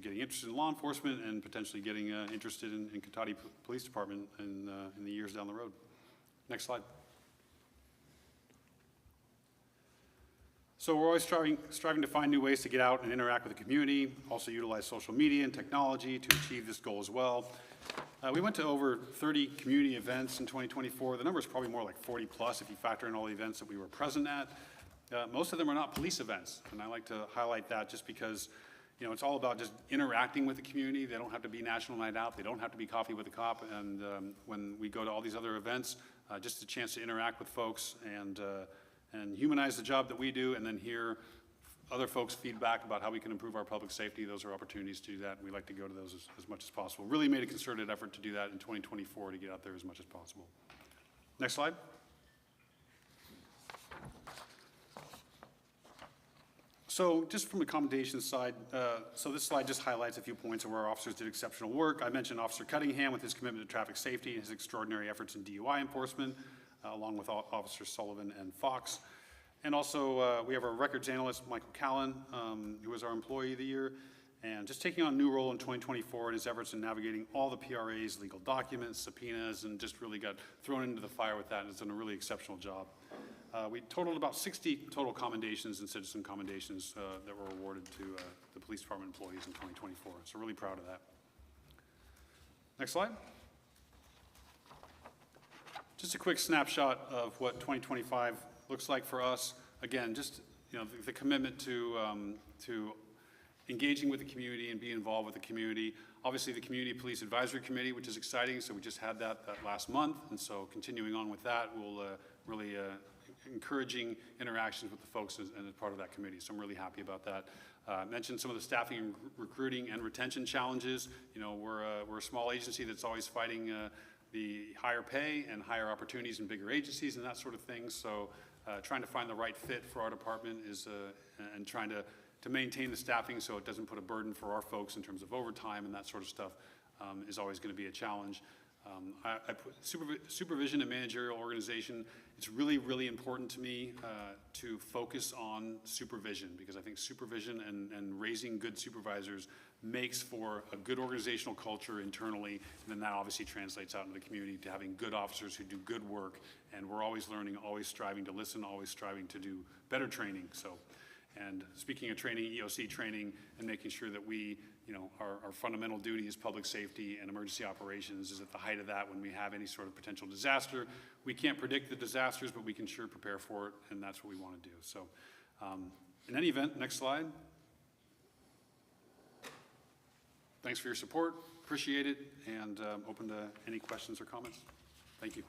[SPEAKER 14] getting interested in law enforcement and potentially getting interested in Cotati Police Department in the years down the road. Next slide. So we're always striving to find new ways to get out and interact with the community, also utilize social media and technology to achieve this goal as well. We went to over 30 community events in 2024. The number is probably more like 40 plus if you factor in all the events that we were present at. Most of them are not police events, and I like to highlight that just because it's all about just interacting with the community. They don't have to be National Night Out. They don't have to be Coffee with a Cop. And when we go to all these other events, just a chance to interact with folks and humanize the job that we do, and then hear other folks' feedback about how we can improve our public safety. Those are opportunities to do that, and we like to go to those as much as possible. Really made a concerted effort to do that in 2024 to get out there as much as possible. Next slide. So just from the commendations side, so this slide just highlights a few points of where our officers did exceptional work. I mentioned Officer Cunningham with his commitment to traffic safety and his extraordinary efforts in DUI enforcement, along with Officers Sullivan and Fox. And also, we have our records analyst, Michael Callan, who was our Employee of the Year, and just taking on a new role in 2024 in his efforts in navigating all the PRA's legal documents, subpoenas, and just really got thrown into the fire with that and has done a really exceptional job. We totaled about 60 total commendations and citizen commendations that were awarded to the police department employees in 2024. So really proud of that. Next slide. Just a quick snapshot of what 2025 looks like for us. Again, just the commitment to engaging with the community and being involved with the community. Obviously, the Community Police Advisory Committee, which is exciting. So we just had that last month, and so continuing on with that, we'll really encouraging interactions with the folks as part of that committee. So I'm really happy about that. I mentioned some of the staffing, recruiting, and retention challenges. We're a small agency that's always fighting the higher pay and higher opportunities in bigger agencies and that sort of thing. So trying to find the right fit for our department is, and trying to maintain the staffing so it doesn't put a burden for our folks in terms of overtime and that sort of stuff is always going to be a challenge. I put supervision and managerial organization. It's really, really important to me to focus on supervision, because I think supervision and raising good supervisors makes for a good organizational culture internally, and then that obviously translates out into the community to having good officers who do good work, and we're always learning, always striving to listen, always striving to do better training. And speaking of training, EOC training, and making sure that we, our fundamental duty is public safety and emergency operations is at the height of that when we have any sort of potential disaster. We can't predict the disasters, but we can sure prepare for it, and that's what we want to do. So in any event, next slide. Thanks for your support, appreciate it, and open to any questions or comments. Thank you.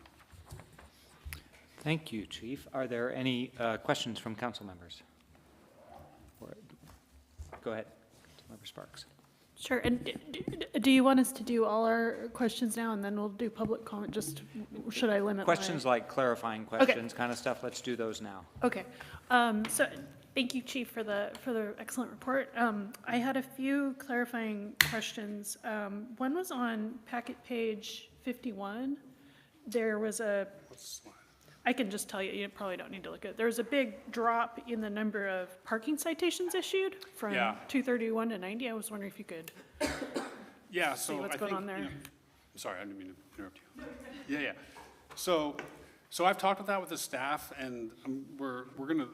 [SPEAKER 1] Thank you, Chief. Are there any questions from council members? Go ahead, Member Sparks.
[SPEAKER 11] Sure, and do you want us to do all our questions now and then we'll do public comment? Just, should I limit
[SPEAKER 1] Questions like clarifying questions, kind of stuff, let's do those now.
[SPEAKER 11] Okay, so Thank you, Chief, for the excellent report. I had a few clarifying questions. One was on packet page 51. There was I can just tell you, you probably don't need to look at it. There was a big drop in the number of parking citations issued from 231 to 90. I was wondering if you could
[SPEAKER 14] Yeah,
[SPEAKER 11] see
[SPEAKER 14] so
[SPEAKER 11] what's
[SPEAKER 14] I
[SPEAKER 11] going
[SPEAKER 14] think,
[SPEAKER 11] on there.
[SPEAKER 14] I'm sorry, I didn't mean to interrupt you. Yeah. So I've talked with that with the staff, and we're gonna,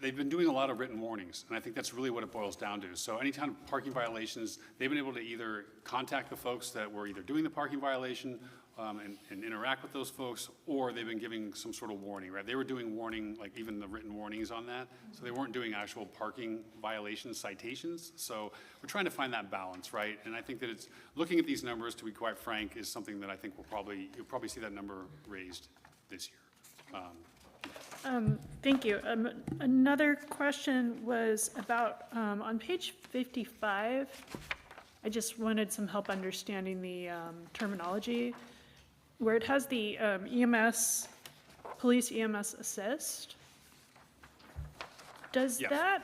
[SPEAKER 14] they've been doing a lot of written warnings, and I think that's really what it boils down to. So anytime parking violations, they've been able to either contact the folks that were either doing the parking violation and interact with those folks, or they've been giving some sort of warning, right? They were doing warning, like even the written warnings on that, so they weren't doing actual parking violation citations. So we're trying to find that balance, right? And I think that it's, looking at these numbers, to be quite frank, is something that I think you'll probably see that number raised this year.
[SPEAKER 11] Thank you. Another question was about, on page 55, I just wanted some help understanding the terminology, where it has the EMS, police EMS assist. Does that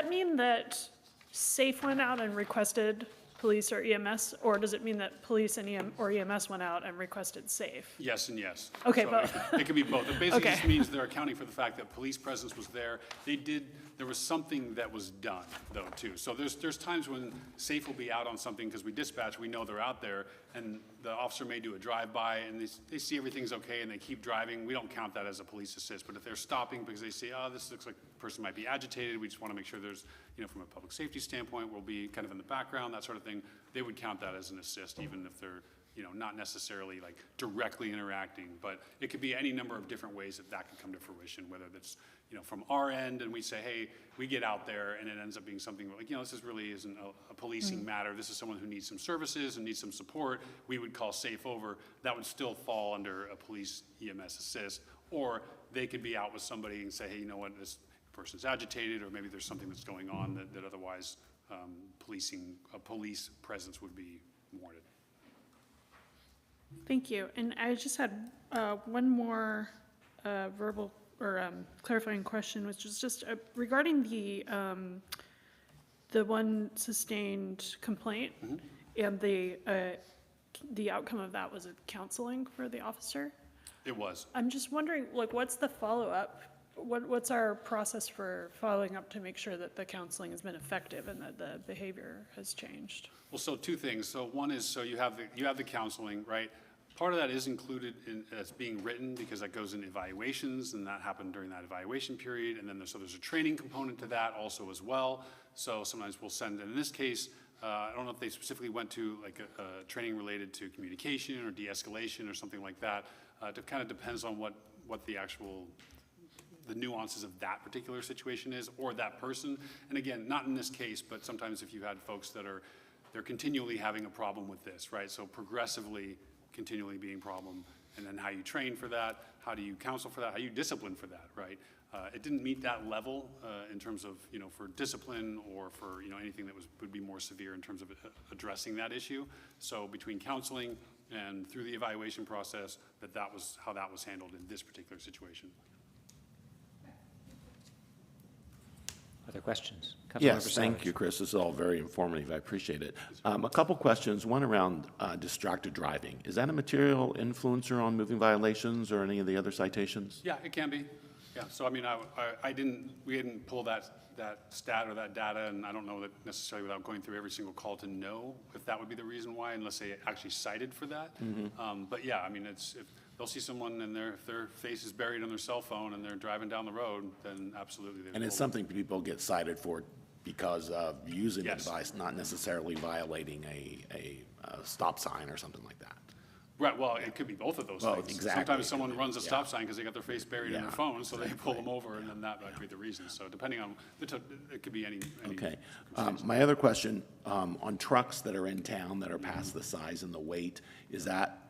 [SPEAKER 11] mean that SAFE went out and requested police or EMS, or does it mean that police and EMS went out and requested SAFE?
[SPEAKER 14] Yes and yes.
[SPEAKER 11] Okay,
[SPEAKER 14] So
[SPEAKER 11] both.
[SPEAKER 14] It could be both. It basically
[SPEAKER 11] Okay.
[SPEAKER 14] just means they're accounting for the fact that police presence was there. There was something that was done, though, too. So there's times when SAFE will be out on something because we dispatch, we know they're out there, and the officer may do a drive-by, and they see everything's okay, and they keep driving. We don't count that as a police assist, but if they're stopping because they see, oh, this looks like the person might be agitated, we just want to make sure there's, from a public safety standpoint, we'll be kind of in the background, that sort of thing, they would count that as an assist, even if they're, not necessarily like directly interacting, but it could be any number of different ways that could come to fruition, whether that's, from our end and we say, hey, we get out there and it ends up being something like, this really isn't a policing matter. This is someone who needs some services and needs some support. We would call SAFE over. That would still fall under a police EMS assist, or they could be out with somebody and say, hey, you know what, this person's agitated, or maybe there's something that's going on that otherwise a police presence would be warranted.
[SPEAKER 11] Thank you. And I just had one more verbal or clarifying question, which is just regarding the one sustained complaint, and the outcome of that was a counseling for the officer.
[SPEAKER 14] It was.
[SPEAKER 11] I'm just wondering, what's the follow-up? What's our process for following up to make sure that the counseling has been effective and that the behavior has changed?
[SPEAKER 14] Well, so two things. So one is, so you have the counseling, right? Part of that is included as being written because that goes in evaluations, and that happened during that evaluation period. And then there's a training component to that also as well. So sometimes we'll send, and in this case, I don't know if they specifically went to like a training related to communication or de-escalation or something like that. It kind of depends on what the nuances of that particular situation is, or that person. And again, not in this case, but sometimes if you had folks that they're continually having a problem with this, right? So progressively, continually being a problem, and then how you train for that, how do you counsel for that, how you discipline for that, right? It didn't meet that level in terms of, for discipline or for, anything that would be more severe in terms of addressing that issue. So between counseling and through the evaluation process, that was how that was handled in this particular situation.
[SPEAKER 15] Other questions?
[SPEAKER 10] Yes, thank you, Chris. This is all very informative. I appreciate it. A couple questions. One around distracted driving. Is that a material influencer on moving violations or any of the other citations?
[SPEAKER 14] Yeah, it can be. Yeah. So I mean, we didn't pull that stat or that data, and I don't know that necessarily without going through every single call to know if that would be the reason why, unless they actually cited for that. But yeah, I mean, if they'll see someone and their face is buried on their cell phone and they're driving down the road, then absolutely.
[SPEAKER 10] And it's something people get cited for because of using the device, not necessarily violating a stop sign or something like that.
[SPEAKER 14] Right, well, it could be both of those things.
[SPEAKER 10] Exactly.
[SPEAKER 14] Sometimes someone runs a stop sign because they got their face buried in their phone, so they pull them over, and then that might be the reason. So depending on, it could be any.
[SPEAKER 10] Okay. My other question, on trucks that are in town that are past the size and the weight, is that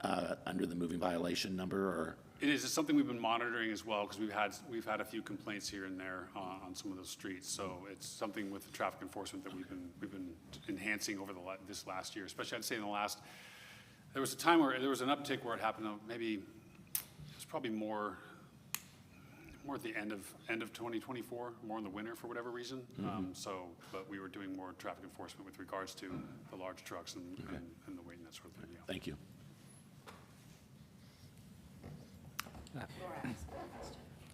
[SPEAKER 10] under the moving violation number, or?
[SPEAKER 14] It is. It's something we've been monitoring as well, because we've had a few complaints here and there on some of those streets. So it's something with the traffic enforcement that we've been enhancing over this last year, especially I'd say in the last. There was a time where there was an uptick where it happened, maybe it was probably more more at the end of 2024, more in the winter for whatever reason. But we were doing more traffic enforcement with regards to the large trucks and the weight and that sort of thing, yeah.
[SPEAKER 10] Thank you.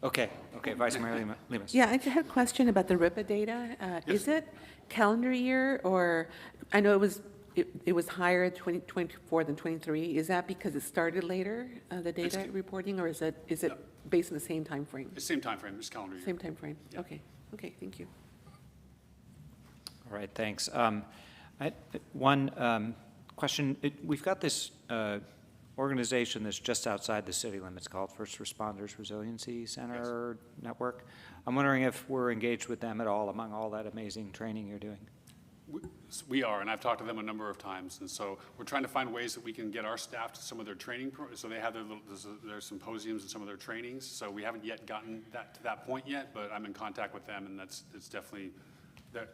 [SPEAKER 15] Okay, Vice Mayor Lemus.
[SPEAKER 8] Yeah, I just had a question about the RIPA data. Is it calendar year, or, I know it was higher 2024 than 23. Is that because it started later, the data reporting, or is it based on the same time frame?
[SPEAKER 14] It's same time frame, it's calendar year.
[SPEAKER 8] Same time frame?
[SPEAKER 14] Yeah.
[SPEAKER 8] Okay, thank you.
[SPEAKER 15] All right, thanks. One question, we've got this organization that's just outside the city limits called First Responders Resiliency Center Network. I'm wondering if we're engaged with them at all among all that amazing training you're doing.
[SPEAKER 14] We are, and I've talked to them a number of times, and so we're trying to find ways that we can get our staff to some of their training, so they have their symposiums and some of their trainings, so we haven't yet gotten to that point yet, but I'm in contact with them, and it's definitely,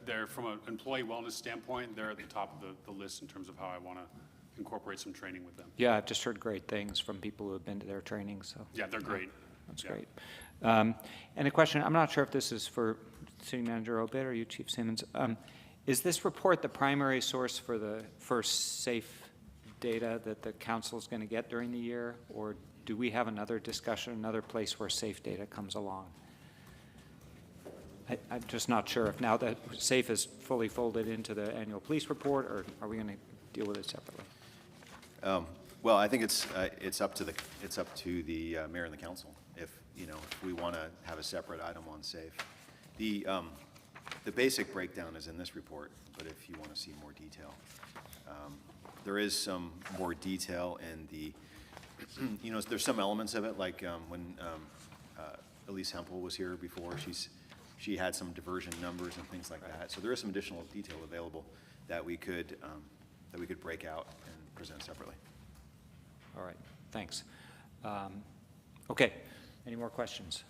[SPEAKER 14] they're from an employee wellness standpoint, they're at the top of the list in terms of how I want to incorporate some training with them.
[SPEAKER 15] Yeah, I've just heard great things from people who have been to their training, so.
[SPEAKER 14] Yeah, they're great.
[SPEAKER 15] That's great. And a question, I'm not sure if this is for City Manager Obid or you, Chief Simmons. Is this report the primary source for the first SAFE data that the council is going to get during the year, or do we have another discussion, another place where SAFE data comes along? I'm just not sure if now that SAFE is fully folded into the annual police report, or are we going to deal with it separately?
[SPEAKER 13] Well, I think it's up to the mayor and the council if we want to have a separate item on SAFE. The basic breakdown is in this report, but if you want to see more detail, there is some more detail in the, there's some elements of it, like when Elise Hempel was here before, she had some diversion numbers and things like that. So there is some additional detail available that we could break out and present separately.
[SPEAKER 15] All right, thanks. Okay, any more questions?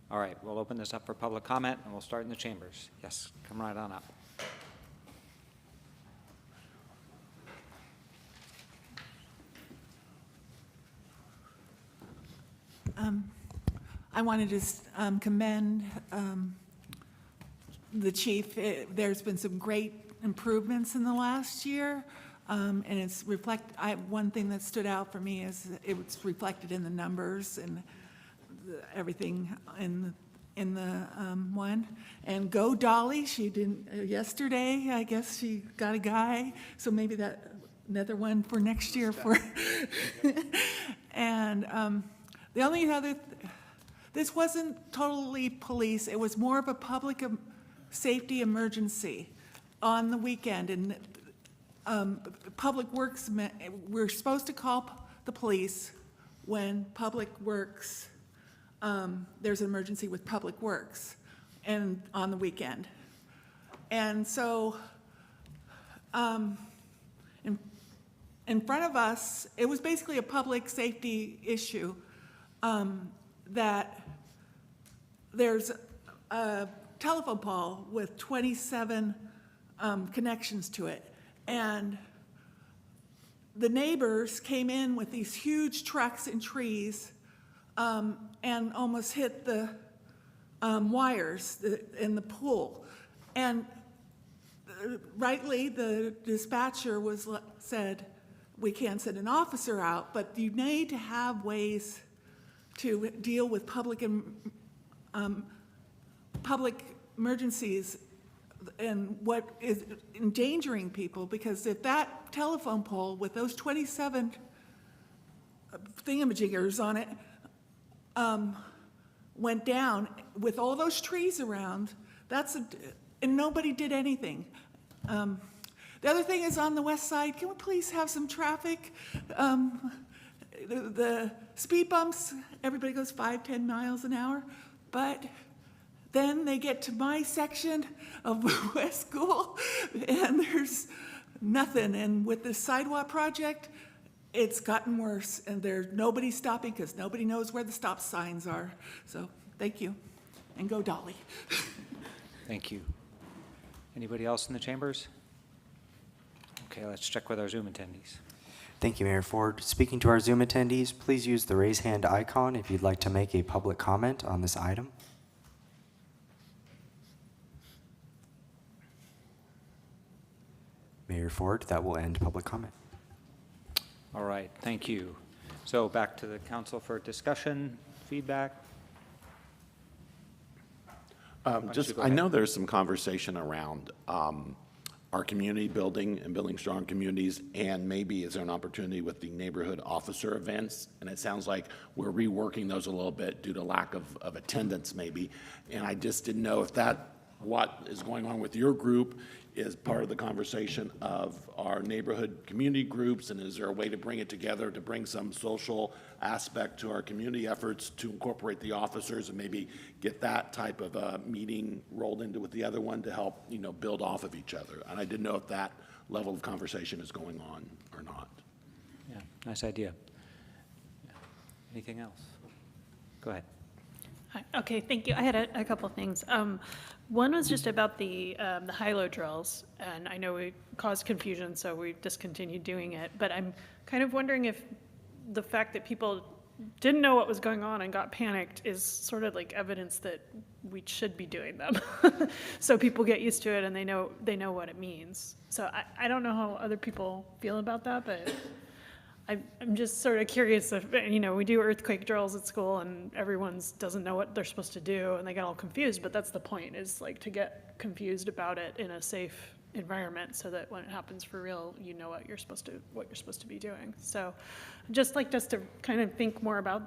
[SPEAKER 15] All right, we'll open this up for public comment, and we'll start in the chambers. Yes, come right on up.
[SPEAKER 3] I wanted to commend the chief. There's been some great improvements in the last year, and it's one thing that stood out for me is it's reflected in the numbers and everything in the one. And go Dolly, she didn't, yesterday, I guess she got a guy, so maybe another one for next year for, and the only other, this wasn't totally police, it was more of a public safety emergency on the weekend, and Public Works, we're supposed to call the police when Public Works, there's an emergency with Public Works and on the weekend. And so in front of us, it was basically a public safety issue, that there's a telephone pole with 27 connections to it. And the neighbors came in with these huge trucks and trees and almost hit the wires in the pool. And rightly, the dispatcher said, we can't send an officer out, but you need to have ways to deal with public emergencies and what is endangering people, because if that telephone pole with those 27 thingamajiggers on it went down with all those trees around, and nobody did anything. The other thing is on the west side, can we please have some traffic? The speed bumps, everybody goes 5-10 miles an hour, but then they get to my section of West School and there's nothing. And with the sidewalk project, it's gotten worse, and there's nobody stopping because nobody knows where the stop signs are. So thank you, and go Dolly.
[SPEAKER 15] Thank you. Anybody else in the chambers? Okay, let's check with our Zoom attendees.
[SPEAKER 2] Thank you, Mayor Ford. Speaking to our Zoom attendees, please use the raise hand icon if you'd like to make a public comment on this item. Mayor Ford, that will end public comment.
[SPEAKER 15] All right, thank you. So back to the council for discussion, feedback.
[SPEAKER 10] I know there's some conversation around our community building and building strong communities, and maybe is there an opportunity with the neighborhood officer events? And it sounds like we're reworking those a little bit due to lack of attendance maybe. And I just didn't know if what is going on with your group is part of the conversation of our neighborhood community groups, and is there a way to bring it together to bring some social aspect to our community efforts to incorporate the officers and maybe get that type of a meeting rolled into with the other one to help, build off of each other? And I didn't know if that level of conversation is going on or not.
[SPEAKER 15] Yeah, nice idea. Anything else? Go ahead.
[SPEAKER 11] Hi. Okay, thank you. I had a couple things. One was just about the high-low drills, and I know we caused confusion, so we discontinued doing it. But I'm kind of wondering if the fact that people didn't know what was going on and got panicked is sort of like evidence that we should be doing them. So people get used to it and they know what it means. So I don't know how other people feel about that, but I'm just sort of curious if, we do earthquake drills at school and everyone doesn't know what they're supposed to do and they get all confused, but that's the point, is like to get confused about it in a safe environment so that when it happens for real, you know what you're supposed to be doing. So just like us to kind of think more about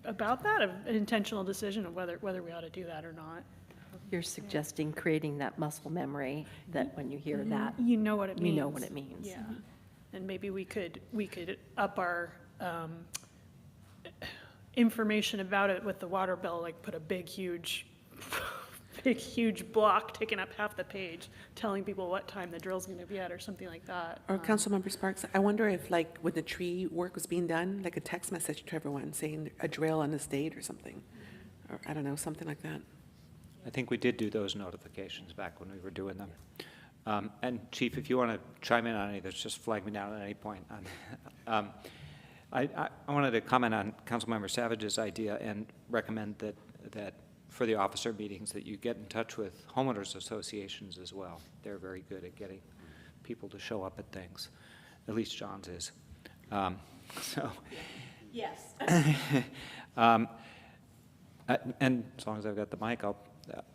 [SPEAKER 11] that, of an intentional decision of whether we ought to do that or not.
[SPEAKER 7] You're suggesting creating that muscle memory that when you hear that,
[SPEAKER 11] you know what it means.
[SPEAKER 7] You know what it means.
[SPEAKER 11] Yeah. And maybe we could up our information about it with the water bill, like put a big, huge block taking up half the page, telling people what time the drill's going to be at or something like that.
[SPEAKER 8] Or Councilmember Sparks, I wonder if, like, when the tree work was being done, like a text message to everyone saying a drill on this date or something, or I don't know, something like that.
[SPEAKER 15] I think we did do those notifications back when we were doing them. And Chief, if you want to chime in on any of this, just flag me down at any point. I wanted to comment on Councilmember Savage's idea and recommend that for the officer meetings that you get in touch with homeowners associations as well. They're very good at getting people to show up at things. At least John's is.
[SPEAKER 7] Yes.
[SPEAKER 15] And as long as I've got the mic,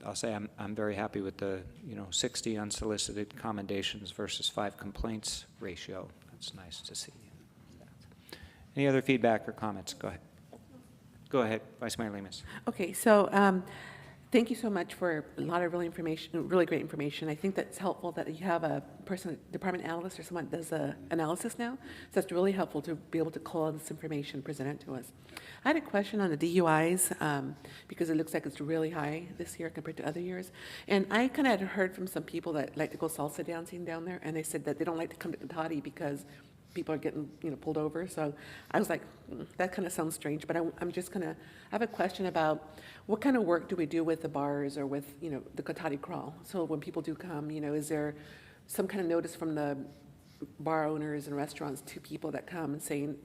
[SPEAKER 15] I'll say I'm very happy with the 60 unsolicited commendations versus 5 complaints ratio. That's nice to see. Any other feedback or comments? Go ahead. Go ahead, Vice Mayor Lemus.
[SPEAKER 8] Okay, so thank you so much for a lot of really great information. I think that's helpful that you have a department analyst or someone that does the analysis now. So that's really helpful to be able to call all this information and present it to us. I had a question on the DUIs because it looks like it's really high this year compared to other years. And I kind of had heard from some people that like to go salsa dancing down there, and they said that they don't like to come to Cotati because people are getting, pulled over. So I was like, that kind of sounds strange, but I'm just I have a question about what kind of work do we do with the bars or with, the Cotati crawl? So when people do come, is there some kind of notice from the bar owners and restaurants to people that come and saying,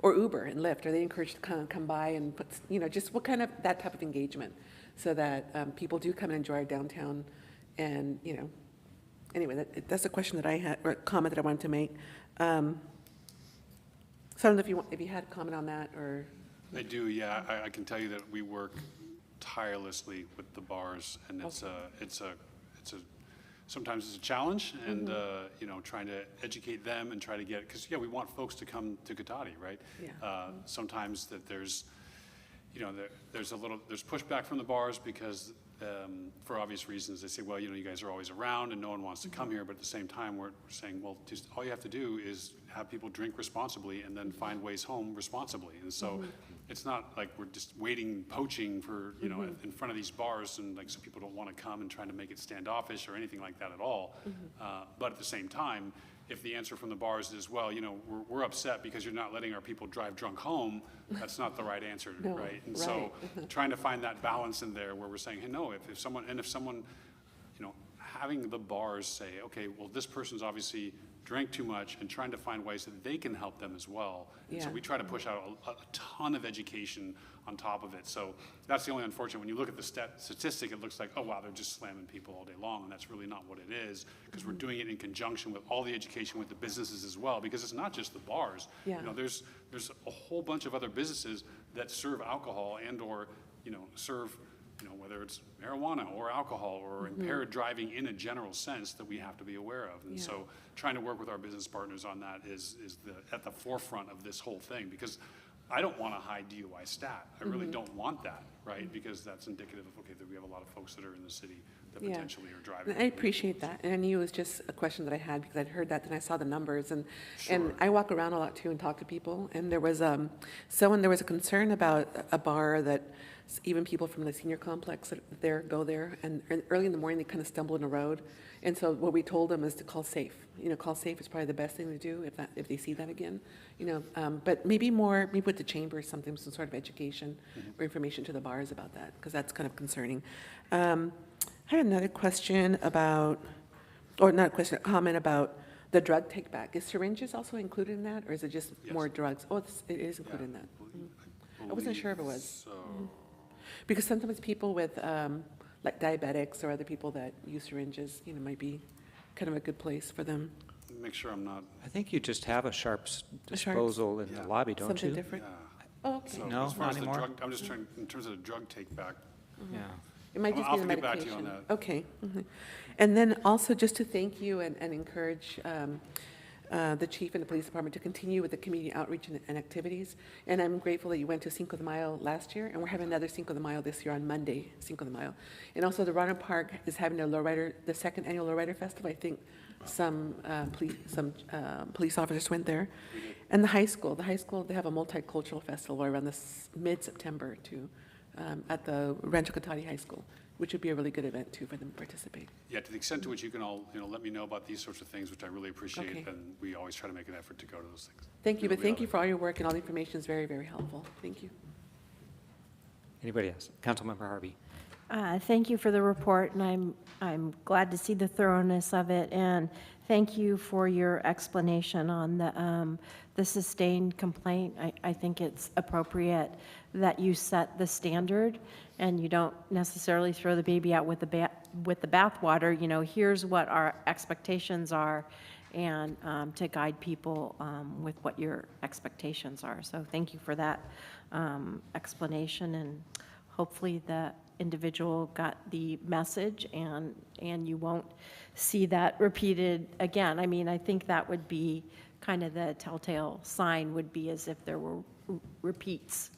[SPEAKER 8] or Uber and Lyft, are they encouraged to come by and put, just what kind of, that type of engagement so that people do come and enjoy our downtown and, anyway, that's a question that I had, or a comment that I wanted to make. So I don't know if you had a comment on that, or.
[SPEAKER 14] I do, yeah. I can tell you that we work tirelessly with the bars, and sometimes it's a challenge, and trying to educate them and try to get, because we want folks to come to Cotati, right?
[SPEAKER 8] Yeah.
[SPEAKER 14] Sometimes that there's pushback from the bars because for obvious reasons, they say, well, you guys are always around and no one wants to come here. But at the same time, we're saying, well, just all you have to do is have people drink responsibly and then find ways home responsibly. And so it's not like we're just poaching for, in front of these bars, and so people don't want to come and trying to make it standoffish or anything like that at all. But at the same time, if the answer from the bars is, well, we're upset because you're not letting our people drive drunk home, that's not the right answer,
[SPEAKER 8] No,
[SPEAKER 14] right? And
[SPEAKER 8] right.
[SPEAKER 14] so trying to find that balance in there where we're saying, hey, no, if someone having the bars say, okay, well, this person's obviously drank too much, and trying to find ways that they can help them as well. And so
[SPEAKER 8] Yeah.
[SPEAKER 14] we try to push out a ton of education on top of it. So that's the only unfortunate, when you look at the statistic, it looks like, oh, wow, they're just slamming people all day long, and that's really not what it is, because we're doing it in conjunction with all the education with the businesses as well, because it's not just the bars.
[SPEAKER 8] Yeah.
[SPEAKER 14] You know, there's a whole bunch of other businesses that serve alcohol and/or, you know, serve, you know, whether it's marijuana or alcohol or impaired driving in a general sense that we have to be aware of. And
[SPEAKER 8] Yeah.
[SPEAKER 14] so trying to work with our business partners on that is at the forefront of this whole thing, because I don't want a high DUI stat. I really don't want that, right? Because that's indicative of, okay, that we have a lot of folks that are in the city that
[SPEAKER 8] Yeah.
[SPEAKER 14] potentially are driving.
[SPEAKER 8] And I appreciate that, and I knew it was just a question that I had because I'd heard that, and I saw the numbers, and
[SPEAKER 14] Sure.
[SPEAKER 8] I walk around a lot too and talk to people, and there was there was a concern about a bar that even people from the senior complex that go there, and early in the morning they kind of stumble in the road, and so what we told them is to call SAFE. You know, call SAFE is probably the best thing to do if they see that again. You know, but maybe with the chamber some sort of education or information to the bars about that, because that's kind of concerning. I had another question about, or not a question, a comment about the drug take back. Is syringes also included in that, or is it just more drugs? Oh, it is included in that. I wasn't sure if it was.
[SPEAKER 14] So,
[SPEAKER 8] Because sometimes people with, like diabetics or other people that use syringes, you know, might be kind of a good place for them.
[SPEAKER 14] make sure I'm not,
[SPEAKER 15] I think you just have a Sharps
[SPEAKER 8] A Sharps?
[SPEAKER 15] disposal in the lobby, don't
[SPEAKER 8] Something
[SPEAKER 15] you?
[SPEAKER 8] different?
[SPEAKER 14] yeah.
[SPEAKER 8] Oh, okay.
[SPEAKER 14] So
[SPEAKER 15] No,
[SPEAKER 14] as far
[SPEAKER 15] not
[SPEAKER 14] as the
[SPEAKER 15] anymore?
[SPEAKER 14] drug, I'm just trying, in terms of the drug take back,
[SPEAKER 15] Yeah.
[SPEAKER 8] It might just
[SPEAKER 14] I'll
[SPEAKER 8] be the
[SPEAKER 14] get back to you on
[SPEAKER 8] medication.
[SPEAKER 14] that.
[SPEAKER 8] Okay. Mhm. And then also just to thank you and encourage the chief and the police department to continue with the community outreach and activities. And I'm grateful that you went to Cinco de Mayo last year, and we're having another Cinco de Mayo this year on Monday, Cinco de Mayo. And also the Rohnert Park is having the second annual Lowrider Festival. I think some police officers went there. And the high school, they have a multicultural festival around this mid-September too, at the Rancho Cotati High School, which would be a really good event too for them to participate.
[SPEAKER 14] yeah, to the extent to which you can all, let me know about these sorts of things, which I really appreciate,
[SPEAKER 8] Okay.
[SPEAKER 14] and we always try to make an effort to go to those things.
[SPEAKER 8] Thank you, but
[SPEAKER 14] We
[SPEAKER 8] thank
[SPEAKER 14] have
[SPEAKER 8] you
[SPEAKER 14] it.
[SPEAKER 8] for all your work, and all the information is very, very helpful. Thank you.
[SPEAKER 15] Anybody else? Councilmember Harvey.
[SPEAKER 7] Thank you for the report, and I'm glad to see the thoroughness of it, and thank you for your explanation on the sustained complaint. I think it's appropriate that you set the standard, and you don't necessarily throw the baby out with the bathwater. Here's what our expectations are, and to guide people with what your expectations are. So thank you for that explanation, and hopefully the individual got the message, and you won't see that repeated again. I mean, I think that would be kind of the telltale sign, would be as if there were repeats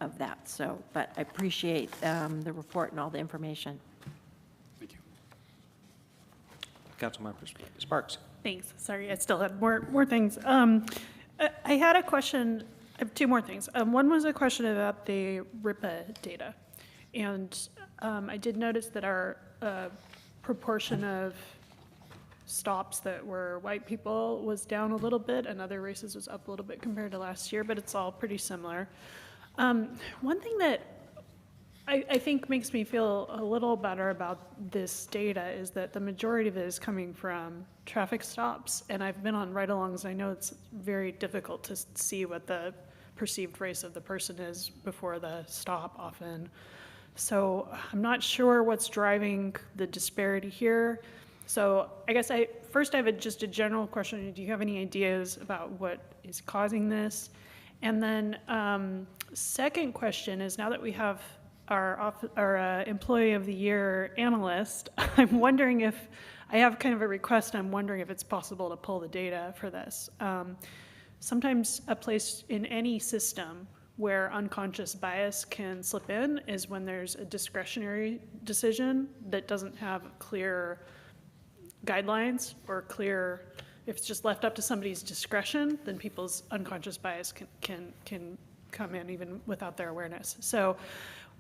[SPEAKER 7] of that. So, but I appreciate the report and all the information.
[SPEAKER 14] Thank you.
[SPEAKER 15] Councilmember Sparks.
[SPEAKER 11] Thanks. Sorry, I still had more things. I had a question, I have two more things. One was a question about the RIPA data. And I did notice that our proportion of stops that were white people was down a little bit, and other races was up a little bit compared to last year, but it's all pretty similar. One thing that I think makes me feel a little better about this data is that the majority of it is coming from traffic stops, and I've been on ride-alongs. I know it's very difficult to see what the perceived race of the person is before the stop often. So I'm not sure what's driving the disparity here. So I guess first I have just a general question. Do you have any ideas about what is causing this? And then second question is, now that we have our Employee of the Year analyst, I'm wondering if, I have kind of a request, I'm wondering if it's possible to pull the data for this. Sometimes a place in any system where unconscious bias can slip in is when there's a discretionary decision that doesn't have clear guidelines or clear, if it's just left up to somebody's discretion, then people's unconscious bias can come in even without their awareness. So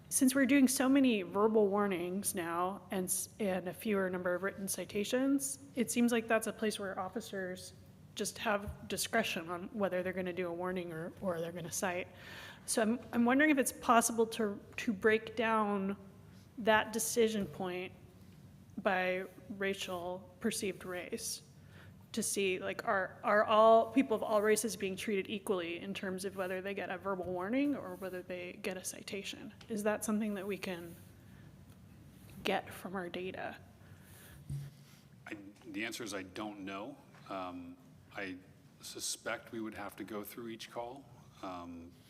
[SPEAKER 11] since we're doing so many verbal warnings now and a fewer number of written citations, it seems like that's a place where officers just have discretion on whether they're going to do a warning or they're going to cite. So I'm wondering if it's possible to break down that decision point by racial, perceived race, to see, like, are all people of all races being treated equally in terms of whether they get a verbal warning or whether they get a citation? Is that something that we can get from our data?
[SPEAKER 14] The answer is I don't know. I suspect we would have to go through each call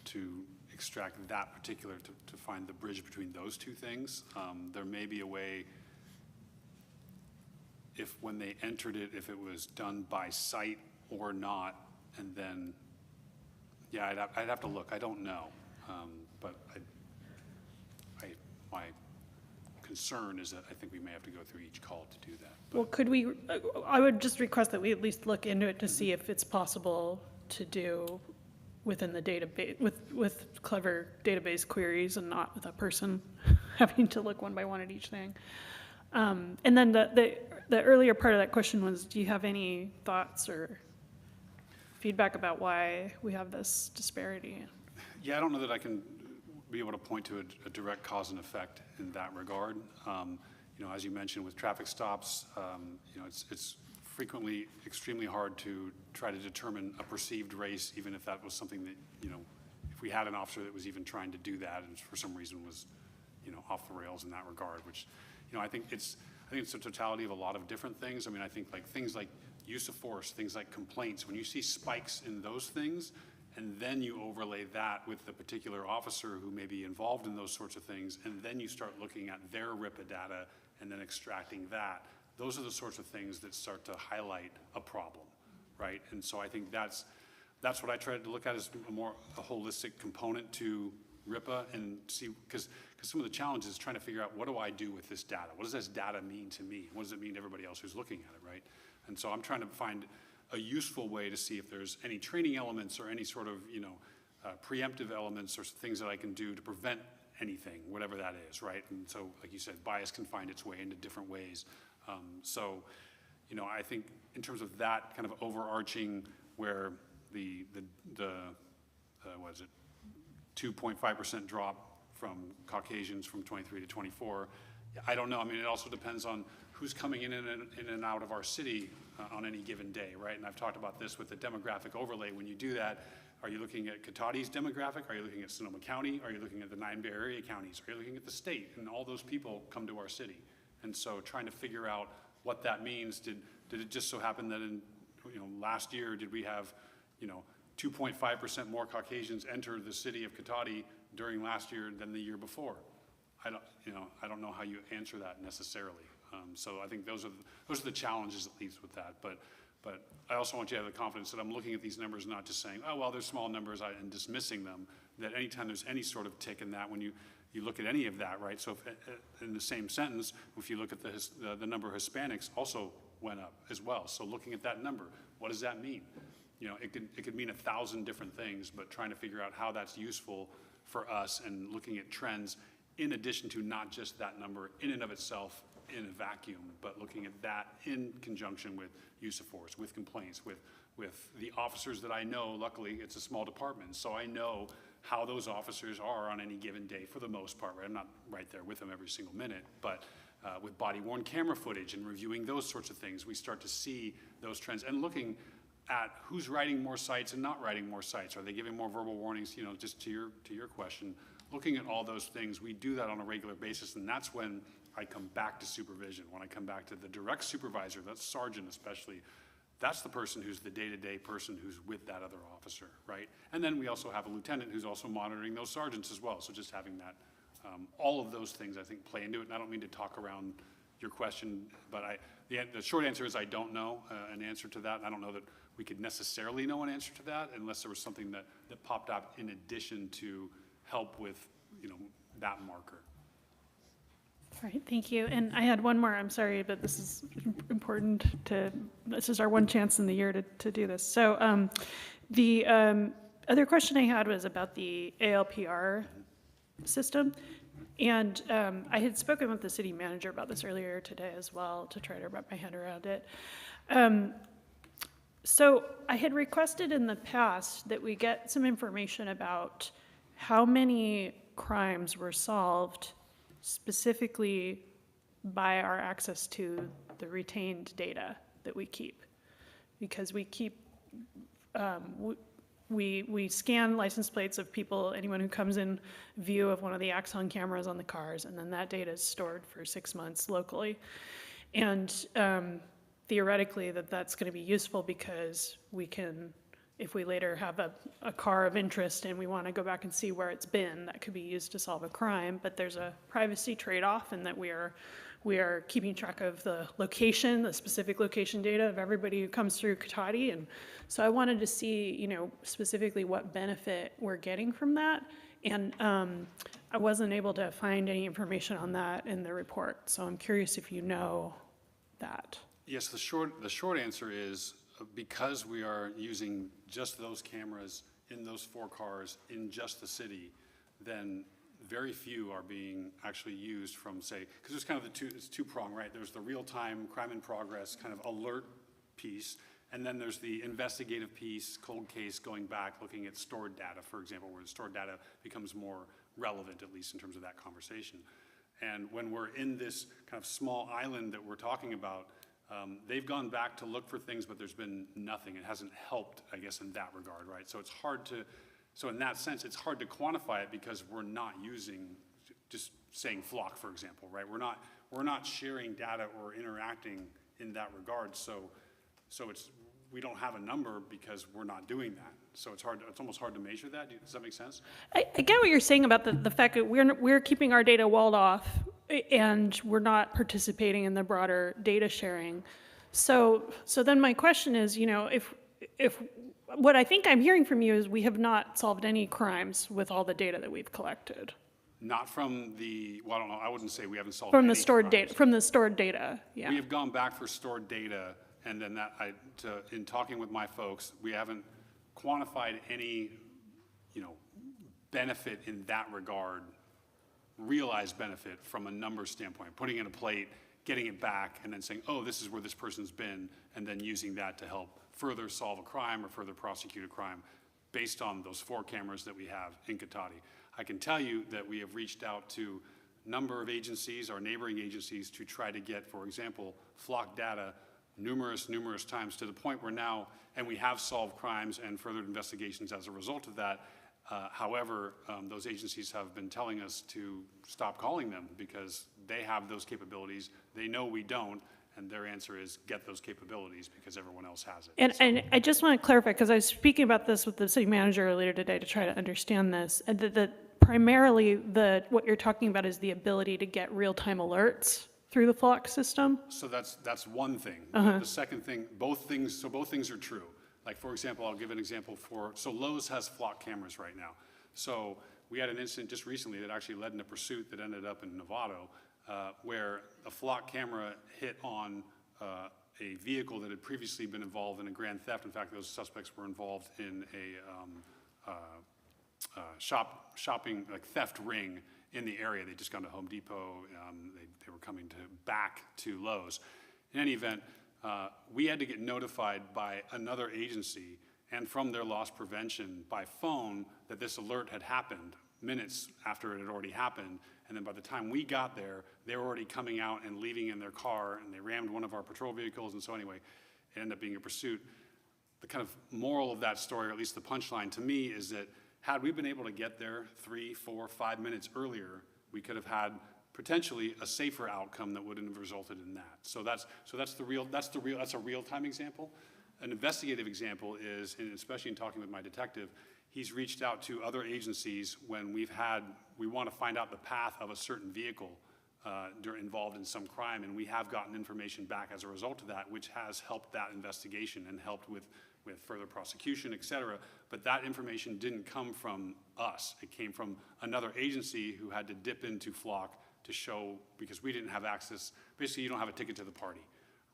[SPEAKER 14] to extract that particular, to find the bridge between those two things. There may be a way, if when they entered it, if it was done by sight or not, and then, yeah, I'd have to look. I don't know. But my concern is that I think we may have to go through each call to do that.
[SPEAKER 11] Well, could we, I would just request that we at least look into it to see if it's possible to do within the database, with clever database queries and not with a person having to look one by one at each thing. And then the earlier part of that question was, do you have any thoughts or feedback about why we have this disparity?
[SPEAKER 14] Yeah, I don't know that I can be able to point to a direct cause and effect in that regard. You know, as you mentioned with traffic stops, you know, it's frequently extremely hard to try to determine a perceived race, even if that was something that, you know, if we had an officer that was even trying to do that and for some reason was, you know, off the rails in that regard, which, you know, I think it's a totality of a lot of different things. I mean, I think like things like use of force, things like complaints, when you see spikes in those things, and then you overlay that with the particular officer who may be involved in those sorts of things, and then you start looking at their RIPA data and then extracting that, those are the sorts of things that start to highlight a problem, right? And so I think that's what I tried to look at as a holistic component to RIPA, and see, because some of the challenges is trying to figure out, what do I do with this data? What does this data mean to me? What does it mean to everybody else who's looking at it, right? And so I'm trying to find a useful way to see if there's any training elements or any sort of, you know, preemptive elements or things that I can do to prevent anything, whatever that is, right? And so, like you said, bias can find its way into different ways. So, you know, I think in terms of that kind of overarching, where the what is it, 2.5% drop from Caucasians from 23 to 24, I don't know. I mean, it also depends on who's coming in and out of our city on any given day, right? And I've talked about this with the demographic overlay. When you do that, are you looking at Cotati's demographic? Are you looking at Sonoma County? Are you looking at the 9 Bay Area counties? Are you looking at the state? And all those people come to our city. And so trying to figure out what that means. Did it just so happen that in, you know, last year, did we have, you know, 2.5% more Caucasians enter the city of Cotati during last year than the year before? I don't know how you answer that necessarily. So I think those are the challenges, at least, with that. But I also want you to have the confidence that I'm looking at these numbers, not just saying, oh, well, they're small numbers, and dismissing them, that anytime there's any sort of tick in that, when you look at any of that, right? So if, in the same sentence, if you look at the number of Hispanics also went up as well. So looking at that number, what does that mean? You know, it could mean 1,000 different things, but trying to figure out how that's useful for us and looking at trends in addition to not just that number in and of itself in a vacuum, but looking at that in conjunction with use of force, with complaints, with the officers that I know. Luckily, it's a small department, so I know how those officers are on any given day for the most part, right? I'm not right there with them every single minute, but with body-worn camera footage and reviewing those sorts of things, we start to see those trends and looking at who's writing more cites and not writing more cites. Are they giving more verbal warnings? You know, just to your question, looking at all those things, we do that on a regular basis, and that's when I come back to supervision. When I come back to the direct supervisor, that's sergeant especially, that's the person who's the day-to-day person who's with that other officer, right? And then we also have a lieutenant who's also monitoring those sergeants as well. So just having that, all of those things I think play into it. And I don't mean to talk around your question, but the short answer is I don't know an answer to that. I don't know that we could necessarily know an answer to that unless there was something that popped up in addition to help with, you know, that marker.
[SPEAKER 11] All right, thank you. And I had one more, I'm sorry, but this is important this is our one chance in the year to do this. So the other question I had was about the ALPR system. And I had spoken with the city manager about this earlier today as well to try to wrap my head around it. So I had requested in the past that we get some information about how many crimes were solved, specifically by our access to the retained data that we keep. Because we keep, we scan license plates of people, anyone who comes in view of one of the Axon cameras on the cars, and then that data is stored for 6 months locally. And theoretically, that's going to be useful because we can, if we later have a car of interest and we want to go back and see where it's been, that could be used to solve a crime. But there's a privacy trade-off in that we are keeping track of the location, the specific location data of everybody who comes through Cotati. And so I wanted to see, specifically what benefit we're getting from that. And I wasn't able to find any information on that in the report. So I'm curious if you know that.
[SPEAKER 14] Yes, the short answer is because we are using just those cameras in those 4 cars in just the city, then very few are being actually used from, say, because there's kind of it's two-pronged, right? There's the real-time crime in progress kind of alert piece, and then there's the investigative piece, cold case, going back, looking at stored data, for example, where the stored data becomes more relevant, at least in terms of that conversation. And when we're in this kind of small island that we're talking about, they've gone back to look for things, but there's been nothing. It hasn't helped, I guess, in that regard, right? So it's hard to, so in that sense, it's hard to quantify it because we're not using, just saying flock, for example, right? We're not sharing data or interacting in that regard. So we don't have a number because we're not doing that. So it's almost hard to measure that. Does that make sense?
[SPEAKER 11] I get what you're saying about the fact that we're keeping our data walled off and we're not participating in the broader data sharing. So then my question is, if what I think I'm hearing from you is we have not solved any crimes with all the data that we've collected.
[SPEAKER 14] Not from the, well, I don't know, I wouldn't say we haven't solved
[SPEAKER 11] From the
[SPEAKER 14] any
[SPEAKER 11] stored
[SPEAKER 14] crimes.
[SPEAKER 11] data, from the stored data, yeah.
[SPEAKER 14] We have gone back for stored data, and then in talking with my folks, we haven't quantified any, benefit in that regard, realized benefit from a numbers standpoint, putting in a plate, getting it back, and then saying, oh, this is where this person's been, and then using that to help further solve a crime or further prosecute a crime based on those 4 cameras that we have in Cotati. I can tell you that we have reached out to a number of agencies, our neighboring agencies, to try to get, for example, flock data numerous times to the point where now, and we have solved crimes and further investigations as a result of that. However, those agencies have been telling us to stop calling them because they have those capabilities. They know we don't, and their answer is get those capabilities because everyone else has it.
[SPEAKER 11] And I just want to clarify, because I was speaking about this with the city manager earlier today to try to understand this, and that primarily what you're talking about is the ability to get real-time alerts through the flock system.
[SPEAKER 14] So that's one thing. The second thing, both things are true. Like, for example, I'll give an example so Lowe's has flock cameras right now. So we had an incident just recently that actually led in a pursuit that ended up in Novato, where a flock camera hit on a vehicle that had previously been involved in a grand theft. In fact, those suspects were involved in a shopping, like theft ring in the area. They'd just gone to Home Depot. They were coming back to Lowe's. In any event, we had to get notified by another agency and from their loss prevention by phone that this alert had happened minutes after it had already happened. And then by the time we got there, they were already coming out and leaving in their car, and they rammed one of our patrol vehicles. And so anyway, it ended up being a pursuit. The kind of moral of that story, or at least the punchline to me, is that had we been able to get there 3, 4, 5 minutes earlier, we could have had potentially a safer outcome that wouldn't have resulted in that. So that's a real-time example. An investigative example is, and especially in talking with my detective, he's reached out to other agencies when we want to find out the path of a certain vehicle involved in some crime, and we have gotten information back as a result of that, which has helped that investigation and helped with further prosecution, et cetera. But that information didn't come from us. It came from another agency who had to dip into Flock to show, because we didn't have access. Basically, you don't have a ticket to the party,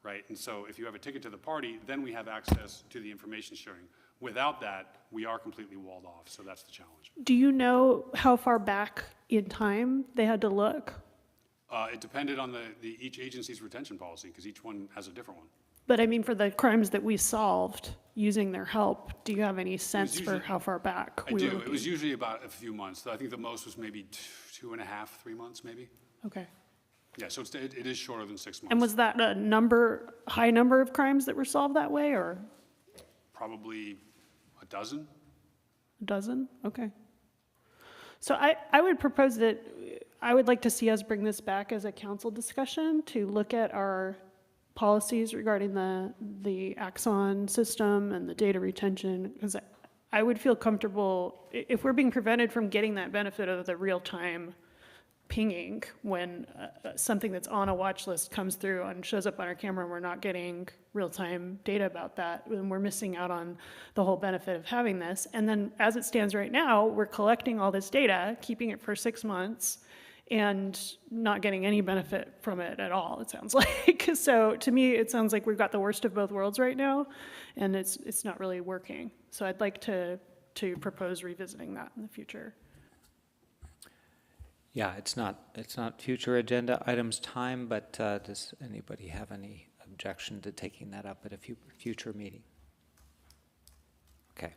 [SPEAKER 14] right? And so if you have a ticket to the party, then we have access to the information sharing. Without that, we are completely walled off, so that's the challenge.
[SPEAKER 11] Do you know how far back in time they had to look?
[SPEAKER 14] It depended on each agency's retention policy, because each one has a different one.
[SPEAKER 11] But I mean, for the crimes that we solved using their help, do you have any sense for how far back
[SPEAKER 14] I do. It was usually about a few months. I think the most was maybe 2.5, 3 months, maybe.
[SPEAKER 11] Okay.
[SPEAKER 14] Yeah, so it is shorter than 6 months.
[SPEAKER 11] And was that a high number of crimes that were solved that way, or
[SPEAKER 14] Probably a dozen.
[SPEAKER 11] a dozen? Okay. So I would propose that, I would like to see us bring this back as a council discussion to look at our policies regarding the Axon system and the data retention, because I would feel comfortable, if we're being prevented from getting that benefit of the real-time pinging when something that's on a watch list comes through and shows up on our camera and we're not getting real-time data about that, then we're missing out on the whole benefit of having this. And then as it stands right now, we're collecting all this data, keeping it for 6 months, and not getting any benefit from it at all, it sounds like. So to me, it sounds like we've got the worst of both worlds right now, and it's not really working. So I'd like to propose revisiting that in the future.
[SPEAKER 15] Yeah, it's not future agenda items time, but does anybody have any objection to taking that up at a future meeting? Okay.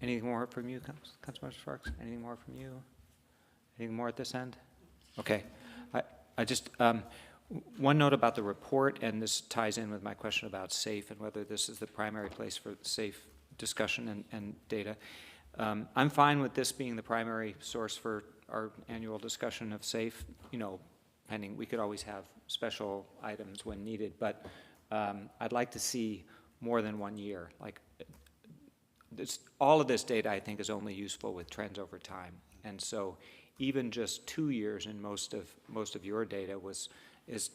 [SPEAKER 15] Anything more from you, Councilmember Sparks? Anything more from you? Anything more at this end? Okay. I just, one note about the report, and this ties in with my question about SAFE and whether this is the primary place for SAFE discussion and data. I'm fine with this being the primary source for our annual discussion of SAFE, pending, we could always have special items when needed, but I'd like to see more than 1 year. Like, all of this data, I think, is only useful with trends over time. And so even just 2 years in most of your data is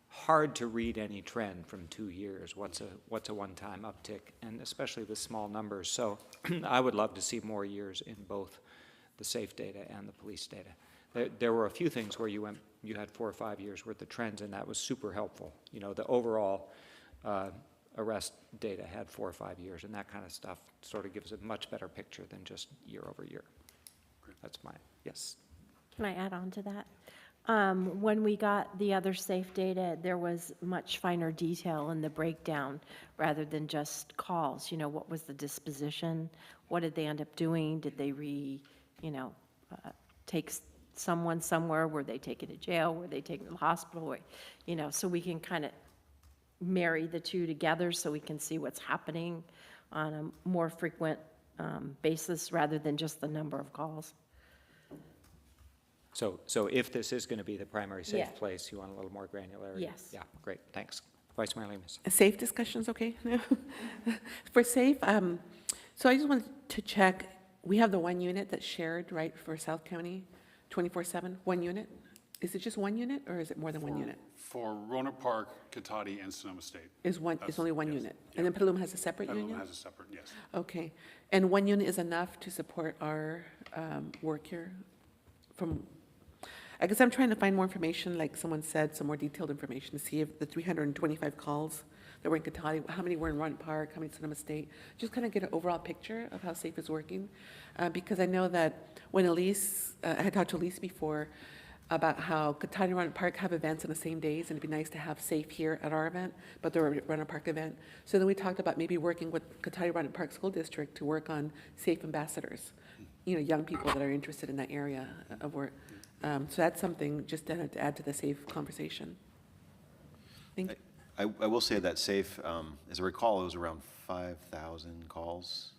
[SPEAKER 15] hard to read any trend from 2 years. What's a one-time uptick, and especially with small numbers. So I would love to see more years in both the SAFE data and the police data. There were a few things where you had 4 or 5 years worth of trends, and that was super helpful. The overall arrest data had 4 or 5 years, and that kind of stuff sort of gives a much better picture than just year over year. That's mine. Yes.
[SPEAKER 7] Can I add on to that? When we got the other SAFE data, there was much finer detail in the breakdown rather than just calls. What was the disposition? What did they end up doing? Did they take someone somewhere? Were they taken to jail? Were they taken to the hospital? So we can kind of marry the two together so we can see what's happening on a more frequent basis rather than just the number of calls.
[SPEAKER 15] So if this is going to be the primary SAFE
[SPEAKER 7] Yeah.
[SPEAKER 15] place, you want a little more granularity?
[SPEAKER 7] Yes.
[SPEAKER 15] Yeah, great, thanks. Vice Mayor Lemus.
[SPEAKER 8] SAFE discussions, okay? For SAFE, so I just wanted to check, we have the 1 unit that's shared, right, for South County, 24/7, 1 unit? Is it just 1 unit, or is it more than 1 unit?
[SPEAKER 14] For Roanoke Park, Cotati, and Sonoma State.
[SPEAKER 8] It's only one
[SPEAKER 14] yes.
[SPEAKER 8] unit? And then Petaluma has a separate
[SPEAKER 14] Petaluma
[SPEAKER 8] unit?
[SPEAKER 14] has a separate, yes.
[SPEAKER 8] Okay, and 1 unit is enough to support our work here? I guess I'm trying to find more information, like someone said, some more detailed information to see if the 325 calls that were in Cotati, how many were in Roanoke Park, how many in Sonoma State, just kind of get an overall picture of how SAFE is working. Because I know that when Elise, I had talked to Elise before about how Cotati and Roanoke Park have events on the same days, and it'd be nice to have SAFE here at our event, but they're a Roanoke Park event. So then we talked about maybe working with Cotati Roanoke Park School District to work on SAFE ambassadors, young people that are interested in that area of work. So that's something just to add to the SAFE conversation. Thank you.
[SPEAKER 13] I will say that SAFE, as I recall, it was around 5,000 calls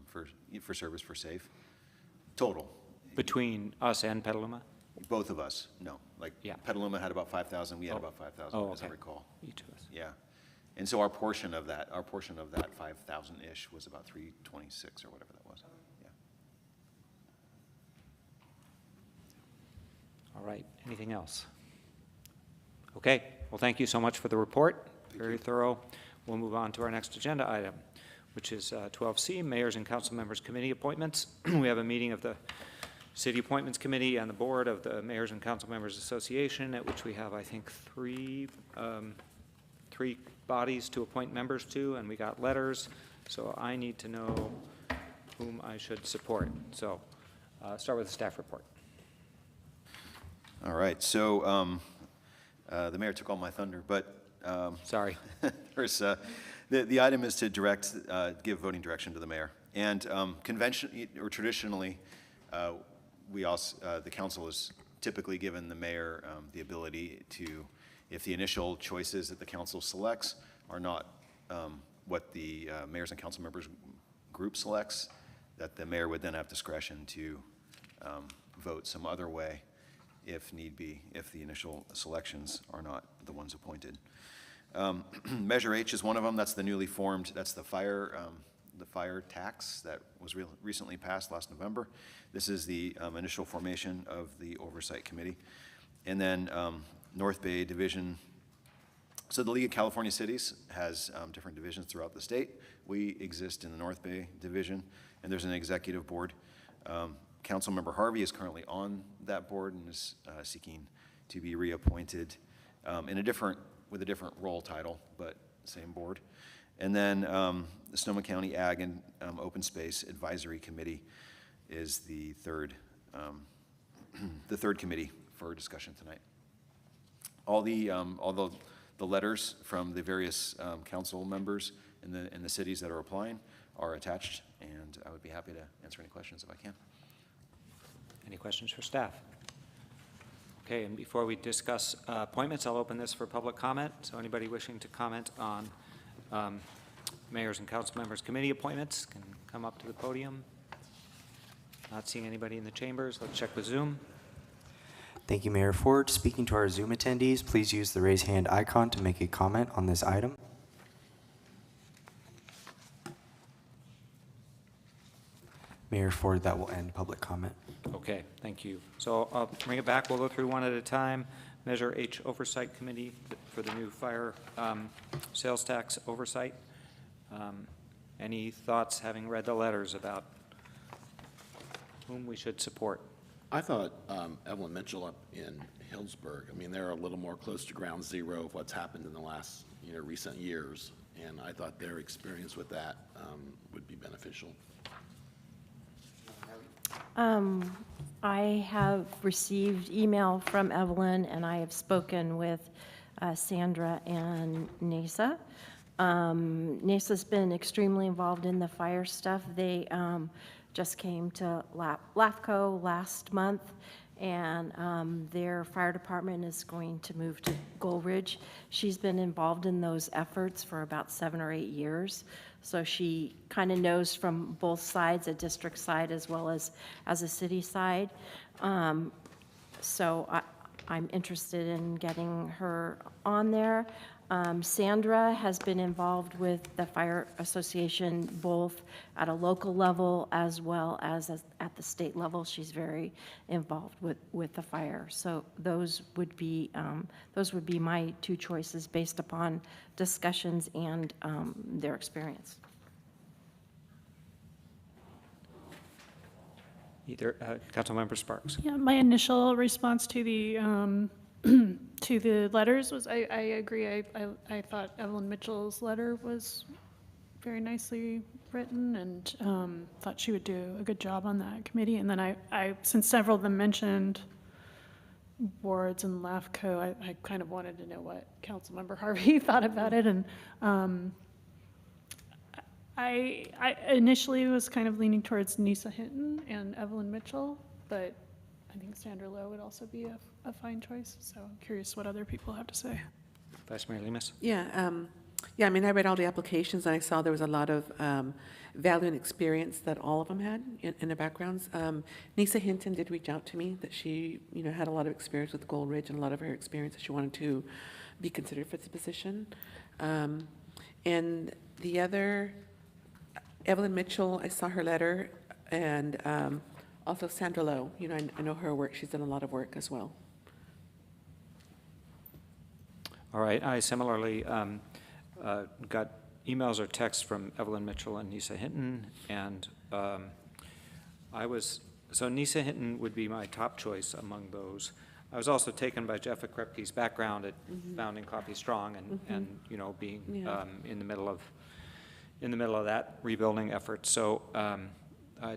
[SPEAKER 13] for service for SAFE, total.
[SPEAKER 15] Between us and Petaluma?
[SPEAKER 13] Both of us, no.
[SPEAKER 15] Yeah.
[SPEAKER 13] Petaluma had about 5,000, we had about 5,000, as I
[SPEAKER 15] okay.
[SPEAKER 13] recall.
[SPEAKER 15] Each of us.
[SPEAKER 13] Yeah. And so our portion of that 5,000-ish was about 326 or whatever that was. Yeah.
[SPEAKER 15] All right, anything else? Okay, well, thank you so much for the report, very thorough. We'll move on to our next agenda item, which is 12C, Mayors and Council Members Committee Appointments. We have a meeting of the City Appointments Committee and the Board of the Mayors and Council Members Association, at which we have, I think, three bodies to appoint members to, and we got letters, so I need to know whom I should support. So start with the staff report.
[SPEAKER 13] All right, so the mayor took all my thunder, but
[SPEAKER 15] sorry.
[SPEAKER 13] There's, the item is to give voting direction to the mayor. And traditionally, we also, the council has typically given the mayor the ability to, if the initial choices that the council selects are not what the mayors and council members group selects, that the mayor would then have discretion to vote some other way if need be, if the initial selections are not the ones appointed. Measure H is one of them. That's the newly formed, that's the fire tax that was recently passed last November. This is the initial formation of the Oversight Committee. And then North Bay Division. So the League of California Cities has different divisions throughout the state. We exist in the North Bay Division, and there's an executive board. Councilmember Harvey is currently on that board and is seeking to be reappointed with a different role title, but same board. And then the Sonoma County Ag and Open Space Advisory Committee is the third committee for discussion tonight. All the letters from the various council members in the cities that are applying are attached, and I would be happy to answer any questions if I can.
[SPEAKER 15] Any questions for staff? Okay, and before we discuss appointments, I'll open this for public comment. So anybody wishing to comment on mayors and council members committee appointments can come up to the podium. Not seeing anybody in the chambers. Let's check with Zoom.
[SPEAKER 2] Thank you, Mayor Ford. Speaking to our Zoom attendees, please use the raise hand icon to make a comment on this item. Mayor Ford, that will end public comment.
[SPEAKER 15] Okay, thank you. So I'll bring it back. We'll go through one at a time. Measure H Oversight Committee for the new fire sales tax oversight. Any thoughts, having read the letters, about whom we should support?
[SPEAKER 10] I thought Evelyn Mitchell up in Hillsburg, I mean, they're a little more close to ground zero of what's happened in the last, recent years. And I thought their experience with that would be beneficial.
[SPEAKER 7] I have received email from Evelyn, and I have spoken with Sandra and Nasa. NASA's been extremely involved in the fire stuff. They just came to LAFCO last month, and their fire department is going to move to Gold Ridge. She's been involved in those efforts for about 7 or 8 years. So she kind of knows from both sides, a district side as well as a city side. So I'm interested in getting her on there. Sandra has been involved with the Fire Association both at a local level as well as at the state level. She's very involved with the fire. So those would be my 2 choices based upon discussions and their experience.
[SPEAKER 15] Either Councilmember Sparks.
[SPEAKER 11] Yeah, my initial response to the to the letters was I agree. I thought Evelyn Mitchell's letter was very nicely written, and thought she would do a good job on that committee. And then I since several of them mentioned boards and LAFCO, I kind of wanted to know what Councilmember Harvey thought about it. And I initially was kind of leaning towards Nisa Hinton and Evelyn Mitchell, but I think Sandra Lowe would also be a fine choice. So I'm curious what other people have to say.
[SPEAKER 15] Vice Mayor Lemus.
[SPEAKER 8] Yeah, I mean, I read all the applications, and I saw there was a lot of value and experience that all of them had in their backgrounds. Nisa Hinton did reach out to me that she, had a lot of experience with Gold Ridge, and a lot of her experience that she wanted to be considered for this position. And the other, Evelyn Mitchell, I saw her letter, and also Sandra Lowe. I know her work. She's done a lot of work as well.
[SPEAKER 15] All right. I similarly got emails or texts from Evelyn Mitchell and Nisa Hinton, and so Nisa Hinton would be my top choice among those. I was also taken by Jeff Krepke's background at founding Coffee Strong, and being in the middle of that rebuilding effort. So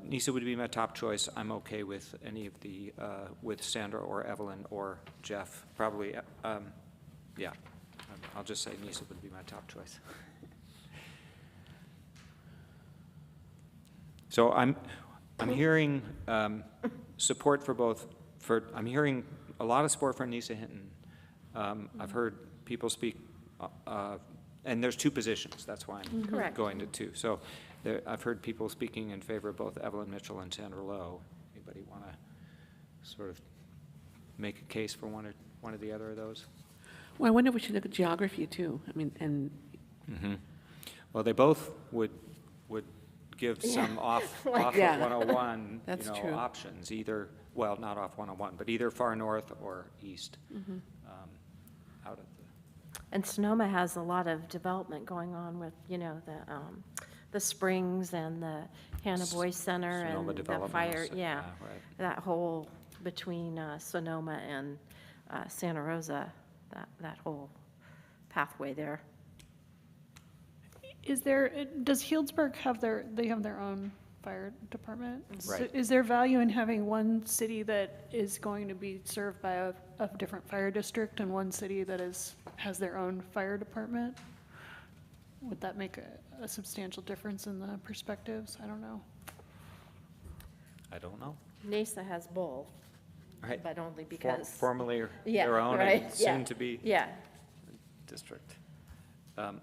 [SPEAKER 15] Nisa would be my top choice. I'm okay with any of the with Sandra or Evelyn or Jeff. Probably, yeah. I'll just say Nisa would be my top choice. So I'm hearing support for both I'm hearing a lot of support for Nisa Hinton. I've heard people speak, and there's two positions, that's why I'm
[SPEAKER 7] Correct.
[SPEAKER 15] going to two. So I've heard people speaking in favor of both Evelyn Mitchell and Sandra Lowe. Anybody want to sort of make a case for one or the other of those?
[SPEAKER 8] Well, I wonder if we should look at geography too. I mean, and
[SPEAKER 15] Well, they both would give some off of
[SPEAKER 8] Yeah.
[SPEAKER 15] 101,
[SPEAKER 8] That's true.
[SPEAKER 15] options, either, well, not off 101, but either far north or east, out of the,
[SPEAKER 7] And Sonoma has a lot of development going on with, the Springs and the Hannah Boyce Center
[SPEAKER 15] Sonoma
[SPEAKER 7] and the
[SPEAKER 15] Development
[SPEAKER 7] fire,
[SPEAKER 15] Center,
[SPEAKER 7] yeah.
[SPEAKER 15] right.
[SPEAKER 7] That whole between Sonoma and Santa Rosa, that whole pathway there.
[SPEAKER 11] Does Healdsburg have their own fire department? So
[SPEAKER 15] Right.
[SPEAKER 11] is there value in having one city that is going to be served by a different fire district and one city that has their own fire department? Would that make a substantial difference in the perspectives? I don't know.
[SPEAKER 15] I don't know.
[SPEAKER 7] NASA has both,
[SPEAKER 15] Right.
[SPEAKER 7] but only because.
[SPEAKER 15] Formerly
[SPEAKER 7] Yeah,
[SPEAKER 15] their own
[SPEAKER 7] right,
[SPEAKER 15] and
[SPEAKER 7] yeah,
[SPEAKER 15] soon to be
[SPEAKER 7] Yeah.
[SPEAKER 15] district.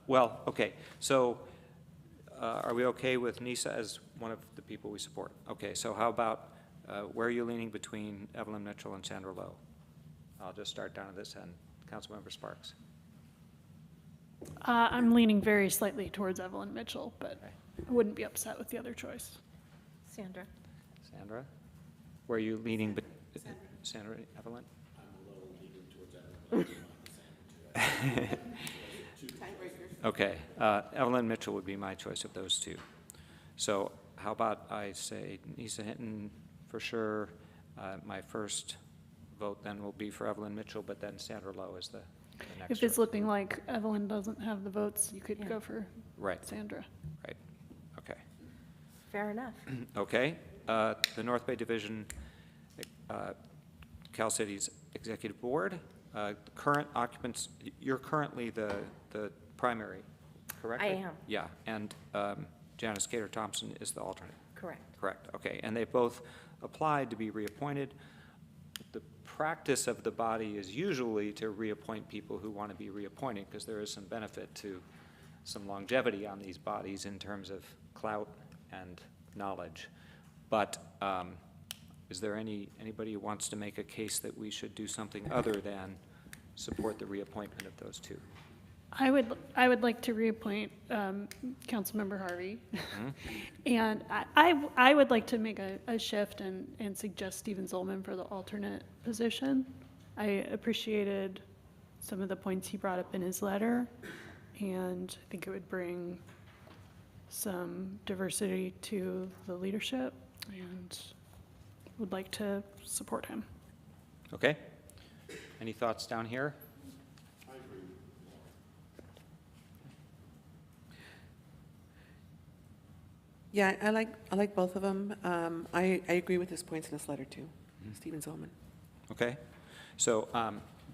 [SPEAKER 15] Well, okay, so are we okay with NISA as one of the people we support? Okay, so how about, where are you leaning between Evelyn Mitchell and Sandra Lowe? I'll just start down at this end. Councilmember Sparks.
[SPEAKER 11] I'm leaning very slightly towards Evelyn Mitchell, but I wouldn't be upset with the other choice.
[SPEAKER 7] Sandra?
[SPEAKER 15] Sandra? Where are you leaning, Sandra, Evelyn? Okay, Evelyn Mitchell would be my choice of those two. So how about I say Nisa Hinton for sure. My first vote then will be for Evelyn Mitchell, but then Sandra Lowe is the next
[SPEAKER 11] If it's
[SPEAKER 15] choice.
[SPEAKER 11] looking like Evelyn doesn't have the votes, you could go for
[SPEAKER 15] Right,
[SPEAKER 11] Sandra.
[SPEAKER 15] right, okay.
[SPEAKER 7] Fair enough.
[SPEAKER 15] Okay, the North Bay Division, Cal City's Executive Board, current occupants, you're currently the primary, correct?
[SPEAKER 7] I am.
[SPEAKER 15] Yeah, and Janice Gator Thompson is the alternate.
[SPEAKER 7] Correct.
[SPEAKER 15] Correct, okay, and they both applied to be reappointed. The practice of the body is usually to reappoint people who want to be reappointed, because there is some benefit to some longevity on these bodies in terms of clout and knowledge. But is there anybody who wants to make a case that we should do something other than support the reappointment of those two?
[SPEAKER 11] I would like to reappoint Councilmember Harvey. And I would like to make a shift and suggest Stephen Zolman for the alternate position. I appreciated some of the points he brought up in his letter, and I think it would bring some diversity to the leadership, and would like to support him.
[SPEAKER 15] Okay, any thoughts down here?
[SPEAKER 8] yeah, I like both of them. I agree with his points in this letter too. Stephen Zolman.
[SPEAKER 15] Okay, so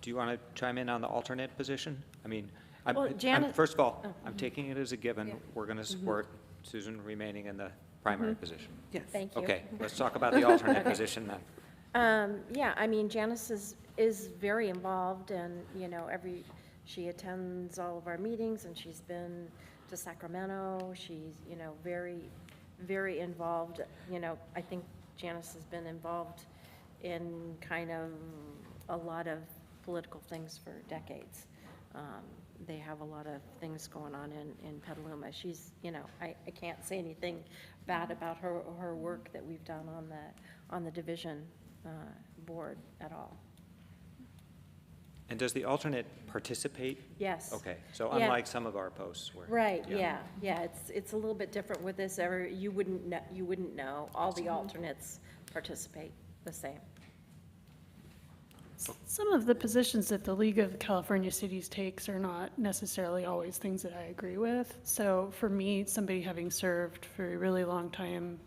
[SPEAKER 15] do you want to chime in on the alternate position? I mean,
[SPEAKER 7] Well, Janet-
[SPEAKER 15] first of all, I'm taking it as a given, we're going to support Susan remaining in the primary position.
[SPEAKER 8] Yes.
[SPEAKER 7] Thank you.
[SPEAKER 15] Okay, let's talk about the alternate position then.
[SPEAKER 7] Yeah, I mean, Janice is very involved, and, she attends all of our meetings, and she's been to Sacramento. She's, very, very involved. I think Janice has been involved in kind of a lot of political things for decades. They have a lot of things going on in Petaluma. She's, I can't say anything bad about her work that we've done on the division board at all.
[SPEAKER 15] And does the alternate participate?
[SPEAKER 7] Yes.
[SPEAKER 15] Okay, so
[SPEAKER 7] Yeah.
[SPEAKER 15] unlike some of our posts where.
[SPEAKER 7] Right, yeah, it's a little bit different with this. You wouldn't know. All the alternates participate the same.
[SPEAKER 11] Some of the positions that the League of California Cities takes are not necessarily always things that I agree with. So for me, somebody having served for a really long time,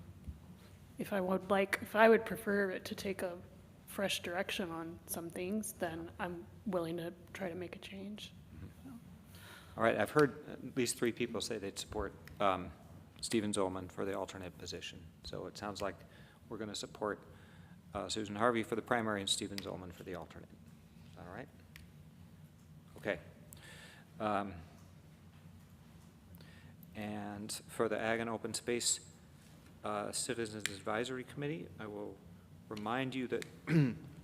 [SPEAKER 11] if I would prefer it to take a fresh direction on some things, then I'm willing to try to make a change.
[SPEAKER 15] All right, I've heard at least 3 people say they'd support Stephen Zolman for the alternate position. So it sounds like we're going to support Susan Harvey for the primary and Stephen Zolman for the alternate. Is that all right? Okay. And for the Ag and Open Space Citizens Advisory Committee, I will remind you that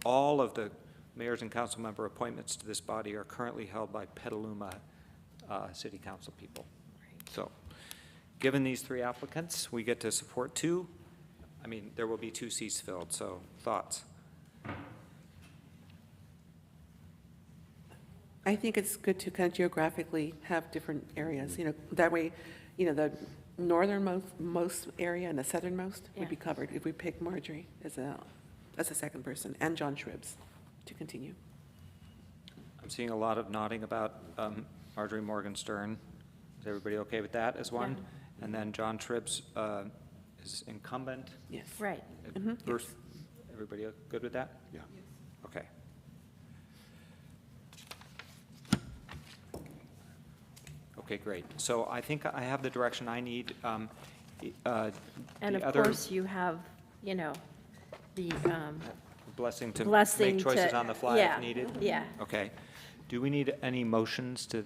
[SPEAKER 15] all of the mayors and council member appointments to this body are currently held by Petaluma City Council people. So, given these three applicants, we get to support two. I mean, there will be 2 seats filled, so thoughts?
[SPEAKER 8] I think it's good to kind of geographically have different areas, you know, that way, you know, the northernmost area and the southernmost would be covered if we pick Marjorie as a second person, and John Shribs to continue.
[SPEAKER 15] I'm seeing a lot of nodding about Marjorie Morgenstern. Is everybody okay with that as one?
[SPEAKER 7] Yeah.
[SPEAKER 15] And then John Shribs is incumbent.
[SPEAKER 8] Yes.
[SPEAKER 7] Right.
[SPEAKER 15] Bruce, everybody good with that?
[SPEAKER 10] Yeah.
[SPEAKER 15] Okay. Okay, great. So I think I have the direction I need.
[SPEAKER 7] And
[SPEAKER 15] the
[SPEAKER 7] of
[SPEAKER 15] other
[SPEAKER 7] course, you have, you know, the
[SPEAKER 15] blessing to
[SPEAKER 7] blessing
[SPEAKER 15] make choices
[SPEAKER 7] to-
[SPEAKER 15] on the fly
[SPEAKER 7] yeah,
[SPEAKER 15] if needed?
[SPEAKER 7] yeah.
[SPEAKER 15] Okay. Do we need any motions to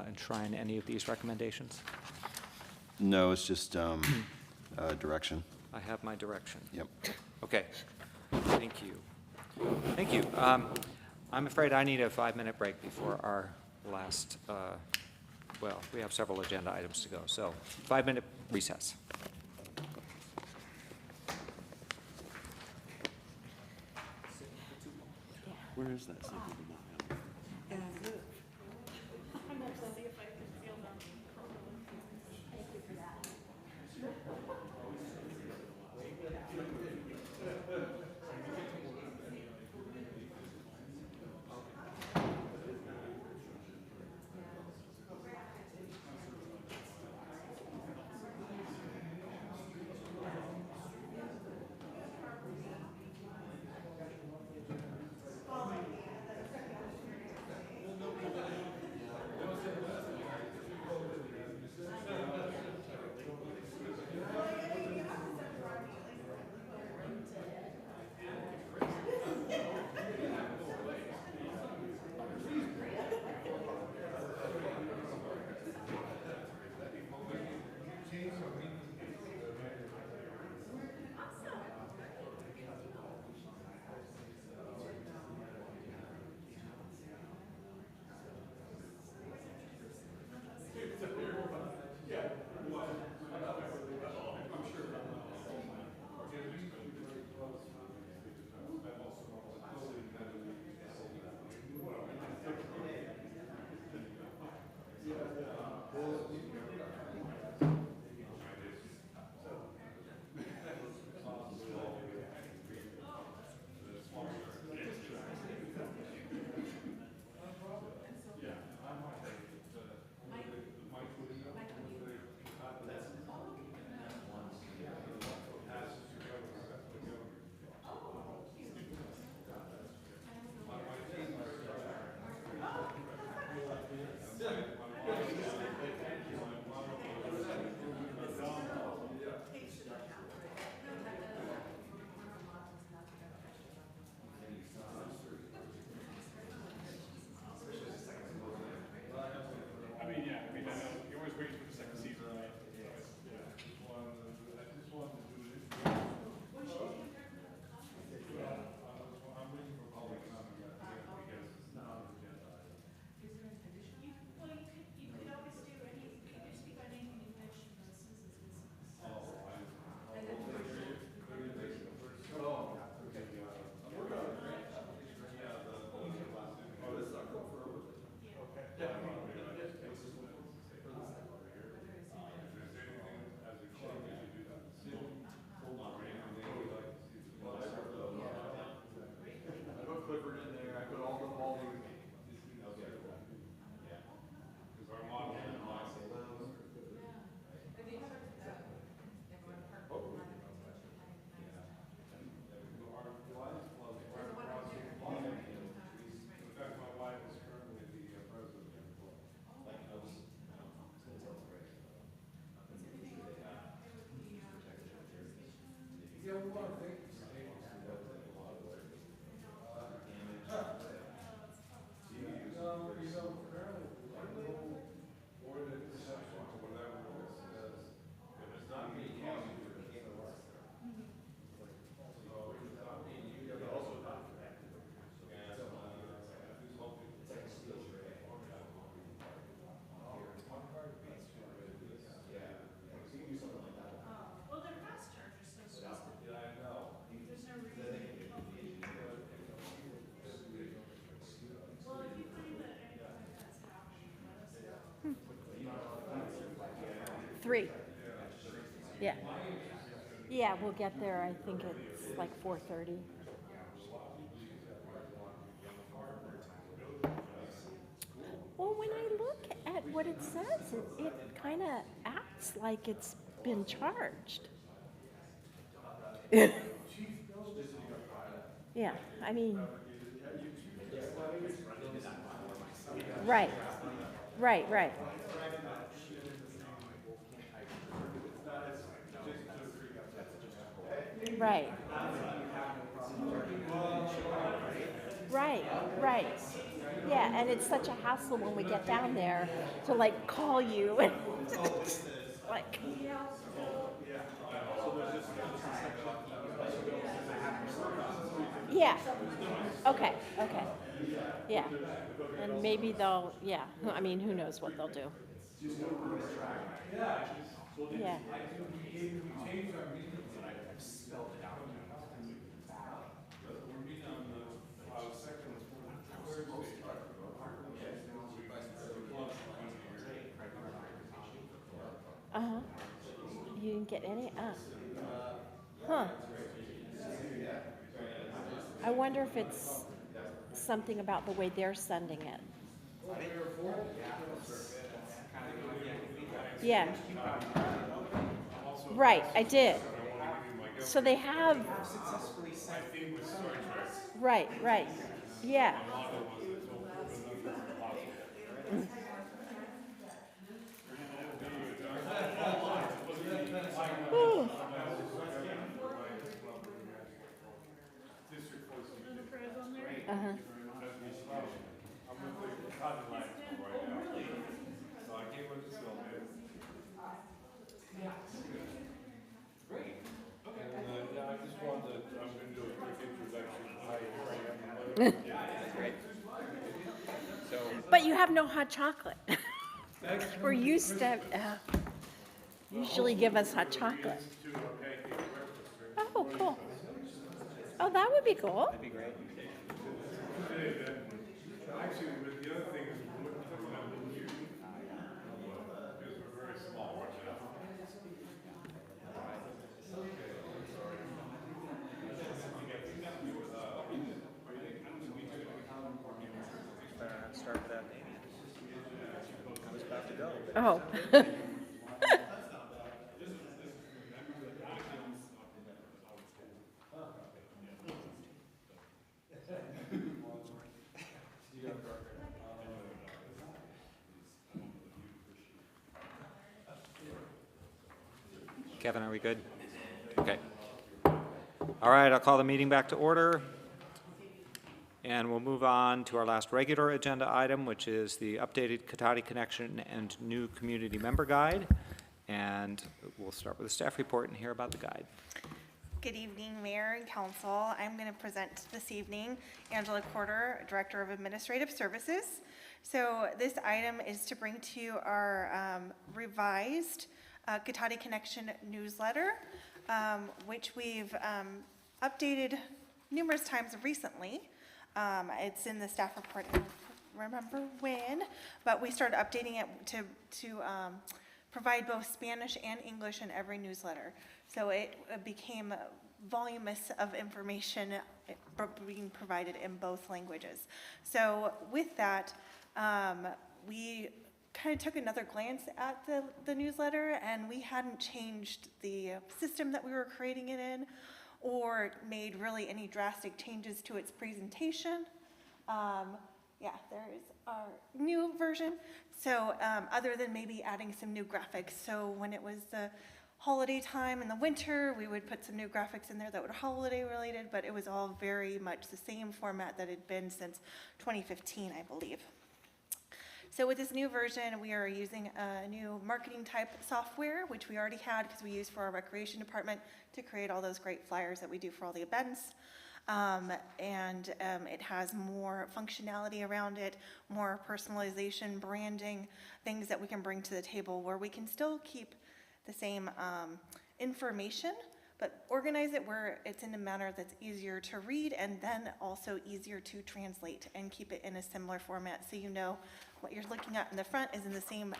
[SPEAKER 15] enshrine any of these recommendations?
[SPEAKER 13] No, it's just direction.
[SPEAKER 15] I have my direction.
[SPEAKER 13] Yep.
[SPEAKER 15] Okay. Thank you. Thank you. I'm afraid I need a 5-minute break before our last, well, we have several agenda items to go. So 5-minute recess.
[SPEAKER 10] Where is that?
[SPEAKER 7] 3. Yeah. Yeah, we'll get there. I think it's like 4:30. Well, when I look at what it says, it kind of acts like it's been charged. Yeah, I mean, right, right, right. Right. Right, right. Yeah, and it's such a hassle when we get down there to like call you and like. Yeah. Okay, okay. Yeah. And maybe they'll, yeah, I mean, who knows what they'll do. Yeah. Uh-huh. You didn't get any? Huh. I wonder if it's something about the way they're sending it. Yeah. Right, I did. So they have. Right, right. Yeah. Whew. Uh-huh. But you have no hot chocolate. We're used to usually give us hot chocolate. Oh, cool. Oh, that would be cool.
[SPEAKER 15] That'd be great. Start with that maybe. I was about to go.
[SPEAKER 7] Oh.
[SPEAKER 15] Kevin, are we good? Okay. All right, I'll call the meeting back to order. And we'll move on to our last regular agenda item, which is the updated Cotati Connection and new community member guide. And we'll start with the staff report and hear about the guide.
[SPEAKER 16] Good evening, Mayor and Council. I'm going to present this evening Angela Corder, Director of Administrative Services. So this item is to bring to you our revised Cotati Connection newsletter, which we've updated numerous times recently. It's in the staff report, I don't remember when, but we started updating it to provide both Spanish and English in every newsletter. So it became voluminous of information being provided in both languages. So with that, we kind of took another glance at the newsletter, and we hadn't changed the system that we were creating it in or made really any drastic changes to its presentation. Yeah, there is our new version. So other than maybe adding some new graphics. So when it was the holiday time in the winter, we would put some new graphics in there that were holiday related, but it was all very much the same format that had been since 2015, I believe. So with this new version, we are using a new marketing type software, which we already had because we used for our recreation department to create all those great flyers that we do for all the events. It has more functionality around it, more personalization, branding, things that we can bring to the table where we can still keep the same information, but organize it where it's in a manner that's easier to read and then also easier to translate and keep it in a similar format so you know what you're looking at in the front is in the same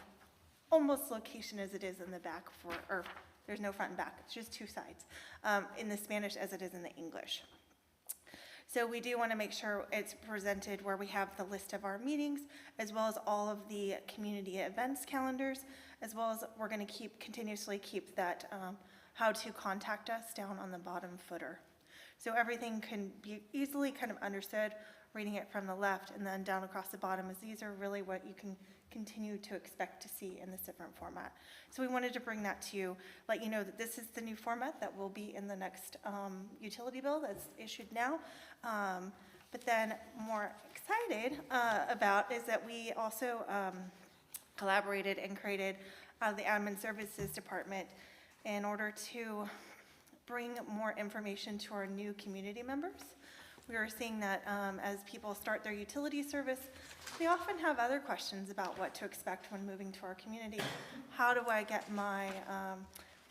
[SPEAKER 16] almost location as it is in the back or there's no front and back, it's just two sides, in the Spanish as it is in the English. So we do want to make sure it's presented where we have the list of our meetings, as well as all of the community events calendars, as well as we're going to continuously keep that how to contact us down on the bottom footer. So everything can be easily kind of understood, reading it from the left, and then down across the bottom, as these are really what you can continue to expect to see in this different format. So we wanted to bring that to you, let you know that this is the new format that will be in the next utility bill that's issued now. But then more excited about is that we also collaborated and created the Admin Services Department in order to bring more information to our new community members. We are seeing that as people start their utility service, they often have other questions about what to expect when moving to our community. How do I get my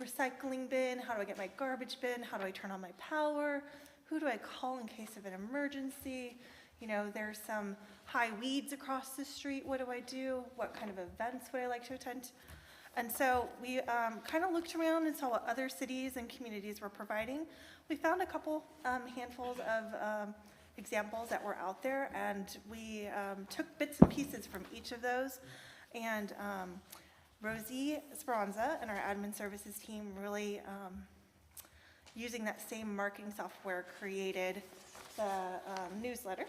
[SPEAKER 16] recycling bin? How do I get my garbage bin? How do I turn on my power? Who do I call in case of an emergency? You know, there's some high weeds across the street. What do I do? What kind of events would I like to attend? And so we kind of looked around and saw what other cities and communities were providing. We found a couple handfuls of examples that were out there, and we took bits and pieces from each of those. And Rosie Speranza and our admin services team really, using that same marketing software, created the newsletter.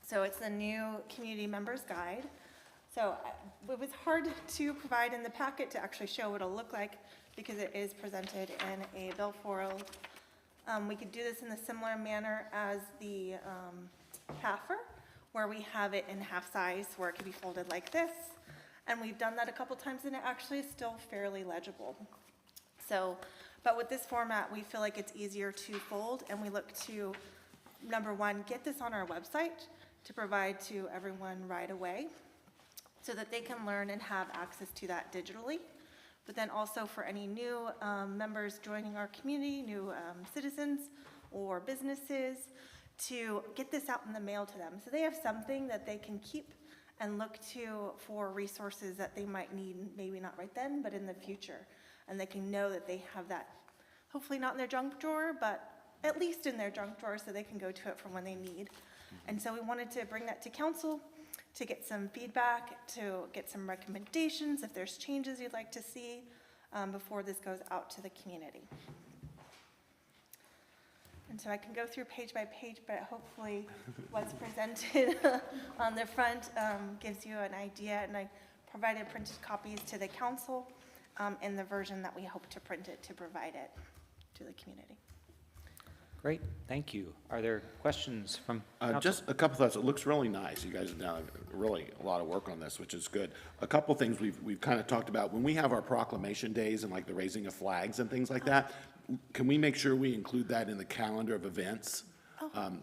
[SPEAKER 16] So it's the new community members guide. So it was hard to provide in the packet to actually show what it'll look like because it is presented in a bill foil. We could do this in a similar manner as the PAFR, where we have it in half size where it can be folded like this. And we've done that a couple times and it actually is still fairly legible. So, but with this format, we feel like it's easier to fold, and we look to, number one, get this on our website to provide to everyone right away, so that they can learn and have access to that digitally. But then also for any new members joining our community, new citizens or businesses, to get this out in the mail to them. So they have something that they can keep and look to for resources that they might need, maybe not right then, but in the future. And they can know that they have that, hopefully not in their junk drawer, but at least in their junk drawer so they can go to it for when they need. And so we wanted to bring that to council, to get some feedback, to get some recommendations if there's changes you'd like to see before this goes out to the community. And so I can go through page by page, but hopefully what's presented on the front gives you an idea, and I provided printed copies to the council in the version that we hope to print it to provide it to the community.
[SPEAKER 15] Great, thank you. Are there questions from council?
[SPEAKER 10] Just a couple thoughts. It looks really nice. You guys have done really a lot of work on this, which is good. A couple things we've kind of talked about. When we have our proclamation days and like the raising of flags and things like that, can we make sure we include that in the calendar of events?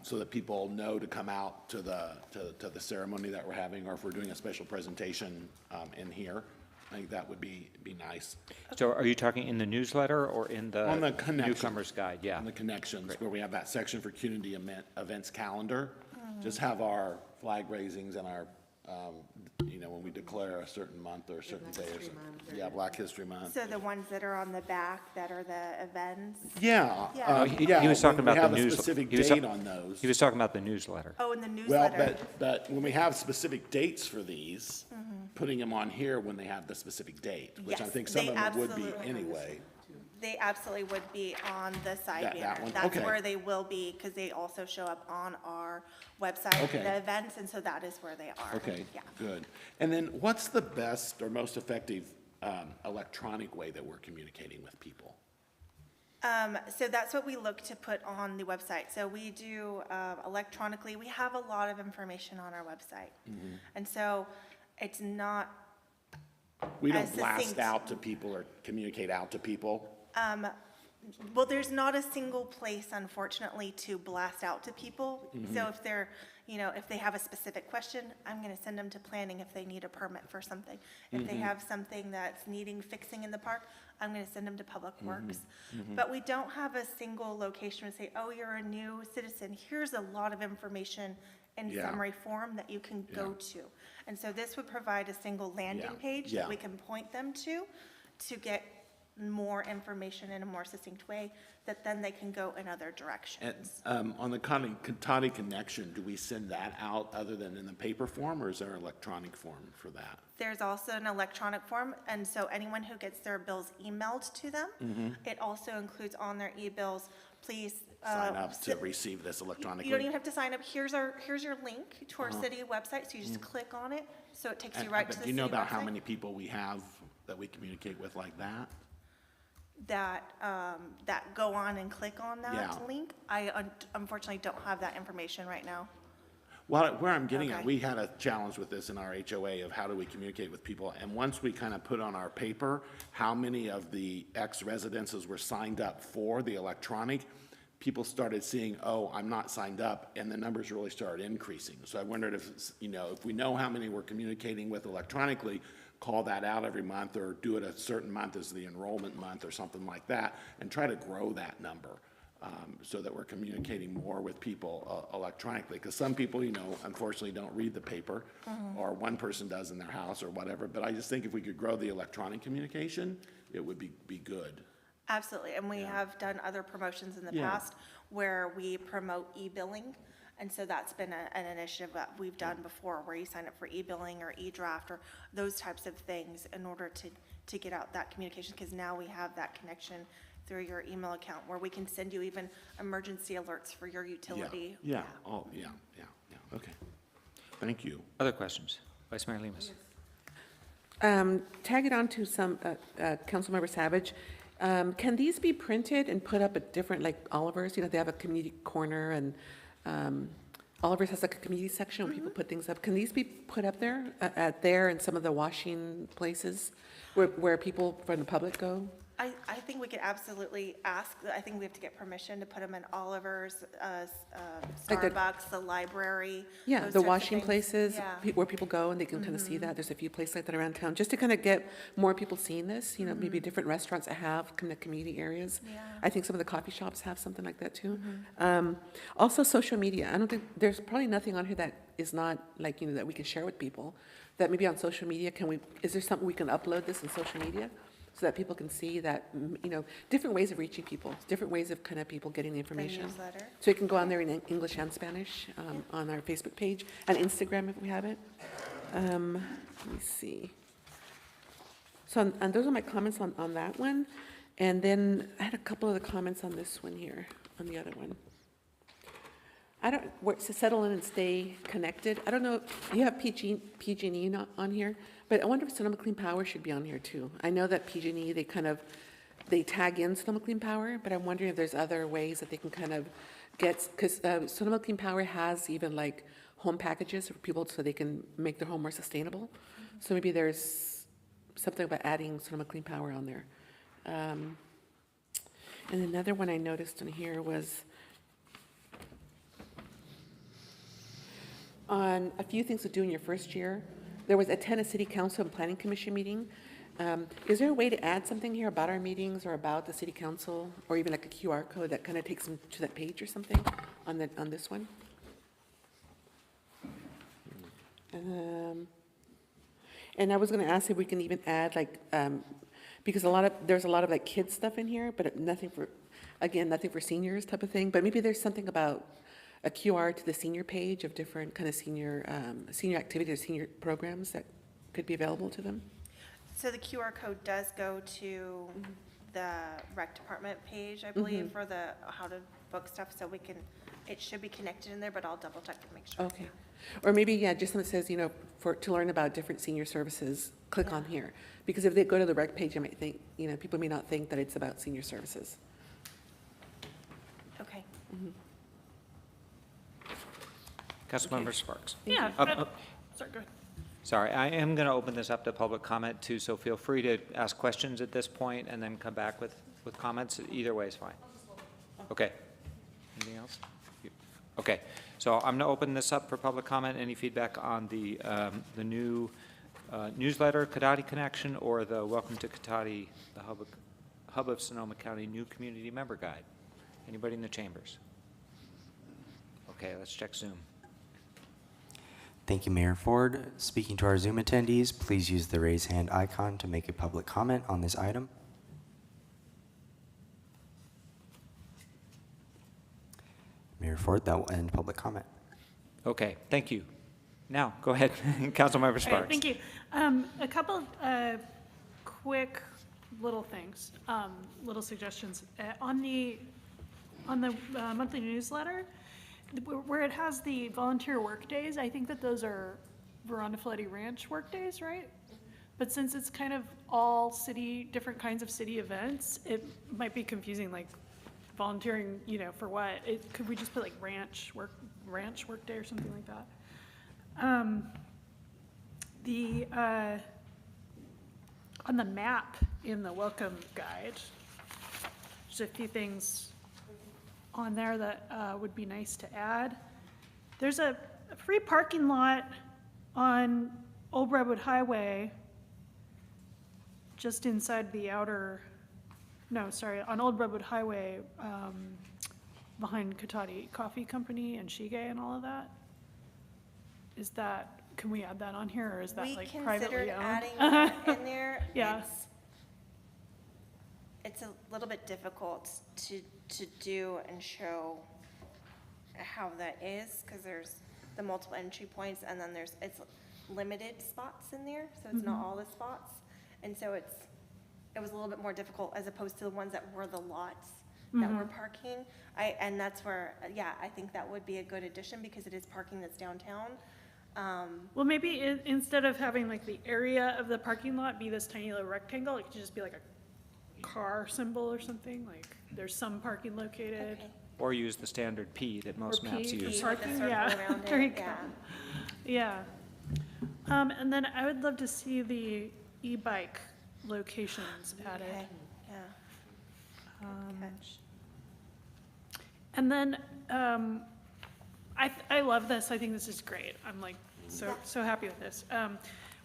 [SPEAKER 10] So that people know to come out to the ceremony that we're having, or if we're doing a special presentation in here? I think that would be nice.
[SPEAKER 15] So are you talking in the newsletter or in the
[SPEAKER 10] On the connections.
[SPEAKER 15] newcomer's guide? Yeah.
[SPEAKER 10] On the connections, where we have that section for community events calendar. Just have our flag raisings and our, when we declare a certain month or a certain day or something. Yeah, Black History Month.
[SPEAKER 16] So the ones that are on the back that are the events?
[SPEAKER 10] Yeah.
[SPEAKER 16] Yeah.
[SPEAKER 15] He was talking
[SPEAKER 10] when
[SPEAKER 15] about the
[SPEAKER 10] we have a
[SPEAKER 15] newsletter.
[SPEAKER 10] specific date on those.
[SPEAKER 15] He was talking about the newsletter.
[SPEAKER 16] Oh, in the
[SPEAKER 10] Well,
[SPEAKER 16] newsletter.
[SPEAKER 10] but when we have specific dates for these, putting them on here when they have the specific date, which I
[SPEAKER 16] Yes,
[SPEAKER 10] think some
[SPEAKER 16] they
[SPEAKER 10] of them would be
[SPEAKER 16] absolutely-
[SPEAKER 10] anyway.
[SPEAKER 16] They absolutely would be on the side
[SPEAKER 10] That
[SPEAKER 16] banner.
[SPEAKER 10] one?
[SPEAKER 16] That's
[SPEAKER 10] Okay.
[SPEAKER 16] where they will be, because they also show up on our website,
[SPEAKER 10] Okay.
[SPEAKER 16] the events, and so that is where they are.
[SPEAKER 10] Okay,
[SPEAKER 16] Yeah.
[SPEAKER 10] good. And then what's the best or most effective electronic way that we're communicating with people?
[SPEAKER 16] So that's what we look to put on the website. So we do electronically, we have a lot of information on our website. And so it's not,
[SPEAKER 10] We
[SPEAKER 16] As
[SPEAKER 10] don't blast
[SPEAKER 16] succinct.
[SPEAKER 10] out to people or communicate out to people?
[SPEAKER 16] well, there's not a single place, unfortunately, to blast out to people. So if they're, if they have a specific question, I'm going to send them to planning if they need a permit for something. If they have something that's needing fixing in the park, I'm going to send them to Public Works. But we don't have a single location to say, oh, you're a new citizen. Here's a lot of information in
[SPEAKER 10] Yeah.
[SPEAKER 16] summary form that you can go to. And so this would provide a single landing
[SPEAKER 10] Yeah,
[SPEAKER 16] page
[SPEAKER 10] yeah.
[SPEAKER 16] that we can point them to get more information in a more succinct way, that then they can go in other
[SPEAKER 10] And
[SPEAKER 16] directions.
[SPEAKER 10] on the Cotati Connection, do we send that out other than in the paper form, or is there an electronic form for that?
[SPEAKER 16] There's also an electronic form, and so anyone who gets their bills emailed to them, it also includes on their e-bills, please.
[SPEAKER 10] Sign up to receive this electronically?
[SPEAKER 16] You don't even have to sign up. Here's your link to our city website, so you just click on it, so it takes you right to the
[SPEAKER 10] Do
[SPEAKER 16] city
[SPEAKER 10] you know about how
[SPEAKER 16] website.
[SPEAKER 10] many people we have that we communicate with like that?
[SPEAKER 16] That go on and click on that
[SPEAKER 10] Yeah.
[SPEAKER 16] link. Unfortunately don't have that information right now.
[SPEAKER 10] Well, where I'm getting at,
[SPEAKER 16] Okay.
[SPEAKER 10] we had a challenge with this in our HOA of how do we communicate with people? And once we kind of put on our paper how many of the ex-residences were signed up for the electronic, people started seeing, oh, I'm not signed up, and the numbers really started increasing. So I wondered if, if we know how many we're communicating with electronically, call that out every month or do it a certain month as the enrollment month or something like that, and try to grow that number. So that we're communicating more with people electronically. Because some people, unfortunately don't read the paper, or one person does in their house or whatever. But I just think if we could grow the electronic communication, it would be good.
[SPEAKER 16] Absolutely, and we have done other promotions in the
[SPEAKER 10] Yeah.
[SPEAKER 16] past where we promote e-billing. And so that's been an initiative that we've done before, where you sign up for e-billing or e-draft or those types of things in order to get out that communication, because now we have that connection through your email account where we can send you even emergency alerts for your utility.
[SPEAKER 10] Yeah, okay. Thank you.
[SPEAKER 15] Other questions? Vice Mayor Lemus.
[SPEAKER 8] Tag it on to some, Councilmember Savage. Can these be printed and put up at different, like Oliver's, they have a community corner, and Oliver's has like a community section where people put things up. Can these be put up there, there and some of the washing places where people from the public go?
[SPEAKER 16] I think we could absolutely ask, I think we have to get permission to put them in Oliver's,
[SPEAKER 8] Like the-
[SPEAKER 16] Starbucks, the library.
[SPEAKER 8] Yeah,
[SPEAKER 16] those
[SPEAKER 8] the
[SPEAKER 16] types of
[SPEAKER 8] washing
[SPEAKER 16] things.
[SPEAKER 8] places,
[SPEAKER 16] Yeah.
[SPEAKER 8] where people go and they can kind of see that. There's a few places like that around town, just to kind of get more people seeing this, maybe different restaurants that have kind of community areas.
[SPEAKER 16] Yeah.
[SPEAKER 8] I think some of the coffee shops have something like that too. Also, social media. I don't think, there's probably nothing on here that is not like, that we can share with people. That maybe on social media, is there something we can upload this in social media? So that people can see that, different ways of reaching people, different ways of kind of people getting the information.
[SPEAKER 16] newsletter.
[SPEAKER 8] So you can go on there in English and Spanish, on our Facebook page, and Instagram if we have it. Let me see. So, and those are my comments on that one. And then I had a couple of the comments on this one here, on the other one. Where it says settle in and stay connected. I don't know, you have PG&E not on here, but I wonder if Sonoma Clean Power should be on here too. I know that PG&E, they tag in Sonoma Clean Power, but I'm wondering if there's other ways that they can kind of get, because Sonoma Clean Power has even like home packages for people so they can make their home more sustainable. So maybe there's something about adding Sonoma Clean Power on there. And another one I noticed in here was on a few things to do in your first year. There was attend a city council and planning commission meeting. Is there a way to add something here about our meetings or about the city council, or even like a QR code that kind of takes them to that page or something on this one? And I was going to ask if we can even add because there's a lot of like kids stuff in here, but nothing for seniors type of thing. But maybe there's something about a QR to the senior page of different kind of senior activities, senior programs that could be available to them.
[SPEAKER 16] So the QR code does go to the rec department page, I believe, for the how to book stuff, so it should be connected in there, but I'll double check to make sure.
[SPEAKER 8] Okay. Or maybe, just something that says, to learn about different senior services, click on here. Because if they go to the rec page, I might think, people may not think that it's about senior services.
[SPEAKER 16] Okay.
[SPEAKER 15] Councilmember Sparks.
[SPEAKER 11] Yeah. Sorry, go ahead.
[SPEAKER 15] Sorry, I am going to open this up to public comment too, so feel free to ask questions at this point and then come back with comments. Either way is fine. Okay. Anything else? Okay, so I'm going to open this up for public comment. Any feedback on the new newsletter, Cotati Connection, or the Welcome to Cotati, the Hub of Sonoma County New Community Member Guide? Anybody in the chambers? Okay, let's check Zoom.
[SPEAKER 2] Thank you, Mayor Ford. Speaking to our Zoom attendees, please use the raise hand icon to make a public comment on this item. Mayor Ford, that will end public comment.
[SPEAKER 15] Okay, thank you. Now, go ahead, Councilmember
[SPEAKER 11] All right,
[SPEAKER 15] Sparks.
[SPEAKER 11] thank you. A couple quick little things, little suggestions. On the monthly newsletter, where it has the volunteer work days, I think that those are Veranda Folletti Ranch work days, right? But since it's kind of all different kinds of city events, it might be confusing, like volunteering, for what? Could we just put like ranch work day or something like that? On the map in the welcome guide, there's a few things on there that would be nice to add. There's a free parking lot on Old Redwood Highway, just inside the on Old Redwood Highway, behind Katati Coffee Company and Shige and all of that. Can we add that on here, or is that like privately owned?
[SPEAKER 16] We considered adding that in there.
[SPEAKER 11] Yeah.
[SPEAKER 16] It's a little bit difficult to do and show how that is, because there's the multiple entry points, and then it's limited spots in there, so it's not all the spots. And so it was a little bit more difficult as opposed to the ones that were the lots that were parking. And that's where, I think that would be a good addition, because it is parking that's downtown.
[SPEAKER 11] Well, maybe instead of having like the area of the parking lot be this tiny little rectangle, it could just be like a car symbol or something, like there's some parking located.
[SPEAKER 15] Or use the standard P that most maps
[SPEAKER 11] P for
[SPEAKER 15] use.
[SPEAKER 11] parking,
[SPEAKER 16] circle
[SPEAKER 11] yeah.
[SPEAKER 16] around
[SPEAKER 11] There you
[SPEAKER 16] it,
[SPEAKER 11] go.
[SPEAKER 16] yeah.
[SPEAKER 11] Yeah. And then I would love to see the e-bike locations added.
[SPEAKER 16] Okay, yeah. Catch.
[SPEAKER 11] And then, I love this, I think this is great, I'm like, so happy with this.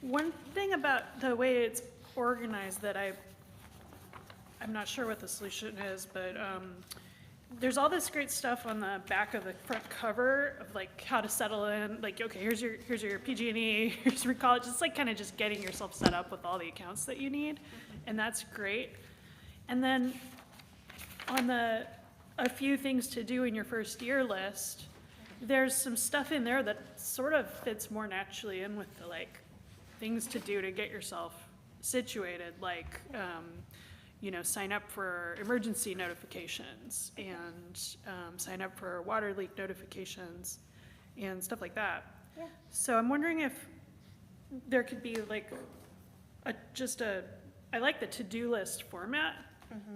[SPEAKER 11] One thing about the way it's organized that I'm not sure what the solution is, but, there's all this great stuff on the back of the front cover of like how to settle in, like, okay, here's your PG&E, here's your college, it's like kind of just getting yourself set up with all the accounts that you need, and that's great. And then on a few things to do in your first year list, there's some stuff in there that sort of fits more naturally in with the like things to do to get yourself situated, like, sign up for emergency notifications and sign up for water leak notifications and stuff like that.
[SPEAKER 16] Yeah.
[SPEAKER 11] So I'm wondering if there could be like I like the to-do list format.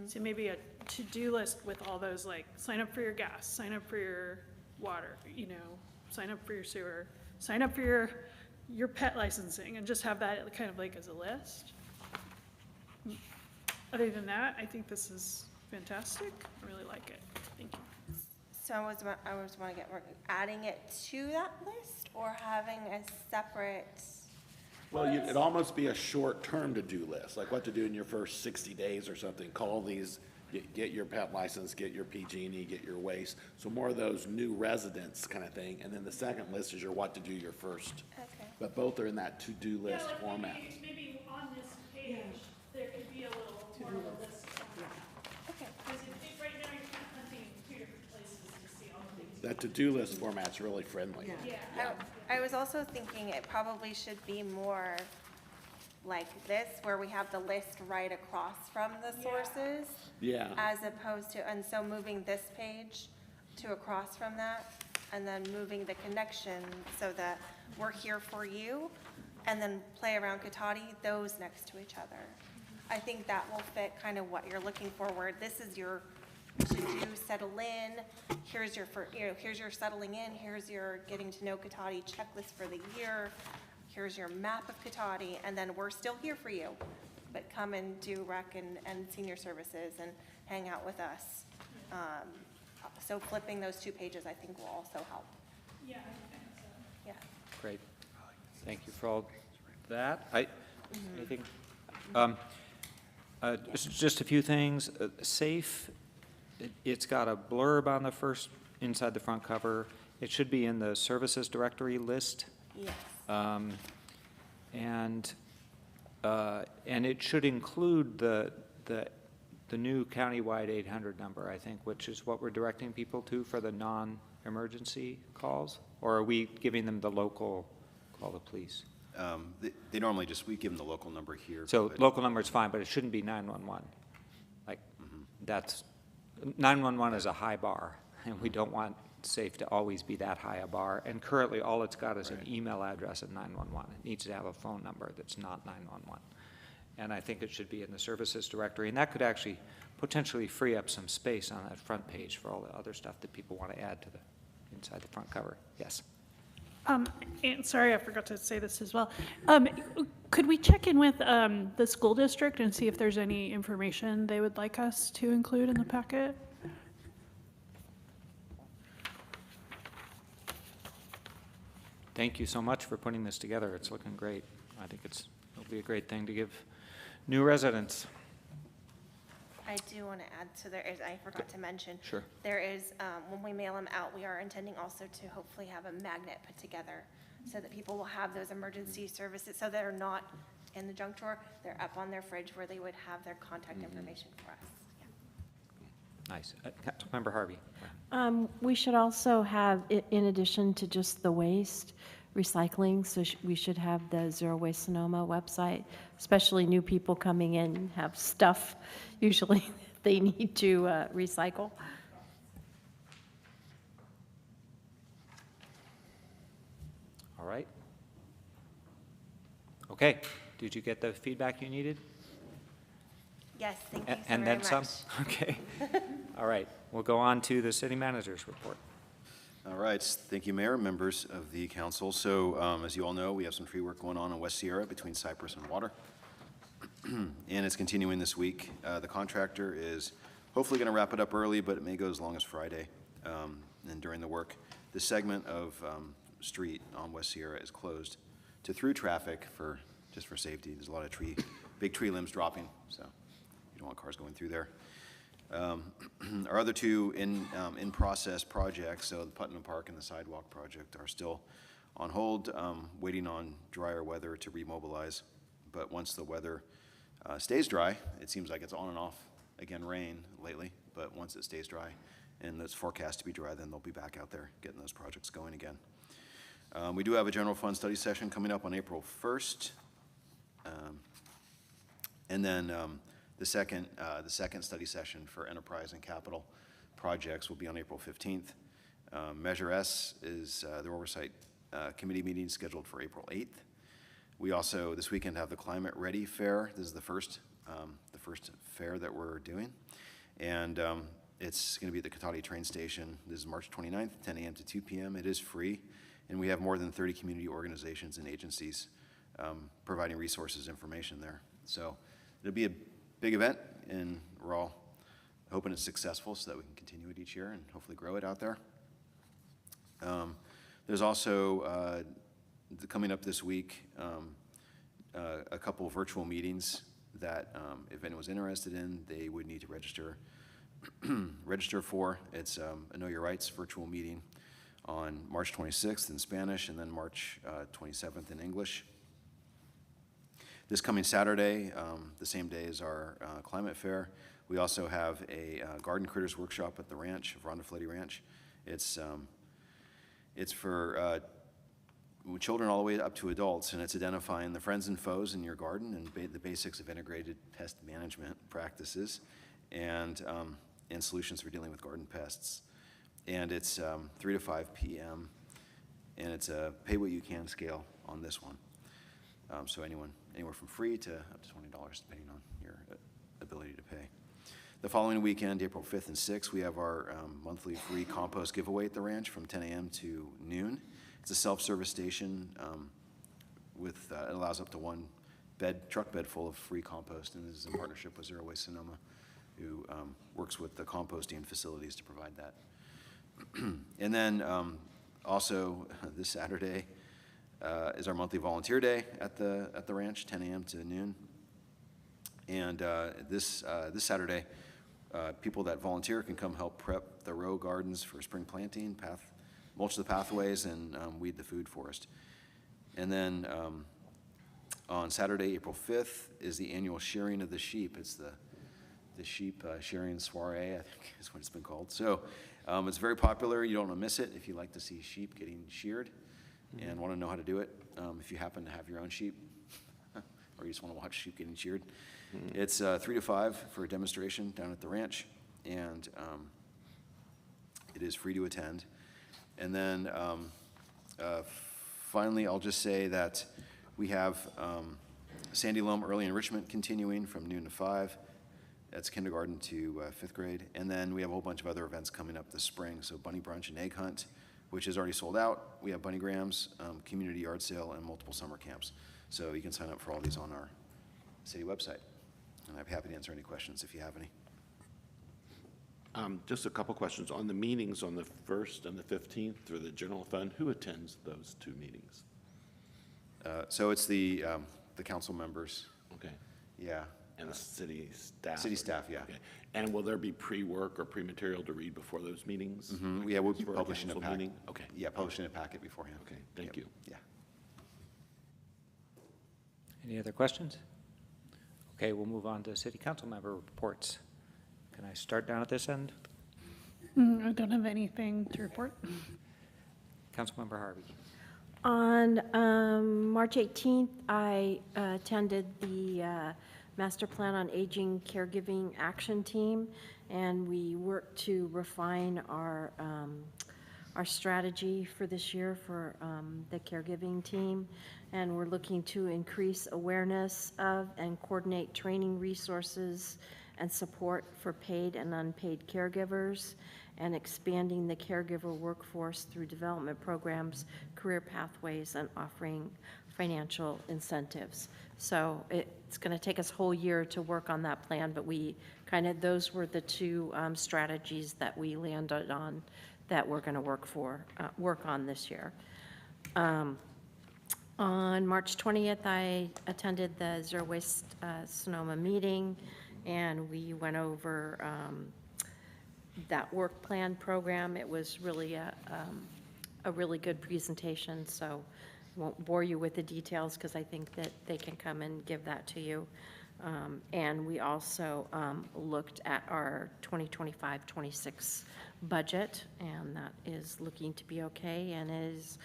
[SPEAKER 11] So maybe a to-do list with all those, like, sign up for your gas, sign up for your water, sign up for your sewer, sign up for your pet licensing, and just have that kind of like as a list. Other than that, I think this is fantastic. I really like it. Thank you.
[SPEAKER 16] So I was want to get adding it to that list, or having a separate.
[SPEAKER 10] Well, it'd almost be a short-term to-do list, like what to do in your first 60 days or something. Call these, get your pet license, get your PG&E, get your waste. So more of those new residents kind of thing. And then the second list is your what to do your first.
[SPEAKER 16] Okay.
[SPEAKER 10] But both are in that to-do list format.
[SPEAKER 11] Maybe on this page, there could be a little more of a list.
[SPEAKER 16] Okay.
[SPEAKER 11] Because right now you're kind of hunting in two different places to see all the things.
[SPEAKER 10] That to-do list format's really friendly.
[SPEAKER 11] Yeah.
[SPEAKER 16] I was also thinking it probably should be more like this, where we have the list right across from the sources.
[SPEAKER 10] Yeah.
[SPEAKER 16] As opposed to, and so moving this page to across from that, and then moving the connection so that we're here for you, and then play around Katati, those next to each other. I think that will fit kind of what you're looking for. This is your to-do, settle in, here's your settling in, here's your getting to know Katati checklist for the year, here's your map of Katati, and then we're still here for you. But come and do rec and senior services and hang out with us. So flipping those two pages, I think, will also help.
[SPEAKER 11] Yeah, I think so.
[SPEAKER 16] Yeah.
[SPEAKER 15] Great. Thank you for all that. Anything? Just a few things. Safe, it's got a blurb on the inside the front cover. It should be in the services directory list
[SPEAKER 16] Yes.
[SPEAKER 15] And it should include the new countywide 800 number, I think, which is what we're directing people to for the non-emergency calls? Or are we giving them the local, call the police?
[SPEAKER 13] They normally just, we give them the local number here.
[SPEAKER 15] So
[SPEAKER 13] but-
[SPEAKER 15] local number is fine, but it shouldn't be 911. Like, that's, 911 is a high bar, and we don't want SAFE to always be that high a bar. And currently, all it's got is an email address of 911. It needs to have a phone number that's not 911. And I think it should be in the services directory, and that could actually potentially free up some space on that front page for all the other stuff that people want to add to the, inside the front cover. Yes?
[SPEAKER 11] And sorry, I forgot to say this as well. Could we check in with the school district and see if there's any information they would like us to include in the packet?
[SPEAKER 15] Thank you so much for putting this together. It's looking great. I think it'll be a great thing to give new residents.
[SPEAKER 16] I do want to add, so there is, I forgot to mention.
[SPEAKER 15] Sure.
[SPEAKER 16] There is, when we mail them out, we are intending also to hopefully have a magnet put together so that people will have those emergency services, so they're not in the junk drawer, they're up on their fridge where they would have their contact information for us.
[SPEAKER 15] Nice. Councilmember Harvey.
[SPEAKER 7] We should also have, in addition to just the waste, recycling, so we should have the Zero Waste Sonoma website, especially new people coming in have stuff usually they need to recycle.
[SPEAKER 15] All right. Okay. Did you get the feedback you needed?
[SPEAKER 16] Yes, thank you so
[SPEAKER 15] And
[SPEAKER 16] very
[SPEAKER 15] then some?
[SPEAKER 16] much.
[SPEAKER 15] Okay. All right. We'll go on to the city manager's report.
[SPEAKER 13] All right, thank you, Mayor, members of the council. So as you all know, we have some tree work going on in West Sierra between Cypress and Water. And it's continuing this week. The contractor is hopefully going to wrap it up early, but it may go as long as Friday. And during the work, this segment of street on West Sierra is closed to through traffic just for safety. There's a lot of big tree limbs dropping, so you don't want cars going through there. Our other two in-process projects, so the Putnam Park and the sidewalk project, are still on hold, waiting on drier weather to remobilize. But once the weather stays dry, it seems like it's on and off, again, rain lately, but once it stays dry, and it's forecast to be dry, then they'll be back out there getting those projects going again. We do have a general fund study session coming up on April 1st. And then the second study session for enterprise and capital projects will be on April 15th. Measure S is the oversight committee meeting scheduled for April 8th. We also, this weekend, have the Climate Ready Fair. This is the first fair that we're doing. And it's going to be at the Cotati train station. This is March 29th, 10 a.m. to 2 p.m. It is free. And we have more than 30 community organizations and agencies providing resources, information there. So it'll be a big event, and we're all hoping it's successful so that we can continue it each year and hopefully grow it out there. There's also, coming up this week, a couple of virtual meetings that if anyone's interested in, they would need to register for. It's a Know Your Rights virtual meeting on March 26th in Spanish and then March 27th in English. This coming Saturday, the same day as our climate fair, we also have a garden critters workshop at the ranch, Rondafletti Ranch. It's for children all the way up to adults, and it's identifying the friends and foes in your garden and the basics of integrated pest management practices and solutions for dealing with garden pests. And it's 3 to 5 p.m., and it's a pay what you can scale on this one. So anywhere from free to up to $20, depending on your ability to pay. The following weekend, April 5th and 6th, we have our monthly free compost giveaway at the ranch from 10 a.m. to noon. It's a self-service station it allows up to one truck bed full of free compost, and this is in partnership with Zero Waste Sonoma, who works with the composting facilities to provide that. And then also this Saturday is our monthly volunteer day at the ranch, 10 a.m. to noon. And this Saturday, people that volunteer can come help prep the row gardens for spring planting, mulch the pathways, and weed the food forest. And then on Saturday, April 5th, is the annual shearing of the sheep. It's the sheep shearing soiree, I think is what it's been called. So it's very popular. You don't want to miss it if you like to see sheep getting sheared and want to know how to do it. If you happen to have your own sheep or you just want to watch sheep getting sheared. It's 3 to 5 for a demonstration down at the ranch, and it is free to attend. And then finally, I'll just say that we have Sandy Loam Early Enrichment continuing from noon to 5. That's kindergarten to 5th grade. And then we have a whole bunch of other events coming up this spring. So Bunny Brunch and Egg Hunt, which is already sold out. We have Bunny Grams, community yard sale, and multiple summer camps. So you can sign up for all these on our city website. And I'd be happy to answer any questions if you have any.
[SPEAKER 10] Just a couple questions. On the meetings on the 1st and the 15th through the general fund, who attends those 2 meetings?
[SPEAKER 13] So it's the council members.
[SPEAKER 10] Okay.
[SPEAKER 13] Yeah.
[SPEAKER 10] And the city staff?
[SPEAKER 13] City staff, yeah.
[SPEAKER 10] Okay. And will there be pre-work or pre-material to read before those meetings?
[SPEAKER 13] Yeah, we'll be
[SPEAKER 10] For
[SPEAKER 13] publishing a
[SPEAKER 10] council
[SPEAKER 13] packet.
[SPEAKER 10] meeting? Okay.
[SPEAKER 13] Yeah, publishing a packet beforehand.
[SPEAKER 10] Okay, thank
[SPEAKER 13] Yep.
[SPEAKER 10] you.
[SPEAKER 13] Yeah.
[SPEAKER 15] Any other questions? Okay, we'll move on to city council member reports. Can I start down at this end?
[SPEAKER 11] I don't have anything to report.
[SPEAKER 15] Councilmember Harvey.
[SPEAKER 7] On March 18th, I attended the Master Plan on Aging Caregiving Action Team, and we worked to refine our strategy for this year for the caregiving team. And we're looking to increase awareness of and coordinate training resources and support for paid and unpaid caregivers, and expanding the caregiver workforce through development programs, career pathways, and offering financial incentives. So it's going to take us a whole year to work on that plan, but those were the 2 strategies that we landed on that we're going to work on this year. On March 20th, I attended the Zero Waste Sonoma meeting, and we went over that work plan program. It was really a really good presentation, so I won't bore you with the details because I think that they can come and give that to you. And we also looked at our 2025-26 budget, and that is looking to be okay, and is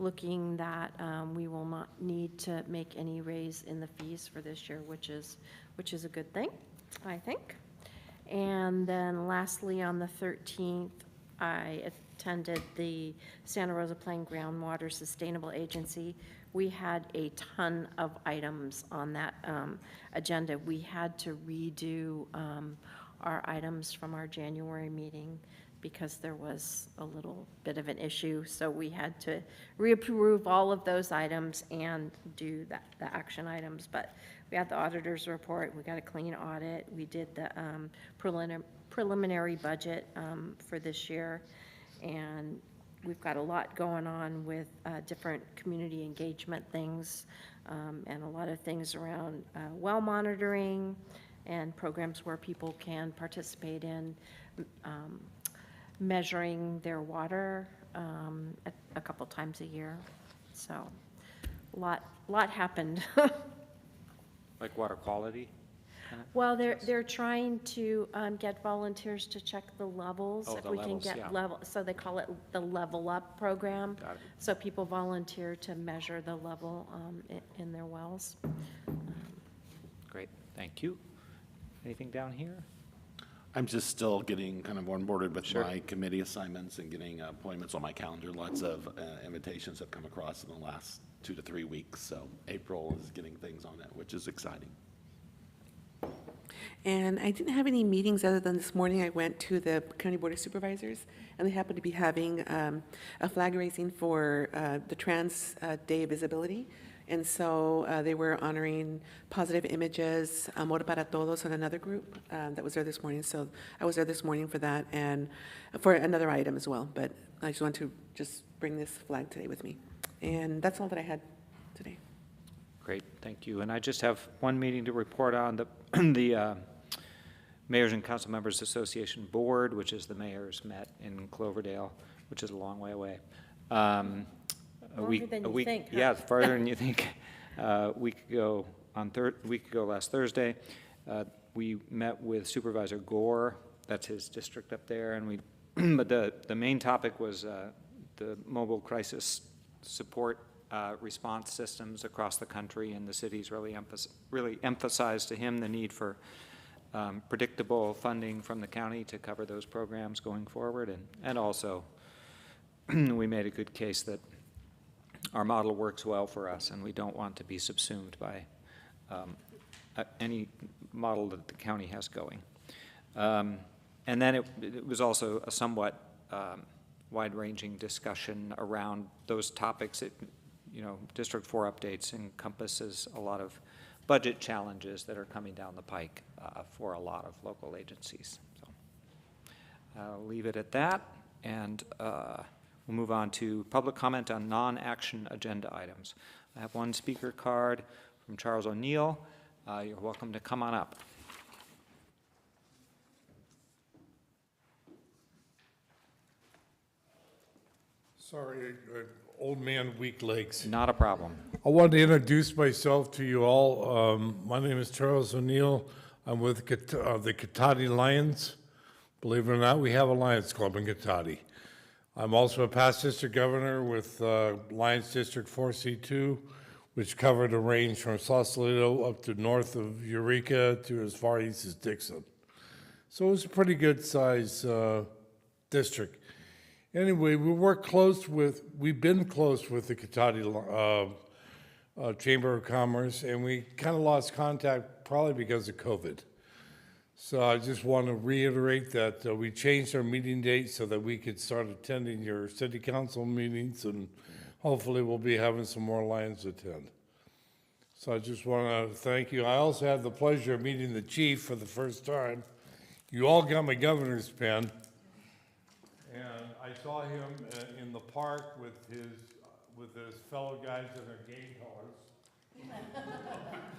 [SPEAKER 7] looking that we will not need to make any raise in the fees for this year, which is a good thing, I think. And then lastly, on the 13th, I attended the Santa Rosa Plain Groundwater Sustainable Agency. We had a ton of items on that agenda. We had to redo our items from our January meeting because there was a little bit of an issue. So we had to reapprove all of those items and do the action items. But we had the auditor's report, we got a clean audit, we did the preliminary budget for this year, and we've got a lot going on with different community engagement things, and a lot of things around well monitoring and programs where people can participate in measuring their water a couple times a year. So a lot happened.
[SPEAKER 15] Like water quality?
[SPEAKER 7] Well, they're trying to get volunteers to check the levels.
[SPEAKER 15] Oh,
[SPEAKER 7] if
[SPEAKER 15] the
[SPEAKER 7] we
[SPEAKER 15] levels,
[SPEAKER 7] can
[SPEAKER 15] yeah.
[SPEAKER 7] get level, so they call it the Level Up program.
[SPEAKER 15] Got it.
[SPEAKER 7] So people volunteer to measure the level in their wells.
[SPEAKER 15] Great, thank you. Anything down here?
[SPEAKER 10] I'm just still getting kind of onboarded with
[SPEAKER 15] Sure.
[SPEAKER 10] my committee assignments and getting appointments on my calendar. Lots of invitations have come across in the last 2 to 3 weeks, so April is getting things on it, which is exciting.
[SPEAKER 8] And I didn't have any meetings other than this morning. I went to the County Board of Supervisors, and they happened to be having a flag raising for the Trans Day of Visibility. And so they were honoring Positive Images, Amor para Todos, and another group that was there this morning. So I was there this morning for that and for another item as well. But I just want to just bring this flag today with me. And that's all that I had today.
[SPEAKER 15] Great, thank you. And I just have one meeting to report on, the Mayors and Council Members Association Board, which is the mayors met in Cloverdale, which is a long way away.
[SPEAKER 7] Longer than you think, huh?
[SPEAKER 15] Yeah, farther than you think. A week ago, last Thursday, we met with Supervisor Gore. That's his district up there, and but the main topic was the mobile crisis support response systems across the country, and the city's really emphasized to him the need for predictable funding from the county to cover those programs going forward, and also we made a good case that our model works well for us, and we don't want to be subsumed by any model that the county has going. And then it was also a somewhat wide-ranging discussion around those topics. District 4 updates encompasses a lot of budget challenges that are coming down the pike for a lot of local agencies. So I'll leave it at that, and we'll move on to public comment on non-action agenda items. I have one speaker card from Charles O'Neill. You're welcome to come on up.
[SPEAKER 17] Sorry, old man, weak legs.
[SPEAKER 15] Not a problem.
[SPEAKER 17] I wanted to introduce myself to you all. My name is Charles O'Neill. I'm with the Cotati Lions. Believe it or not, we have a Lions Club in Cotati. I'm also a past district governor with Lions District 4C2, which covered a range from Sausalito up to north of Eureka to as far east as Dixon. So it was a pretty good size district. Anyway, we've been close with the Cotati Chamber of Commerce, and we kind of lost contact probably because of COVID. So I just want to reiterate that we changed our meeting date so that we could start attending your city council meetings, and hopefully we'll be having some more Lions attend. So I just want to thank you. I also had the pleasure of meeting the chief for the first time. You all got my governor's pen. And I saw him in the park with his fellow guys in their game colors.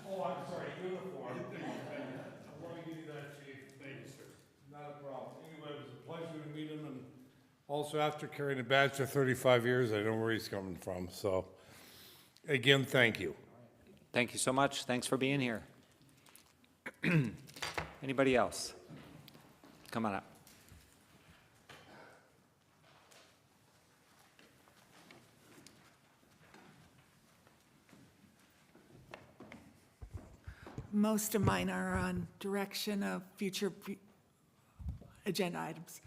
[SPEAKER 17] Oh, I'm sorry, uniform. I want to give you that, Chief. Thank you, sir. Not a problem. Anyway, it was a pleasure to meet him, and also after carrying a badge for 35 years, I know where he's coming from. So, again, thank you.
[SPEAKER 15] Thank you so much. Thanks for being here. Anybody else? Come on up.
[SPEAKER 3] Most of mine are on direction of future agenda items.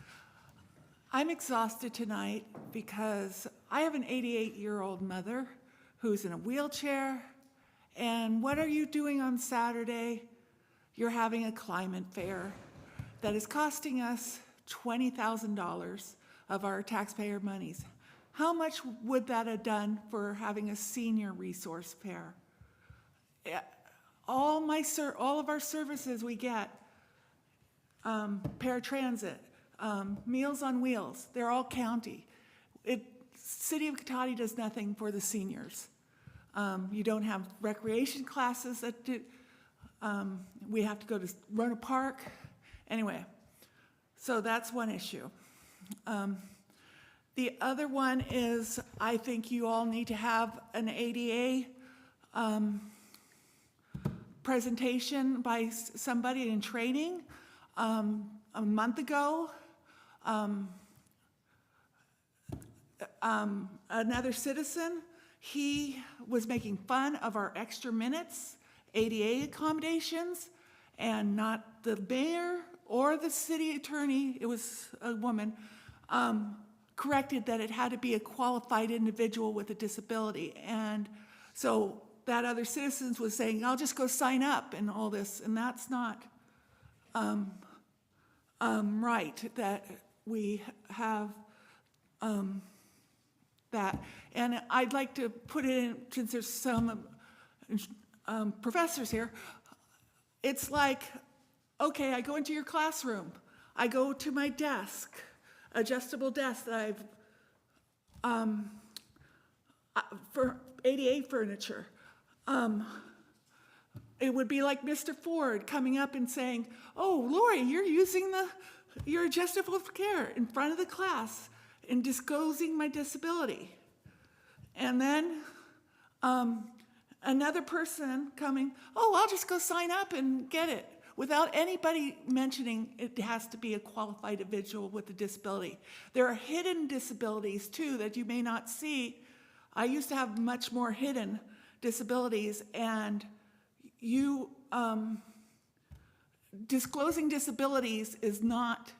[SPEAKER 3] I'm exhausted tonight because I have an 88-year-old mother who's in a wheelchair, and what are you doing on Saturday? You're having a climate fair that is costing us $20,000 of our taxpayer monies. How much would that have done for having a senior resource fair? All of our services we get, paratransit, Meals on Wheels, they're all county. City of Cotati does nothing for the seniors. You don't have recreation classes that do, we have to go to Rona Park. Anyway, so that's one issue. The other one is I think you all need to have an ADA presentation by somebody in training. A month ago, another citizen, he was making fun of our extra minutes, ADA accommodations, and not the mayor or the city attorney, it was a woman, corrected that it had to be a qualified individual with a disability. And so that other citizens was saying, I'll just go sign up and all this, and that's not right, that we have that. And I'd like to put it in, since there's some professors here, it's like, okay, I go into your classroom, I go to my desk, adjustable desk that I've, for ADA furniture. It would be like Mr. Ford coming up and saying, oh, Lori, you're using your adjustable care in front of the class and disclosing my disability. And then another person coming, oh, I'll just go sign up and get it, without anybody mentioning it has to be a qualified individual with a disability. There are hidden disabilities too that you may not see. I used to have much more hidden disabilities, and disclosing disabilities is not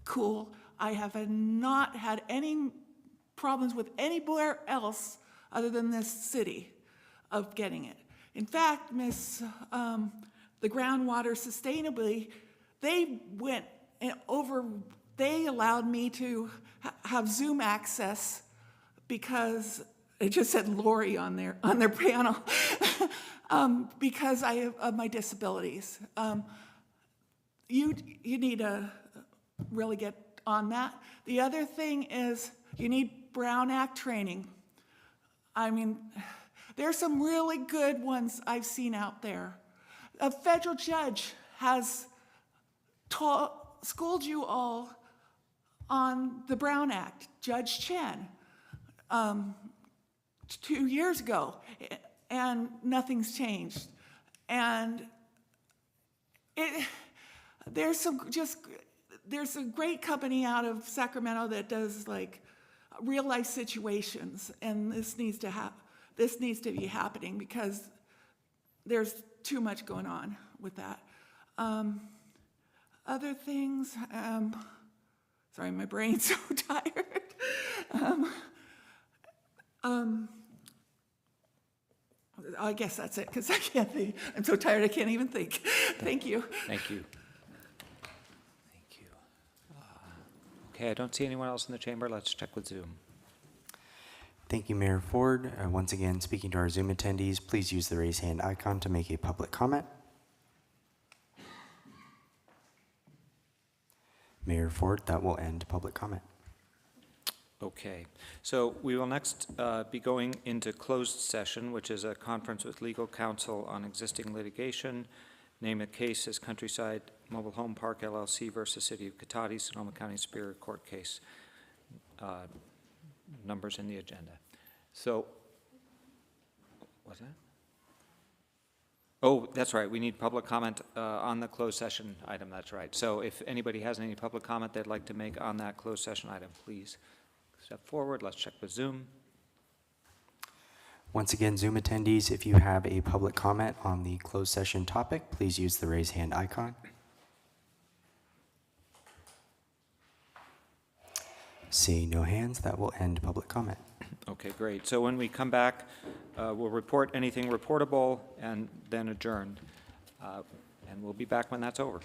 [SPEAKER 3] cool. I have not had any problems with anywhere else other than this city of getting it. In fact, the Groundwater Sustainably, they went over, they allowed me to have Zoom access because it just said Lori on their panel, because of my disabilities. You need to really get on that. The other thing is you need Brown Act training. I mean, there's some really good ones I've seen out there. A federal judge has schooled you all on the Brown Act, Judge Chen, 2 years ago, and nothing's changed. And there's a great company out of Sacramento that does like real life situations, and this needs to be happening because there's too much going on with that. Other things, sorry, my brain's so tired. I guess that's it, because I can't think. I'm so tired I can't even think. Thank you.
[SPEAKER 15] Thank you. Thank you. Okay, I don't see anyone else in the chamber. Let's check with Zoom.
[SPEAKER 2] Thank you, Mayor Ford. Once again, speaking to our Zoom attendees, please use the raise hand icon to make a public comment. Mayor Ford, that will end public comment.
[SPEAKER 15] Okay, so we will next be going into closed session, which is a conference with legal counsel on existing litigation. Name of case is Countryside Mobile Home Park LLC versus City of Cotati, Sonoma County Superior Court case. Numbers in the agenda. So, what's that? Oh, that's right. We need public comment on the closed session item. That's right. So if anybody has any public comment they'd like to make on that closed session item, please step forward. Let's check with Zoom.
[SPEAKER 2] Once again, Zoom attendees, if you have a public comment on the closed session topic, please use the raise hand icon. Seeing no hands, that will end public comment.
[SPEAKER 15] Okay, great. So when we come back, we'll report anything reportable and then adjourn. And we'll be back when that's over.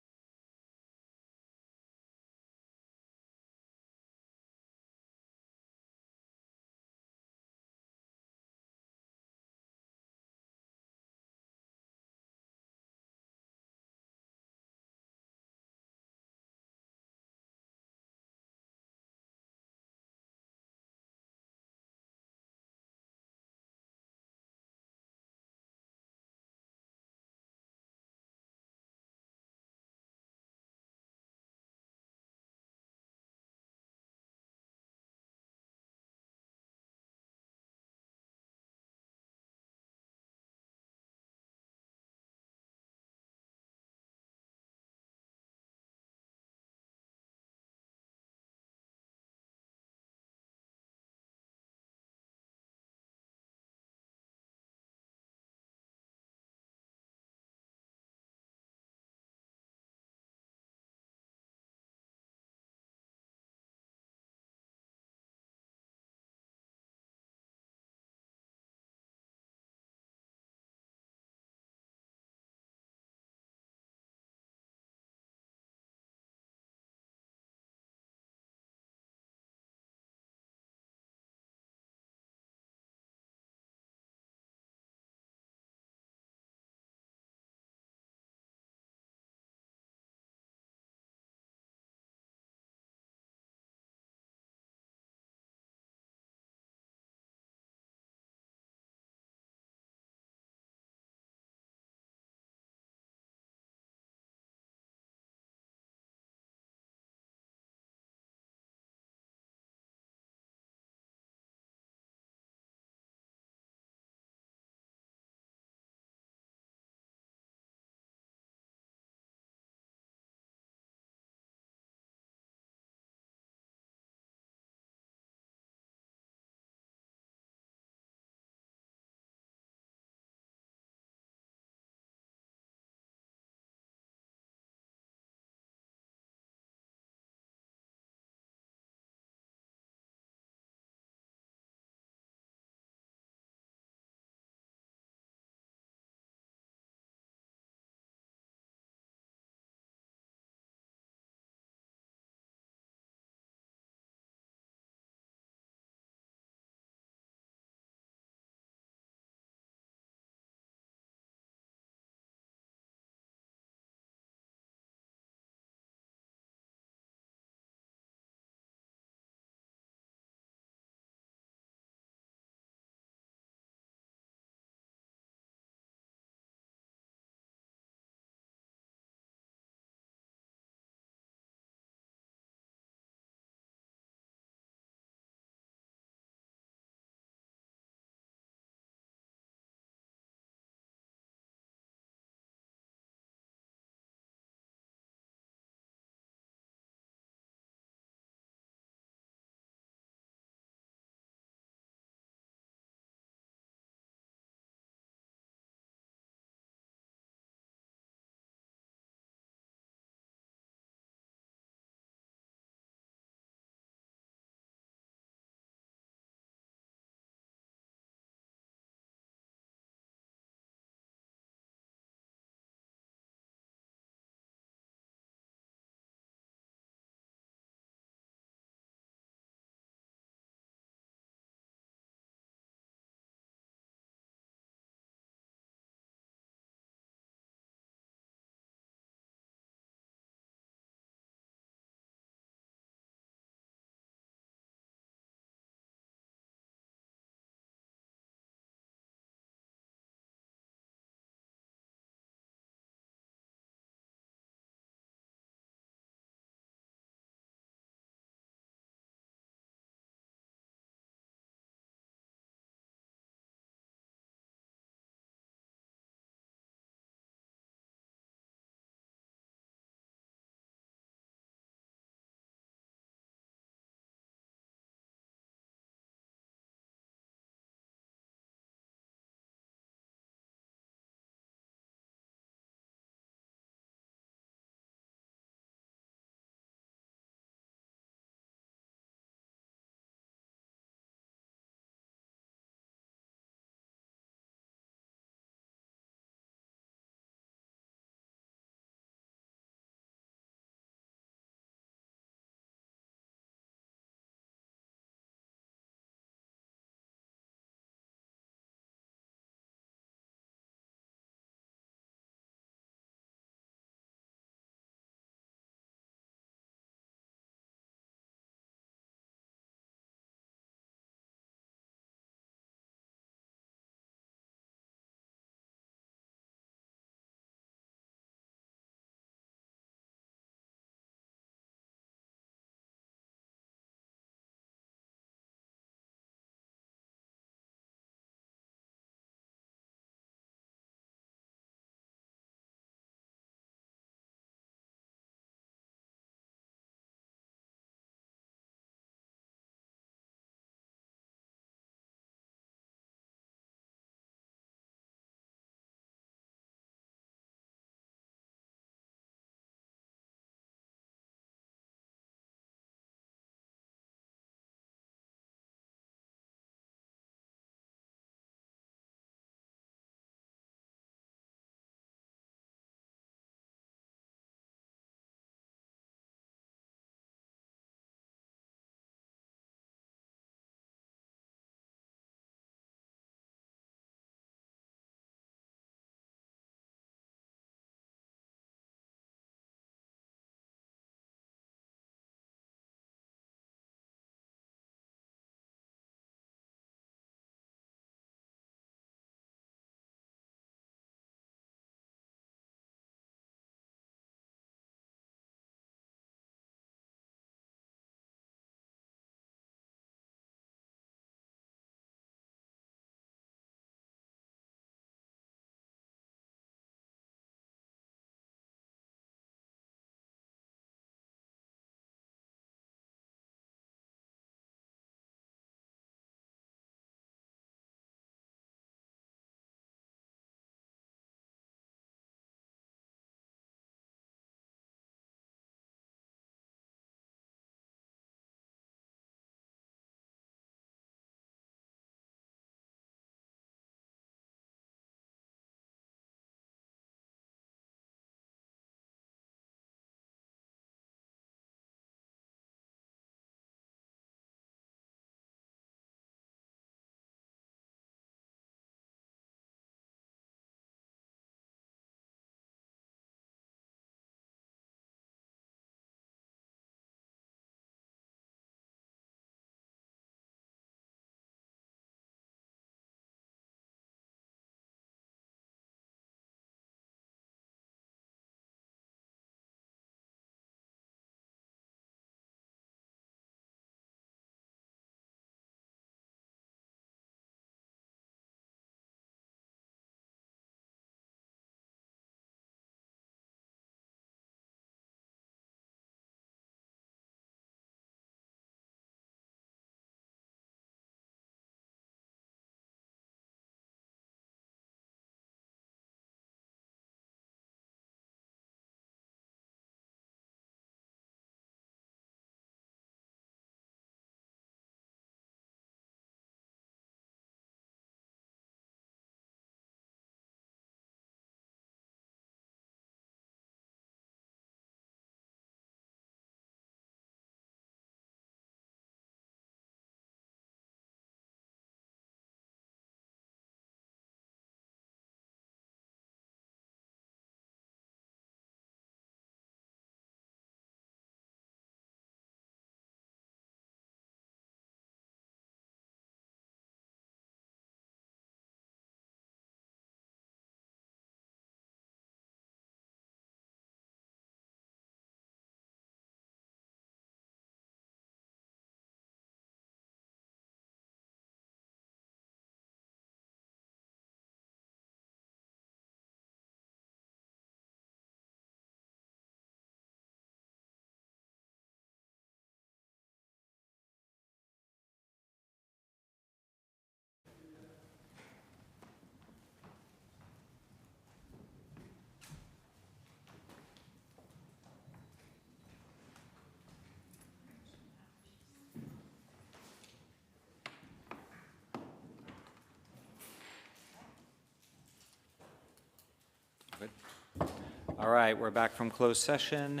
[SPEAKER 15] All right, we're back from closed session.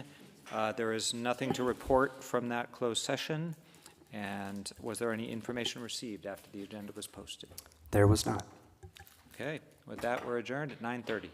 [SPEAKER 15] There is nothing to report from that closed session. And was there any information received after the agenda was posted?
[SPEAKER 2] There was not.
[SPEAKER 15] Okay, with that, we're adjourned at 9:30.